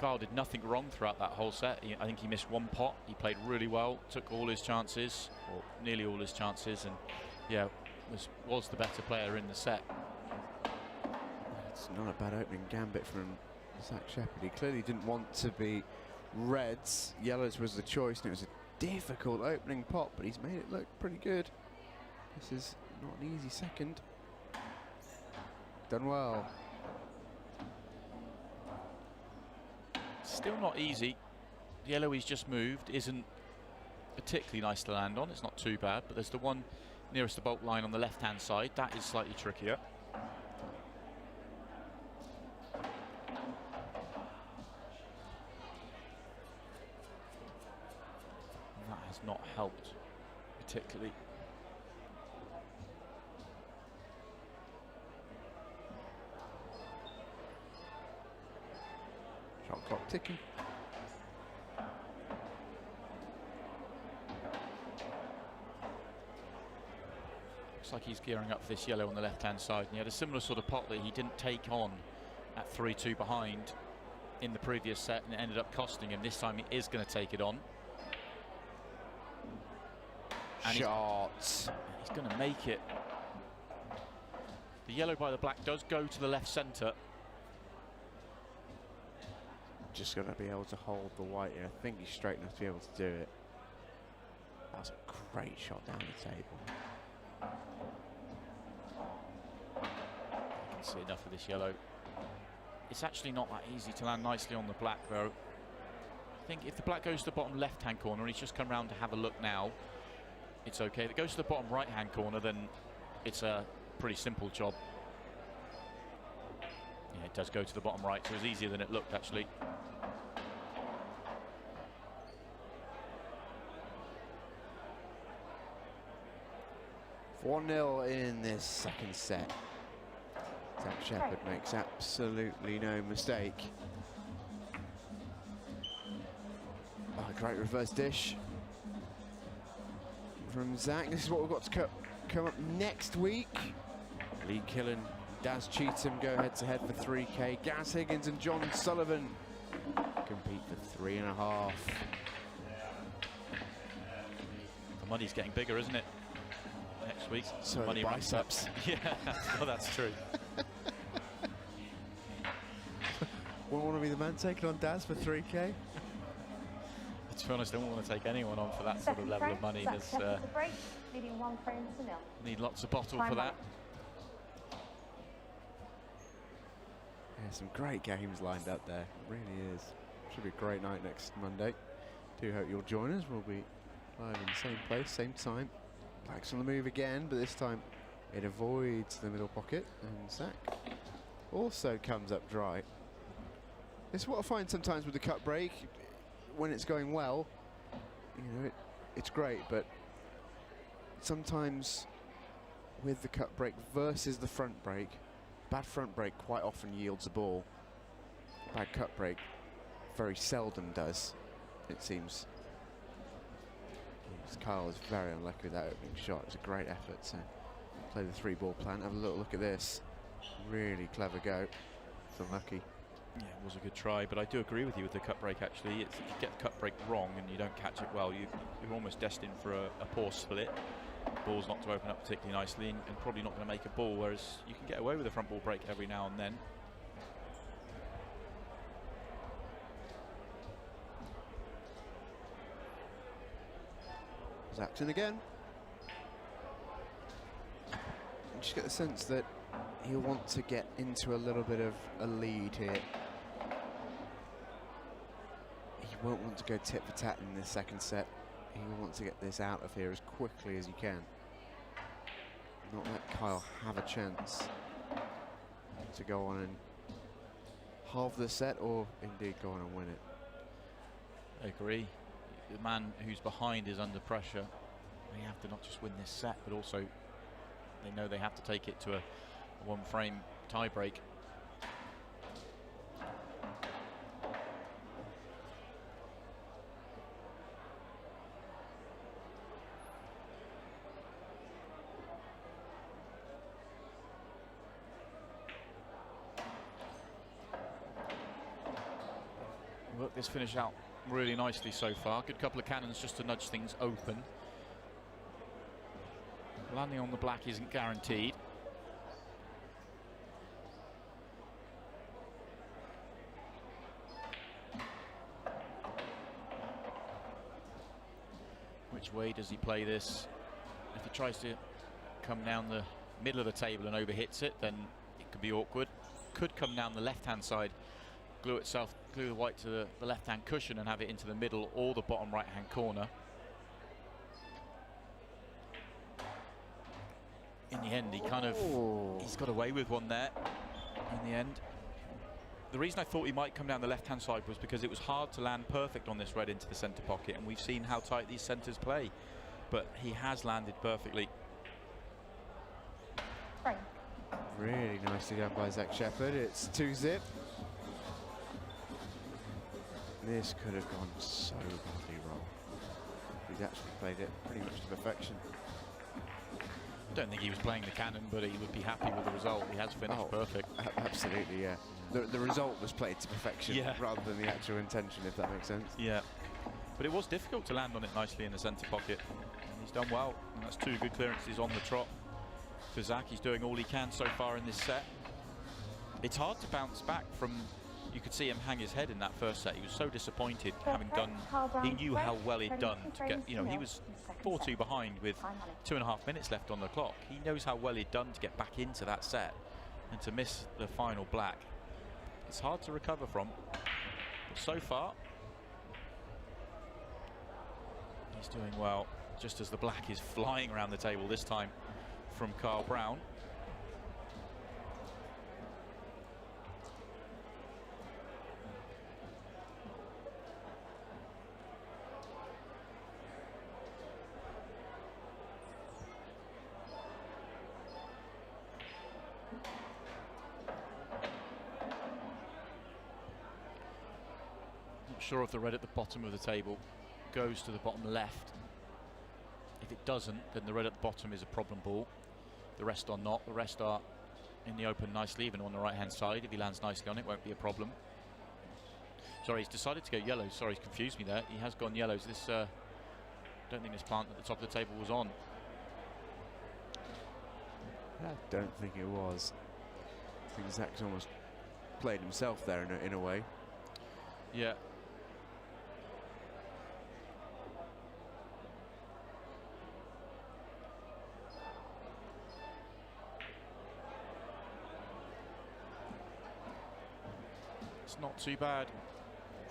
Kyle did nothing wrong throughout that whole set. I think he missed one pot. He played really well, took all his chances, or nearly all his chances, and yeah, was the better player in the set. It's not a bad opening gambit from Zach Shepherd. He clearly didn't want to be reds. Yellows was the choice, and it was a difficult opening pot, but he's made it look pretty good. This is not an easy second. Done well. Still not easy. The yellow he's just moved isn't particularly nice to land on. It's not too bad, but there's the one nearest the bulk line on the left-hand side. That is slightly trickier. Not helped particularly. Shot clock ticking. Looks like he's gearing up for this yellow on the left-hand side, and he had a similar sort of pot that he didn't take on at 3-2 behind in the previous set, and it ended up costing him. This time he is going to take it on. And Shots. He's going to make it. The yellow by the black does go to the left centre. Just going to be able to hold the white here. I think he's straight enough to be able to do it. That was a great shot down the table. You can see enough of this yellow. It's actually not that easy to land nicely on the black, though. I think if the black goes to the bottom left-hand corner, and he's just come round to have a look now, it's okay. If it goes to the bottom right-hand corner, then it's a pretty simple job. Yeah, it does go to the bottom right, so it's easier than it looked, actually. One 0 in this second set. Zach Shepherd makes absolutely no mistake. Oh, great reverse dish from Zach. This is what we've got to come up next week. Lee Killen, Daz Cheetham go head-to-head for 3K. Gaz Higgins and John Sullivan compete for 3.5. The money's getting bigger, isn't it? Next week. So money the ramps up. biceps. Yeah, well, that's true. Wouldn't want to be the man taking on Daz for 3K? To be honest, I don't want to take anyone on for that sort of level of money. There's break, leading 1 frame to 0. need lots of bottle for that. Yeah, some great games lined up there. It really is. Should be a great night next Monday. Do hope you'll join us. We'll be live in the same place, same time. Black's on the move again, but this time it avoids the middle pocket, and Zach also comes up dry. This is what I find sometimes with the cut break. When it's going well, you know, it's great, but sometimes with the cut break versus the front break, bad front break quite often yields a ball. Bad cut break very seldom does, it seems. Kyle is very unlucky with that opening shot. It was a great effort to play the 3-ball plan. Have a little look at this. Really clever go. It's unlucky. Yeah, it was a good try, but I do agree with you with the cut break, actually. If you get the cut break wrong and you don't catch it well, you're almost destined for a poor split. Ball's not to open up particularly nicely, and probably not going to make a ball, whereas you can get away with a front ball break every now and then. Zach's in again. You just get the sense that he'll want to get into a little bit of a lead here. He won't want to go tit for tat in this second set. He will want to get this out of here as quickly as he can. Not let Kyle have a chance to go on and halve the set, or indeed go on and win it. I agree. The man who's behind is under pressure. They have to not just win this set, but also they know they have to take it to a 1-frame tie break. Worked this finish out really nicely so far. Good couple of cannons just to nudge things open. Landing on the black isn't guaranteed. Which way does he play this? If he tries to come down the middle of the table and overhits it, then it could be awkward. Could come down the left-hand side, glue the white to the left-hand cushion and have it into the middle or the bottom right-hand corner. In the end, he's got away with one there in the end. The reason I thought he might come down the left-hand side was because it was hard to land perfect on this red into the centre pocket, and we've seen how tight these centres play. But he has landed perfectly. Right. Really nicely done by Zach Shepherd. It's 2-zip. This could have gone so badly wrong. He's actually played it pretty much to perfection. Don't think he was playing the cannon, but he would be happy with the result. He has finished perfect. Absolutely, yeah. The result was played to perfection rather than the actual intention, if that makes sense. Yeah. But it was difficult to land on it nicely in the centre pocket. And he's done well. And that's 2 good clearances on the trot. For Zach, he's doing all he can so far in this set. It's hard to bounce back from... You could see him hang his head in that first set. He was so disappointed having done... He knew how well he'd done to get... You know, he was 4-2 behind with 2.5 minutes left on the clock. He knows how well he'd done to get back into that set. And to miss the final black, it's hard to recover from. But so far, he's doing well, just as the black is flying around the table this time from Carl Brown. Not sure if the red at the bottom of the table goes to the bottom left. If it doesn't, then the red at the bottom is a problem ball. The rest are not. The rest are in the open nicely, even on the right hand side. If he lands nicely on it, won't be a problem. Sorry, he's decided to go yellow. Sorry, he's confused me there. He has gone yellows. This don't think this plant at the top of the table was on. I don't think it was. I think Zach's almost played himself there in a way. Yeah. It's not too bad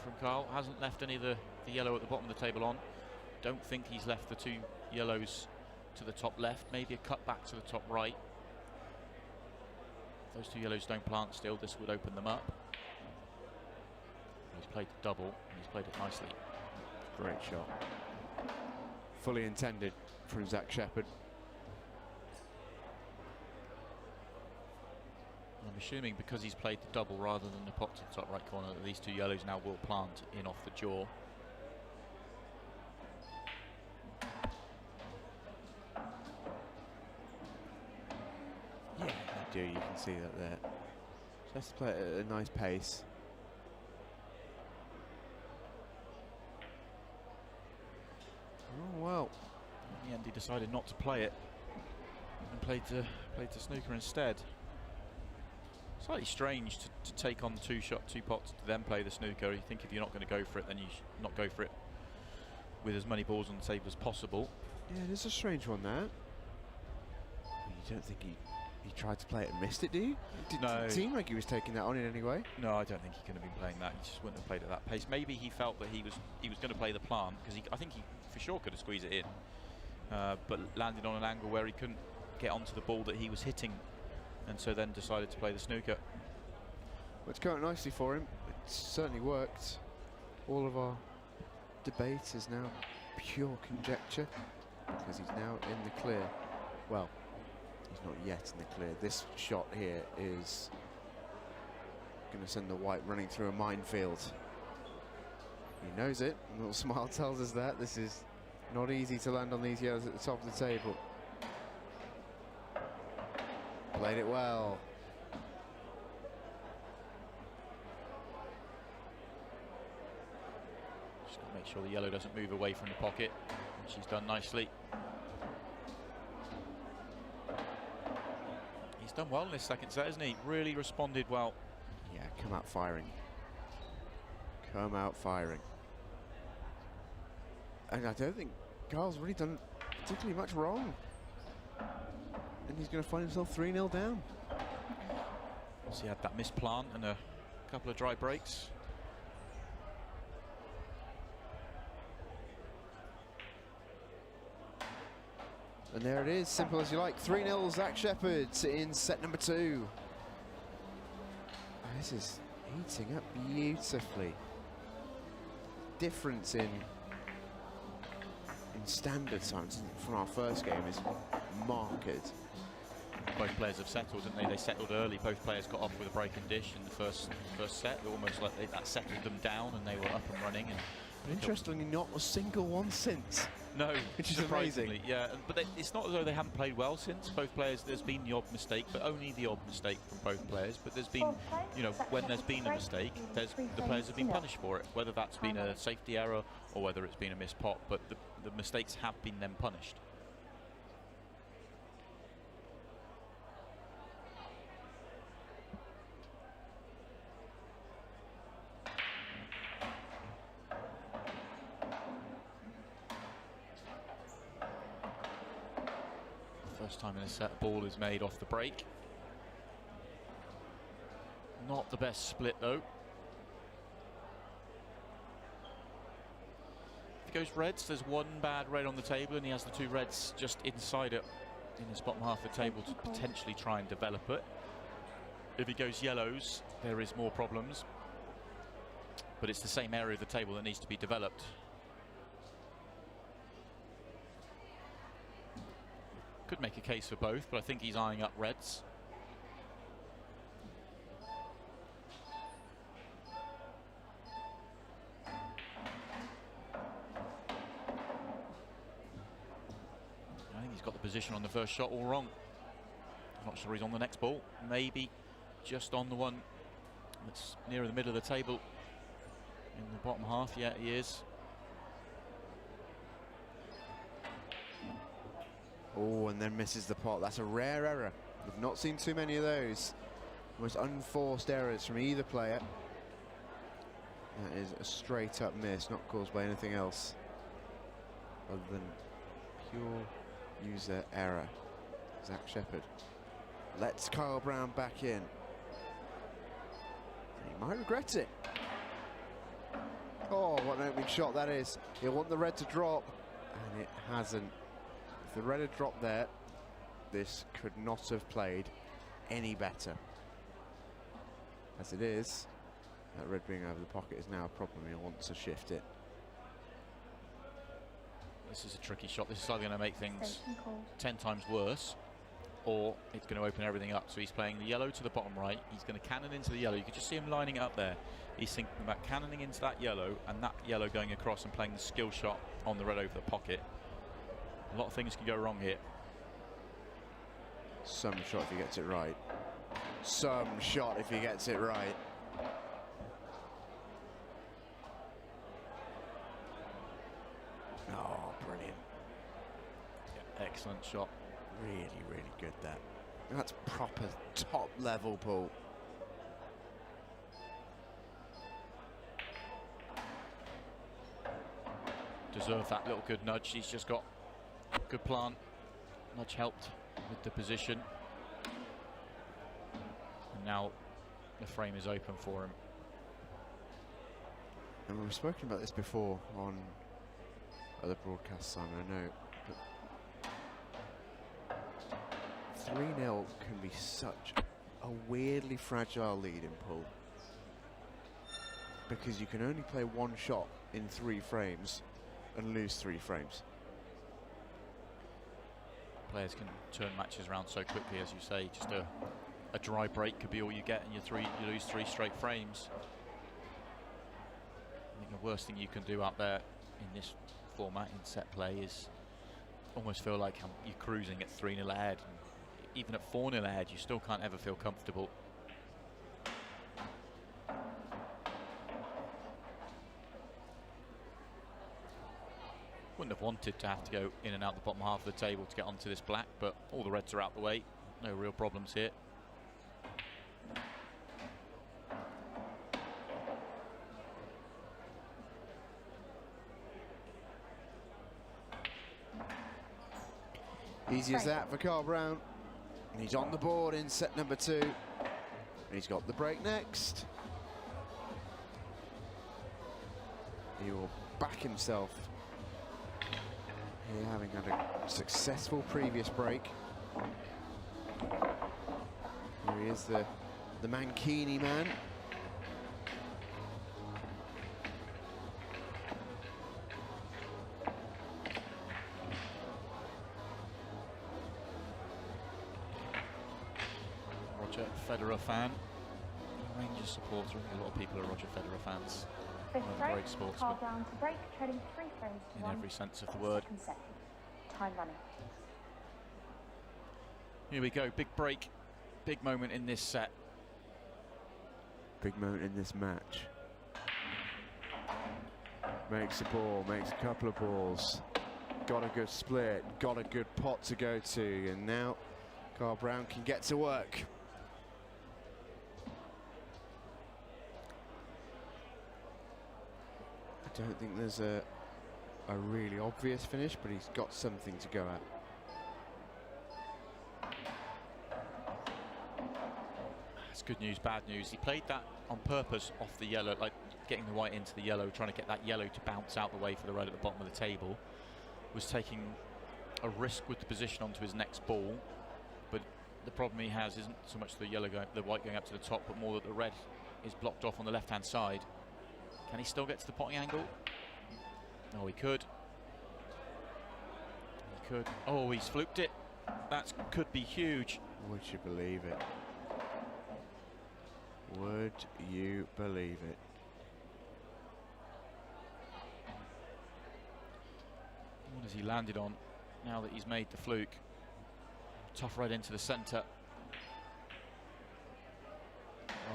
from Carl. Hasn't left any of the yellow at the bottom of the table on. Don't think he's left the 2 yellows to the top left. Maybe a cut back to the top right. If those 2 yellows don't plant still, this would open them up. He's played the double, and he's played it nicely. Great shot. Fully intended from Zach Shepherd. I'm assuming because he's played the double rather than the pot to the top right corner that these 2 yellows now will plant in off the jaw. Yeah, they do. You can see that there. So let's play it at a nice pace. Oh well. In the end, he decided not to play it and played to snooker instead. Slightly strange to take on 2 pots to then play the snooker. You think if you're not going to go for it, then you should not go for it with as many balls on the table as possible. Yeah, it is a strange one, that. You don't think he tried to play it and missed it, do you? No. Didn't seem like he was taking that on in any way. No, I don't think he could have been playing that. He just wouldn't have played at that pace. Maybe he felt that he was going to play the plant, because I think he for sure could have squeezed it in, but landed on an angle where he couldn't get onto the ball that he was hitting, and so then decided to play the snooker. Well, it's going nicely for him. It certainly worked. All of our debate is now pure conjecture, because he's now in the clear. Well, he's not yet in the clear. This shot here is going to send the white running through a minefield. He knows it. A little smile tells us that. This is not easy to land on these yellows at the top of the table. Played it well. Just got to make sure the yellow doesn't move away from the pocket, which he's done nicely. He's done well in this second set, hasn't he? Really responded well. Yeah, come out firing. Come out firing. And I don't think Carl's really done particularly much wrong. And he's going to find himself 3-0 down. So he had that missed plant and a couple of dry breaks. And there it is, simple as you like. 3-0 Zach Shepherd in set number 2. This is heating up beautifully. Difference in standard times from our first game is marked. Both players have settled, didn't they? They settled early. Both players got off with a breaking dish in the first set. It almost like that settled them down, and they were up and running. And but interestingly, not a single one since. No, which is surprisingly, amazing. yeah. But it's not as though they haven't played well since. Both players, there's been the odd mistake, but only the odd mistake from both players. But there's been, you know, when there's been a mistake, the players have been punished for it. Whether that's been a safety error or whether it's been a missed pot, but the mistakes have been then punished. First time in a set, ball is made off the break. Not the best split though. If he goes reds, there's one bad red on the table and he has the two reds just inside it in his bottom half of the table to potentially try and develop it. If he goes yellows, there is more problems. But it's the same area of the table that needs to be developed. Could make a case for both, but I think he's eyeing up reds. I think he's got the position on the first shot all wrong. I'm not sure he's on the next ball. Maybe just on the one that's nearer the middle of the table in the bottom half. Yeah, he is. Oh, and then misses the pot. That's a rare error. We've not seen too many of those. Most unforced errors from either player. That is a straight up miss, not caused by anything else other than pure user error. Zach Shepherd lets Kyle Brown back in. He might regret it. Oh, what an opening shot that is. He'll want the red to drop, and it hasn't. If the red had dropped there, this could not have played any better. As it is, that red being over the pocket is now a problem. He'll want to shift it. This is a tricky shot. This is either going to make things 10 times worse, or it's going to open everything up. So he's playing the yellow to the bottom right. He's going to cannon into the yellow. You can just see him lining it up there. He's thinking about cannoning into that yellow, and that yellow going across and playing the skill shot on the red over the pocket. A lot of things can go wrong here. Some shot if he gets it right. Some shot if he gets it right. Oh, brilliant. Yeah, excellent shot. Really, really good that. That's proper top level pull. Deserved that little good nudge. He's just got good plant. Nudge helped with the position. And now the frame is open for him. And we've spoken about this before on other broadcasts, Simon, I know. But 3-0 can be such a weirdly fragile lead in pool. Because you can only play one shot in 3 frames and lose 3 frames. Players can turn matches around so quickly, as you say. Just a dry break could be all you get, and you lose 3 straight frames. I think the worst thing you can do out there in this format in set play is almost feel like you're cruising at 3-0 ahead. And even at 4-0 ahead, you still can't ever feel comfortable. Wouldn't have wanted to have to go in and out the bottom half of the table to get onto this black, but all the reds are out the way. No real problems here. Easy as that for Carl Brown. And he's on the board in set number 2. And he's got the break next. He will back himself. Here, having had a successful previous break. Here he is, the Mankini man. Roger Federer fan. Rangers supporter. I think a lot of people are Roger Federer fans. Fifth break, great sportsman. Carl Brown to break, trading 3 frames to In 1. every sense of the word. Second set. Time running. Here we go, big break, big moment in this set. Big moment in this match. Makes a ball, makes a couple of balls. Got a good split, got a good pot to go to, and now Carl Brown can get to work. I don't think there's a really obvious finish, but he's got something to go at. That's good news, bad news. He played that on purpose off the yellow, like getting the white into the yellow, trying to get that yellow to bounce out the way for the red at the bottom of the table. Was taking a risk with the position onto his next ball, but the problem he has isn't so much the white going up to the top, but more that the red is blocked off on the left-hand side. Can he still get to the potting angle? Oh, he could. He could. Oh, he's fluked it. That could be huge. Would you believe it? Would you believe it? What has he landed on now that he's made the fluke? Tough red into the centre.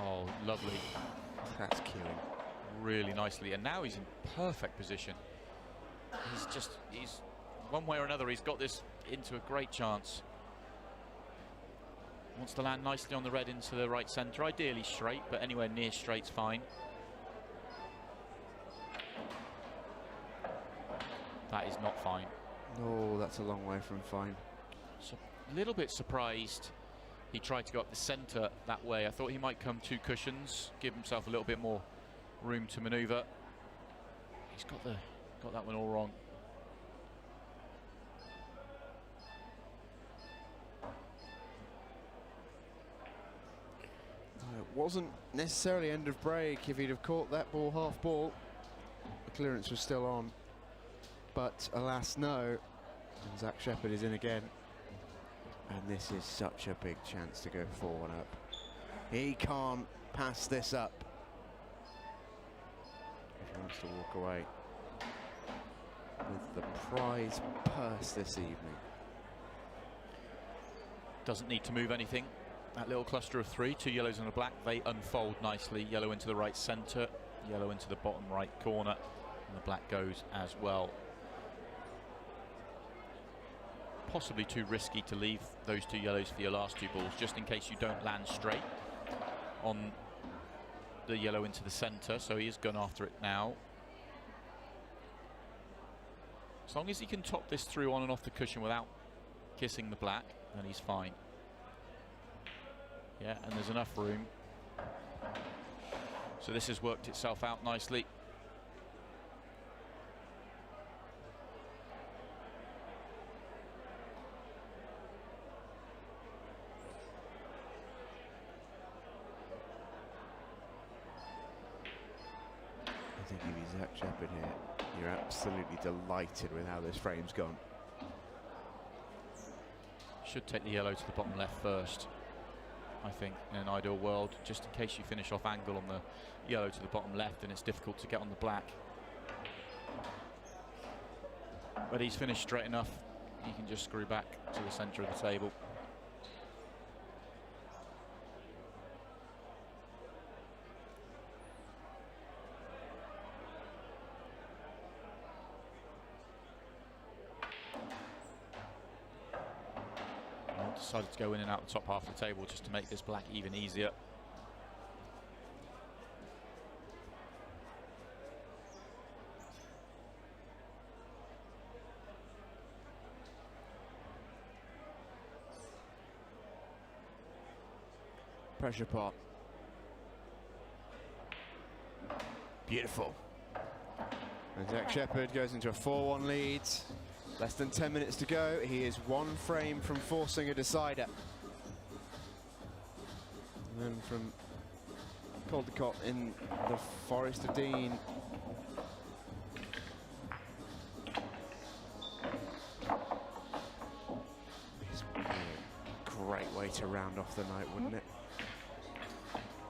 Oh, lovely. That's killing. Really nicely, and now he's in perfect position. He's one way or another, he's got this into a great chance. Wants to land nicely on the red into the right centre, ideally straight, but anywhere near straight's fine. That is not fine. No, that's a long way from fine. So a little bit surprised he tried to go up the centre that way. I thought he might come 2 cushions, give himself a little bit more room to manoeuvre. He's got that one all wrong. It wasn't necessarily end of break. If he'd have caught that ball half ball, the clearance was still on. But alas, no. And Zach Shepherd is in again. And this is such a big chance to go 4-1 up. He can't pass this up if he wants to walk away with the prize purse this evening. Doesn't need to move anything. That little cluster of 3, 2 yellows and a black, they unfold nicely. Yellow into the right centre, yellow into the bottom right corner, and the black goes as well. Possibly too risky to leave those 2 yellows for your last 2 balls, just in case you don't land straight on the yellow into the centre, so he has gone after it now. As long as he can top this through on and off the cushion without kissing the black, then he's fine. Yeah, and there's enough room. So this has worked itself out nicely. I think if you're Zach Shepherd here, you're absolutely delighted with how this frame's gone. Should take the yellow to the bottom left first, I think, in an ideal world, just in case you finish off angle on the yellow to the bottom left and it's difficult to get on the black. But he's finished straight enough, he can just screw back to the centre of the table. Decided to go in and out the top half of the table just to make this black even easier. Pressure pot. Beautiful. And Zach Shepherd goes into a 4-1 lead. Less than 10 minutes to go. He is 1 frame from forcing a decider. And then from Caldecott in the Forest of Dean. It's a great way to round off the night, wouldn't it?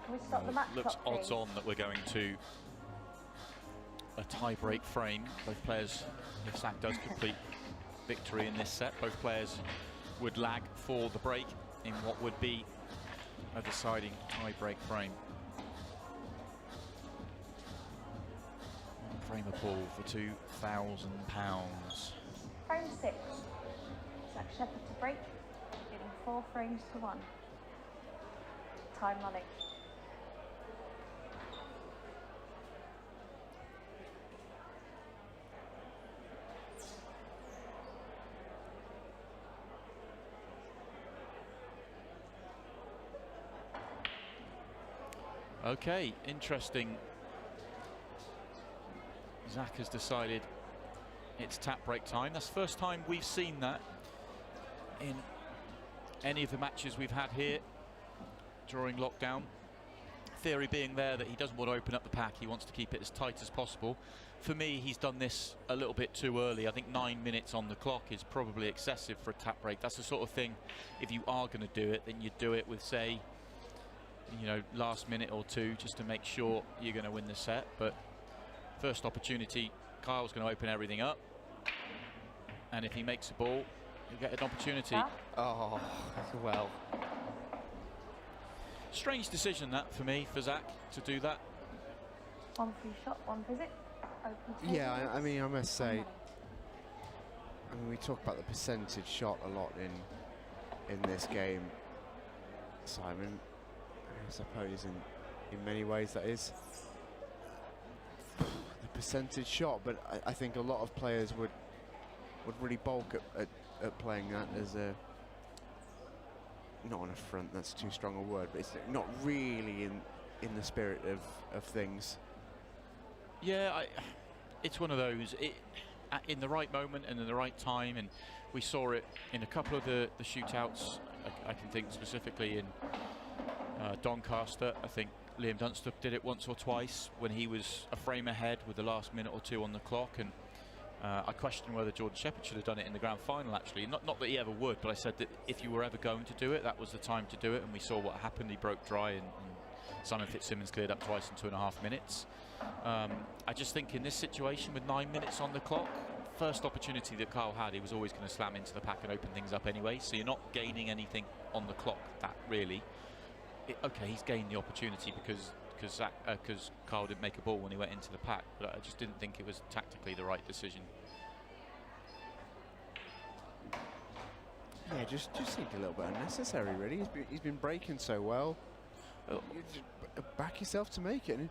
Can we stop the match Looks clock, odds please? on that we're going to a tie-break frame. Both players, if Zach does complete victory in this set, both players would lag for the break in what would be a deciding tie-break frame. One frame of ball for £2,000. Frame 6. Zach Shepherd to break, leading 4 frames to 1. Time running. Okay, interesting. Zach has decided it's tap break time. That's the first time we've seen that in any of the matches we've had here during lockdown. Theory being there that he doesn't want to open up the pack, he wants to keep it as tight as possible. For me, he's done this a little bit too early. I think 9 minutes on the clock is probably excessive for a tap break. That's the sort of thing, if you are going to do it, then you do it with, say, you know, last minute or two, just to make sure you're going to win the set. But first opportunity, Kyle's going to open everything up, and if he makes a ball, you get an opportunity. Oh, well. Strange decision that for me, for Zach, to do that. 1 free shot, 1 visit. Open Yeah, table. I mean, I must say, Time I mean, we talk about the percentage shot a lot in this game, Simon. I suppose in many ways that is the percentage shot, but I think a lot of players would really bulk at playing that as a, not an affront, that's too strong a word, but it's not really in the spirit of things. Yeah, it's one of those, in the right moment and in the right time, and we saw it in a couple of the shootouts. I can think specifically in Doncaster. I think Liam Dunstop did it once or twice when he was a frame ahead with the last minute or two on the clock, and I questioned whether Jordan Shepherd should have done it in the grand final, actually. Not that he ever would, but I said that if you were ever going to do it, that was the time to do it, and we saw what happened. He broke dry, and Simon Fitzsimmons cleared up twice in 2.5 minutes. I just think in this situation with 9 minutes on the clock, first opportunity that Kyle had, he was always going to slam into the pack and open things up anyway, so you're not gaining anything on the clock, that really. Okay, he's gained the opportunity because Kyle didn't make a ball when he went into the pack, but I just didn't think it was tactically the right decision. Yeah, just seemed a little bit unnecessary, really. He's been breaking so well. You just back yourself to make it, and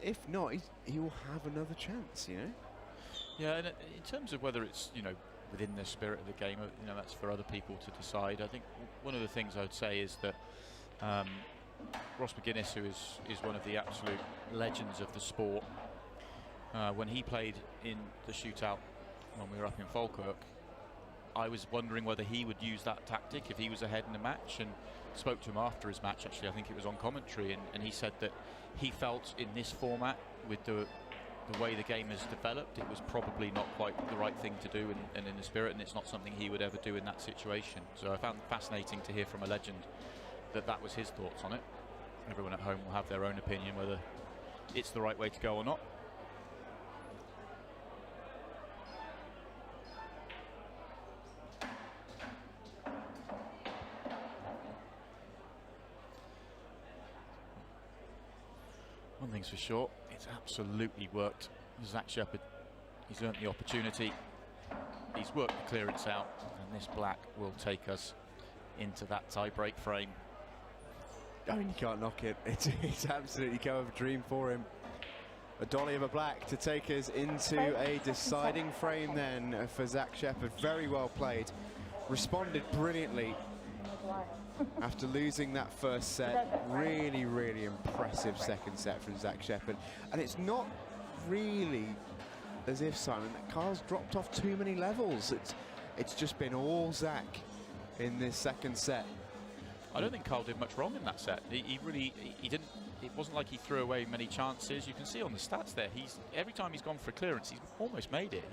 if not, he will have another chance, you know. Yeah, and in terms of whether it's, you know, within the spirit of the game, you know, that's for other people to decide. I think one of the things I would say is that Ross McGuinness, who is one of the absolute legends of the sport, when he played in the shootout when we were up in Falkirk, I was wondering whether he would use that tactic if he was ahead in the match, and spoke to him after his match, actually. I think it was on commentary, and he said that he felt in this format, with the way the game has developed, it was probably not quite the right thing to do and in the spirit, and it's not something he would ever do in that situation. So I found it fascinating to hear from a legend that was his thoughts on it. Everyone at home will have their own opinion whether it's the right way to go or not. One thing's for sure, it's absolutely worked. Zach Shepherd, he's earned the opportunity, he's worked the clearance out, and this black will take us into that tie-break frame. I mean, you can't knock it. It's absolutely go of a dream for him. A dolly of a black to take us into a deciding frame then for Zach Shepherd. Very well played. Responded brilliantly after losing that first set. Really, really impressive second set from Zach Shepherd. And it's not really as if, Simon, that Kyle's dropped off too many levels. It's just been all Zach in this second set. I don't think Kyle did much wrong in that set. He didn't. It wasn't like he threw away many chances. You can see on the stats there, every time he's gone for a clearance, he's almost made it.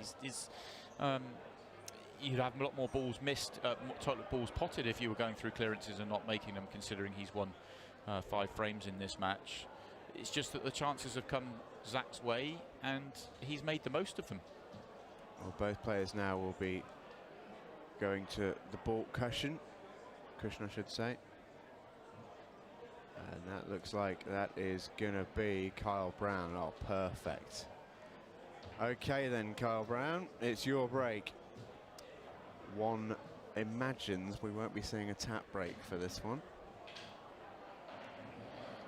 You'd have a lot more balls missed, total balls potted if you were going through clearances and not making them, considering he's won 5 frames in this match. It's just that the chances have come Zach's way, and he's made the most of them. Well, both players now will be going to the baulk cushion I should say. And that looks like that is going to be Kyle Brown. Oh, perfect. Okay then, Kyle Brown, it's your break. One imagines we won't be seeing a tap break for this one.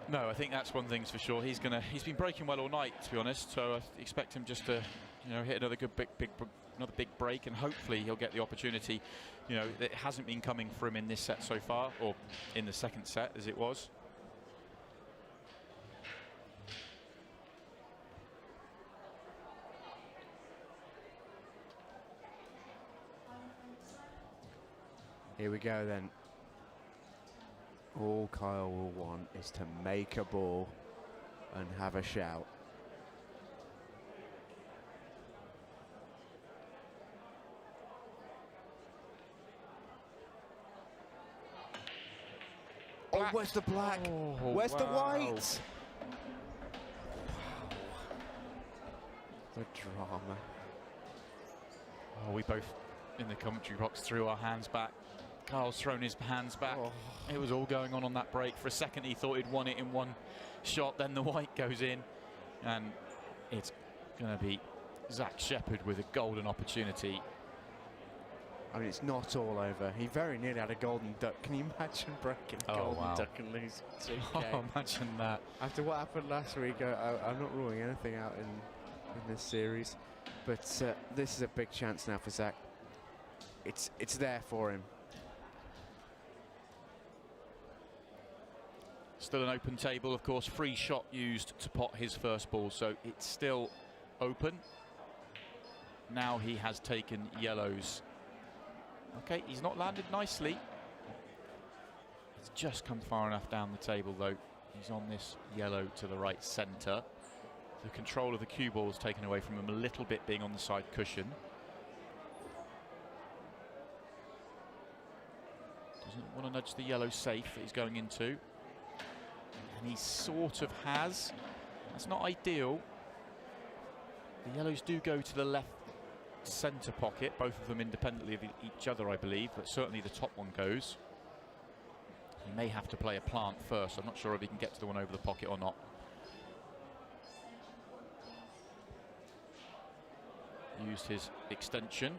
No, I think that's one thing's for sure. He's been breaking well all night, to be honest. So I expect him just to, hit another good another big break, and hopefully he'll get the opportunity. It hasn't been coming for him in this set so far, or in the second set as it was. Here we go then. All Kyle will want is to make a ball and have a shout. Oh, where's the black? Oh, where's the wow. white? The drama. Oh, we both in the commentary box threw our hands back. Carl's thrown his hands back. Oh. It was all going on that break. For a second he thought he'd won it in one shot, then the white goes in, and it's going to be Zach Shepherd with a golden opportunity. I mean, it's not all over. He very nearly had a golden duck. Can you imagine breaking a golden duck and losing 2K? Oh, imagine that. After what happened last week, I'm not ruling anything out in this series, but this is a big chance now for Zach. It's there for him. Still an open table, of course. Free shot used to pot his first ball, so it's still open. Now he has taken yellows. Okay, he's not landed nicely. He's just come far enough down the table, though. He's on this yellow to the right centre. The control of the cue ball is taken away from him a little bit, being on the side cushion. Doesn't want to nudge the yellow safe that he's going into. And he sort of has. That's not ideal. The yellows do go to the left centre pocket, both of them independently of each other, I believe, but certainly the top one goes. He may have to play a plant first. I'm not sure if he can get to the one over the pocket or not. Used his extension.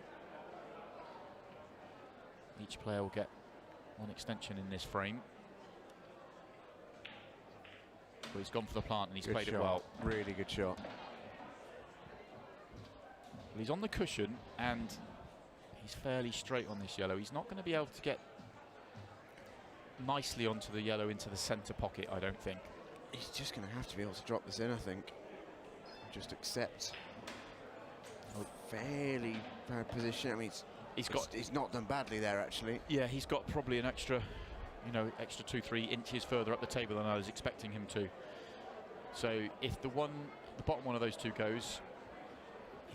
Each player will get one extension in this frame. Well, he's gone for the plant and he's played it well. Really good shot. Well, he's on the cushion and he's fairly straight on this yellow. He's not going to be able to get nicely onto the yellow into the centre pocket, I don't think. He's just going to have to be able to drop this in, I think. Just accept a fairly bad position. I mean, he's not done badly there, actually. Yeah, he's got probably an extra, extra 2-3 inches further up the table than I was expecting him to. So if the bottom one of those two goes,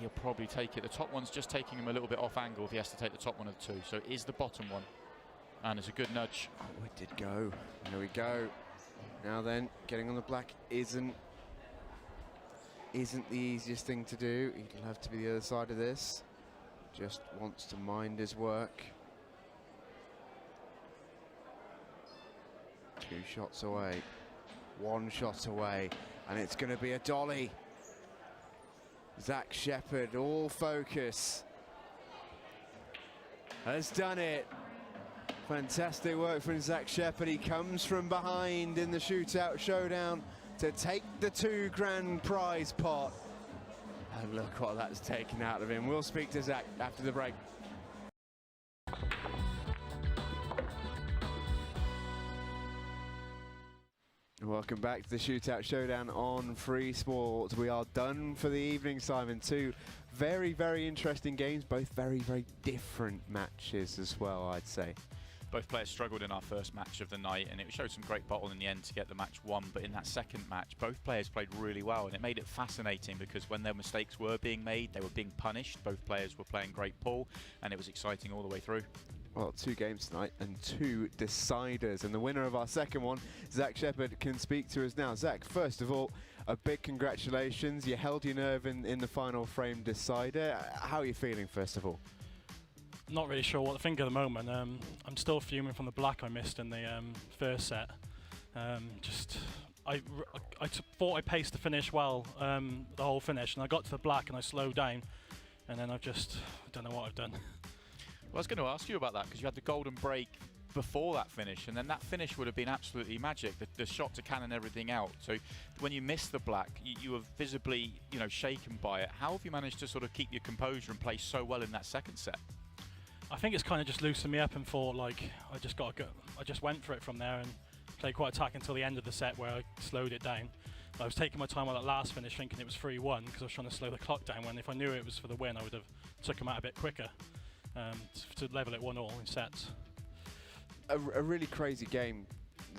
he'll probably take it. The top one's just taking him a little bit off angle if he has to take the top one of the two. So it is the bottom one. And it's a good nudge. Oh, it did go. There we go. Now then, getting on the black isn't the easiest thing to do. He'll have to be the other side of this. Just wants to mind his work. 2 shots away. 1 shot away. And it's going to be a dolly. Zach Shepherd, all focus. Has done it. Fantastic work from Zach Shepherd. He comes from behind in the Shootout Showdown to take the $2 grand prize pot. And look what that's taken out of him. We'll speak to Zach after the break. Welcome back to the Shootout Showdown on Free Sports. We are done for the evening, Simon. 2 very, very interesting games, both very, very different matches as well, I'd say. Both players struggled in our first match of the night, and it showed some great bottle in the end to get the match won. But in that second match, both players played really well, and it made it fascinating because when their mistakes were being made, they were being punished. Both players were playing great pool, and it was exciting all the way through. well, 2 games tonight and 2 deciders. And the winner of our second one, Zach Shepherd, can speak to us now. Zach, first of all, a big congratulations. You held your nerve in the final frame decider. How are you feeling, first of all? Not really sure what to think at the moment. I'm still fuming from the black I missed in the first set. I thought I paced the finish well, the whole finish, and I got to the black and I slowed down, and then I don't know what I've done. Well, I was going to ask you about that because you had the golden break before that finish, and then that finish would have been absolutely magic. The shot to cannon everything out. So when you missed the black, you were visibly, shaken by it. How have you managed to sort of keep your composure and play so well in that second set? I think it's kind of just loosened me up and thought like I just went for it from there and played quite attack until the end of the set where I slowed it down. I was taking my time on that last finish thinking it was 3-1 because I was trying to slow the clock down, when if I knew it was for the win I would have took him out a bit quicker to level it 1-1 in sets. A really crazy game,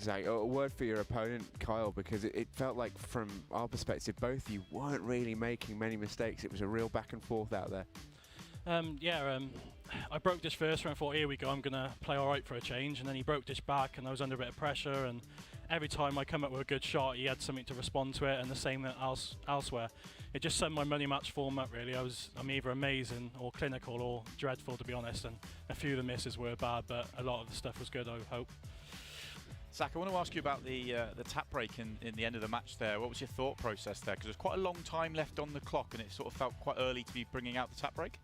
Zach. A word for your opponent, Kyle, because it felt like from our perspective both of you weren't really making many mistakes. It was a real back and forth out there. I broke dish first and I thought, here we go, I'm going to play alright for a change, and then he broke dish back and I was under a bit of pressure, and every time I come up with a good shot he had something to respond to it, and the same elsewhere. It just summed my money match form up really. I'm either amazing or clinical or dreadful, to be honest, and a few of the misses were bad, but a lot of the stuff was good, I hope. Zach, I want to ask you about the tap break in the end of the match there. What was your thought process there? Because there's quite a long time left on the clock and it sort of felt quite early to be bringing out the tap break.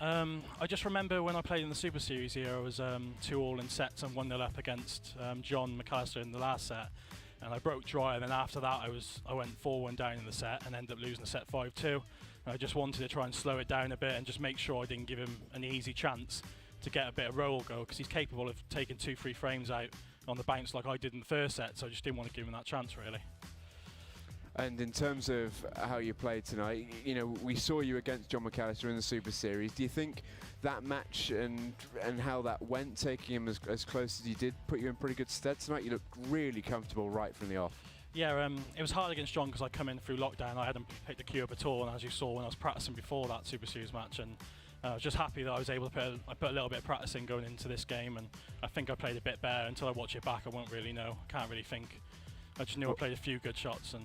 I just remember when I played in the Super Series here, I was 2-all in sets and 1-0 up against John McAllister in the last set, and I broke dry, and then after that I went 4-1 down in the set and ended up losing the set 5-2. I just wanted to try and slow it down a bit and just make sure I didn't give him an easy chance to get a bit of roll go, because he's capable of taking 2-3 frames out on the bounce like I did in the first set, so I just didn't want to give him that chance really. And in terms of how you played tonight, we saw you against John McAllister in the Super Series. Do you think that match and how that went, taking him as close as you did, put you in pretty good stead tonight? You looked really comfortable right from the off. Yeah, it was hard against John because I come in through lockdown. I hadn't picked the cue up at all, and as you saw when I was practicing before that Super Series match, and I was just happy that I was able to put a little bit of practice in going into this game, and I think I played a bit better. Until I watch it back, I won't really know. Can't really think. I just knew I played a few good shots. And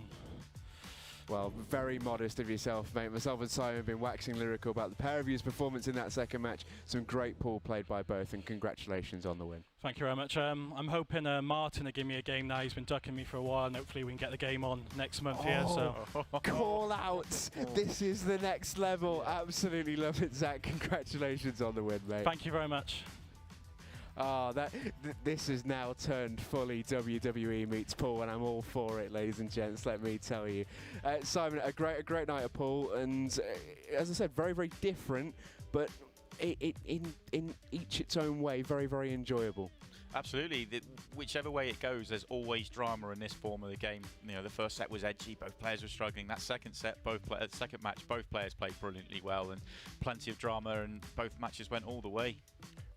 well, very modest of yourself, mate. Myself and Simon have been waxing lyrical about the pair of you's performance in that second match. Some great pool played by both, and congratulations on the win. Thank you very much. I'm hoping Martin will give me a game now. He's been ducking me for a while, and hopefully we can get the game on next month here. So call out. This is the next level. Absolutely love it, Zach. Congratulations on the win, mate. Thank you very much. This has now turned fully WWE meets pool, and I'm all for it, ladies and gents, let me tell you. Simon, a great night of pool, and as I said, very, very different, but in each its own way, very, very enjoyable. Absolutely. Whichever way it goes, there's always drama in this form of the game. The first set was edgy, both players were struggling. That second set, second match, both players played brilliantly well, and plenty of drama, and both matches went all the way.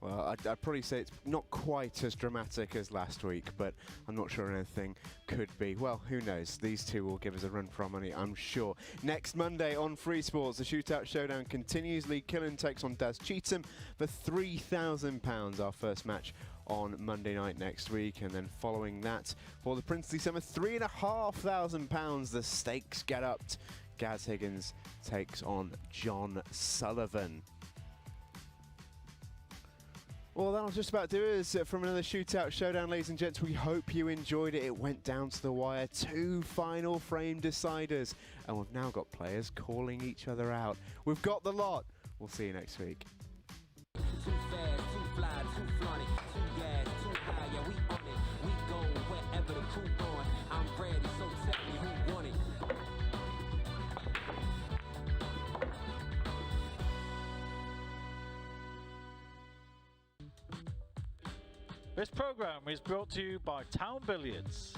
Well, I'd probably say it's not quite as dramatic as last week, but I'm not sure anything could be. Well, who knows? These two will give us a run for our money, I'm sure. Next Monday on Free Sports, the Shootout Showdown continues. Lee Killen takes on Daz Cheatham for £3,000, our first match on Monday night next week. And then following that, for the Princely Summer, £3,500. The stakes get upped. Gaz Higgins takes on John Sullivan. Well, that'll just about do us from another Shootout Showdown, ladies and gents. We hope you enjoyed it. It went down to the wire. 2 final frame deciders. And we've now got players calling each other out. We've got the lot. We'll see you next week. Too fast, too fly, too flaunt it, too gas, too high, yeah, we on it. We go wherever the crew going. I'm ready, so tell me who want it. This program is brought to you by Town Billiards.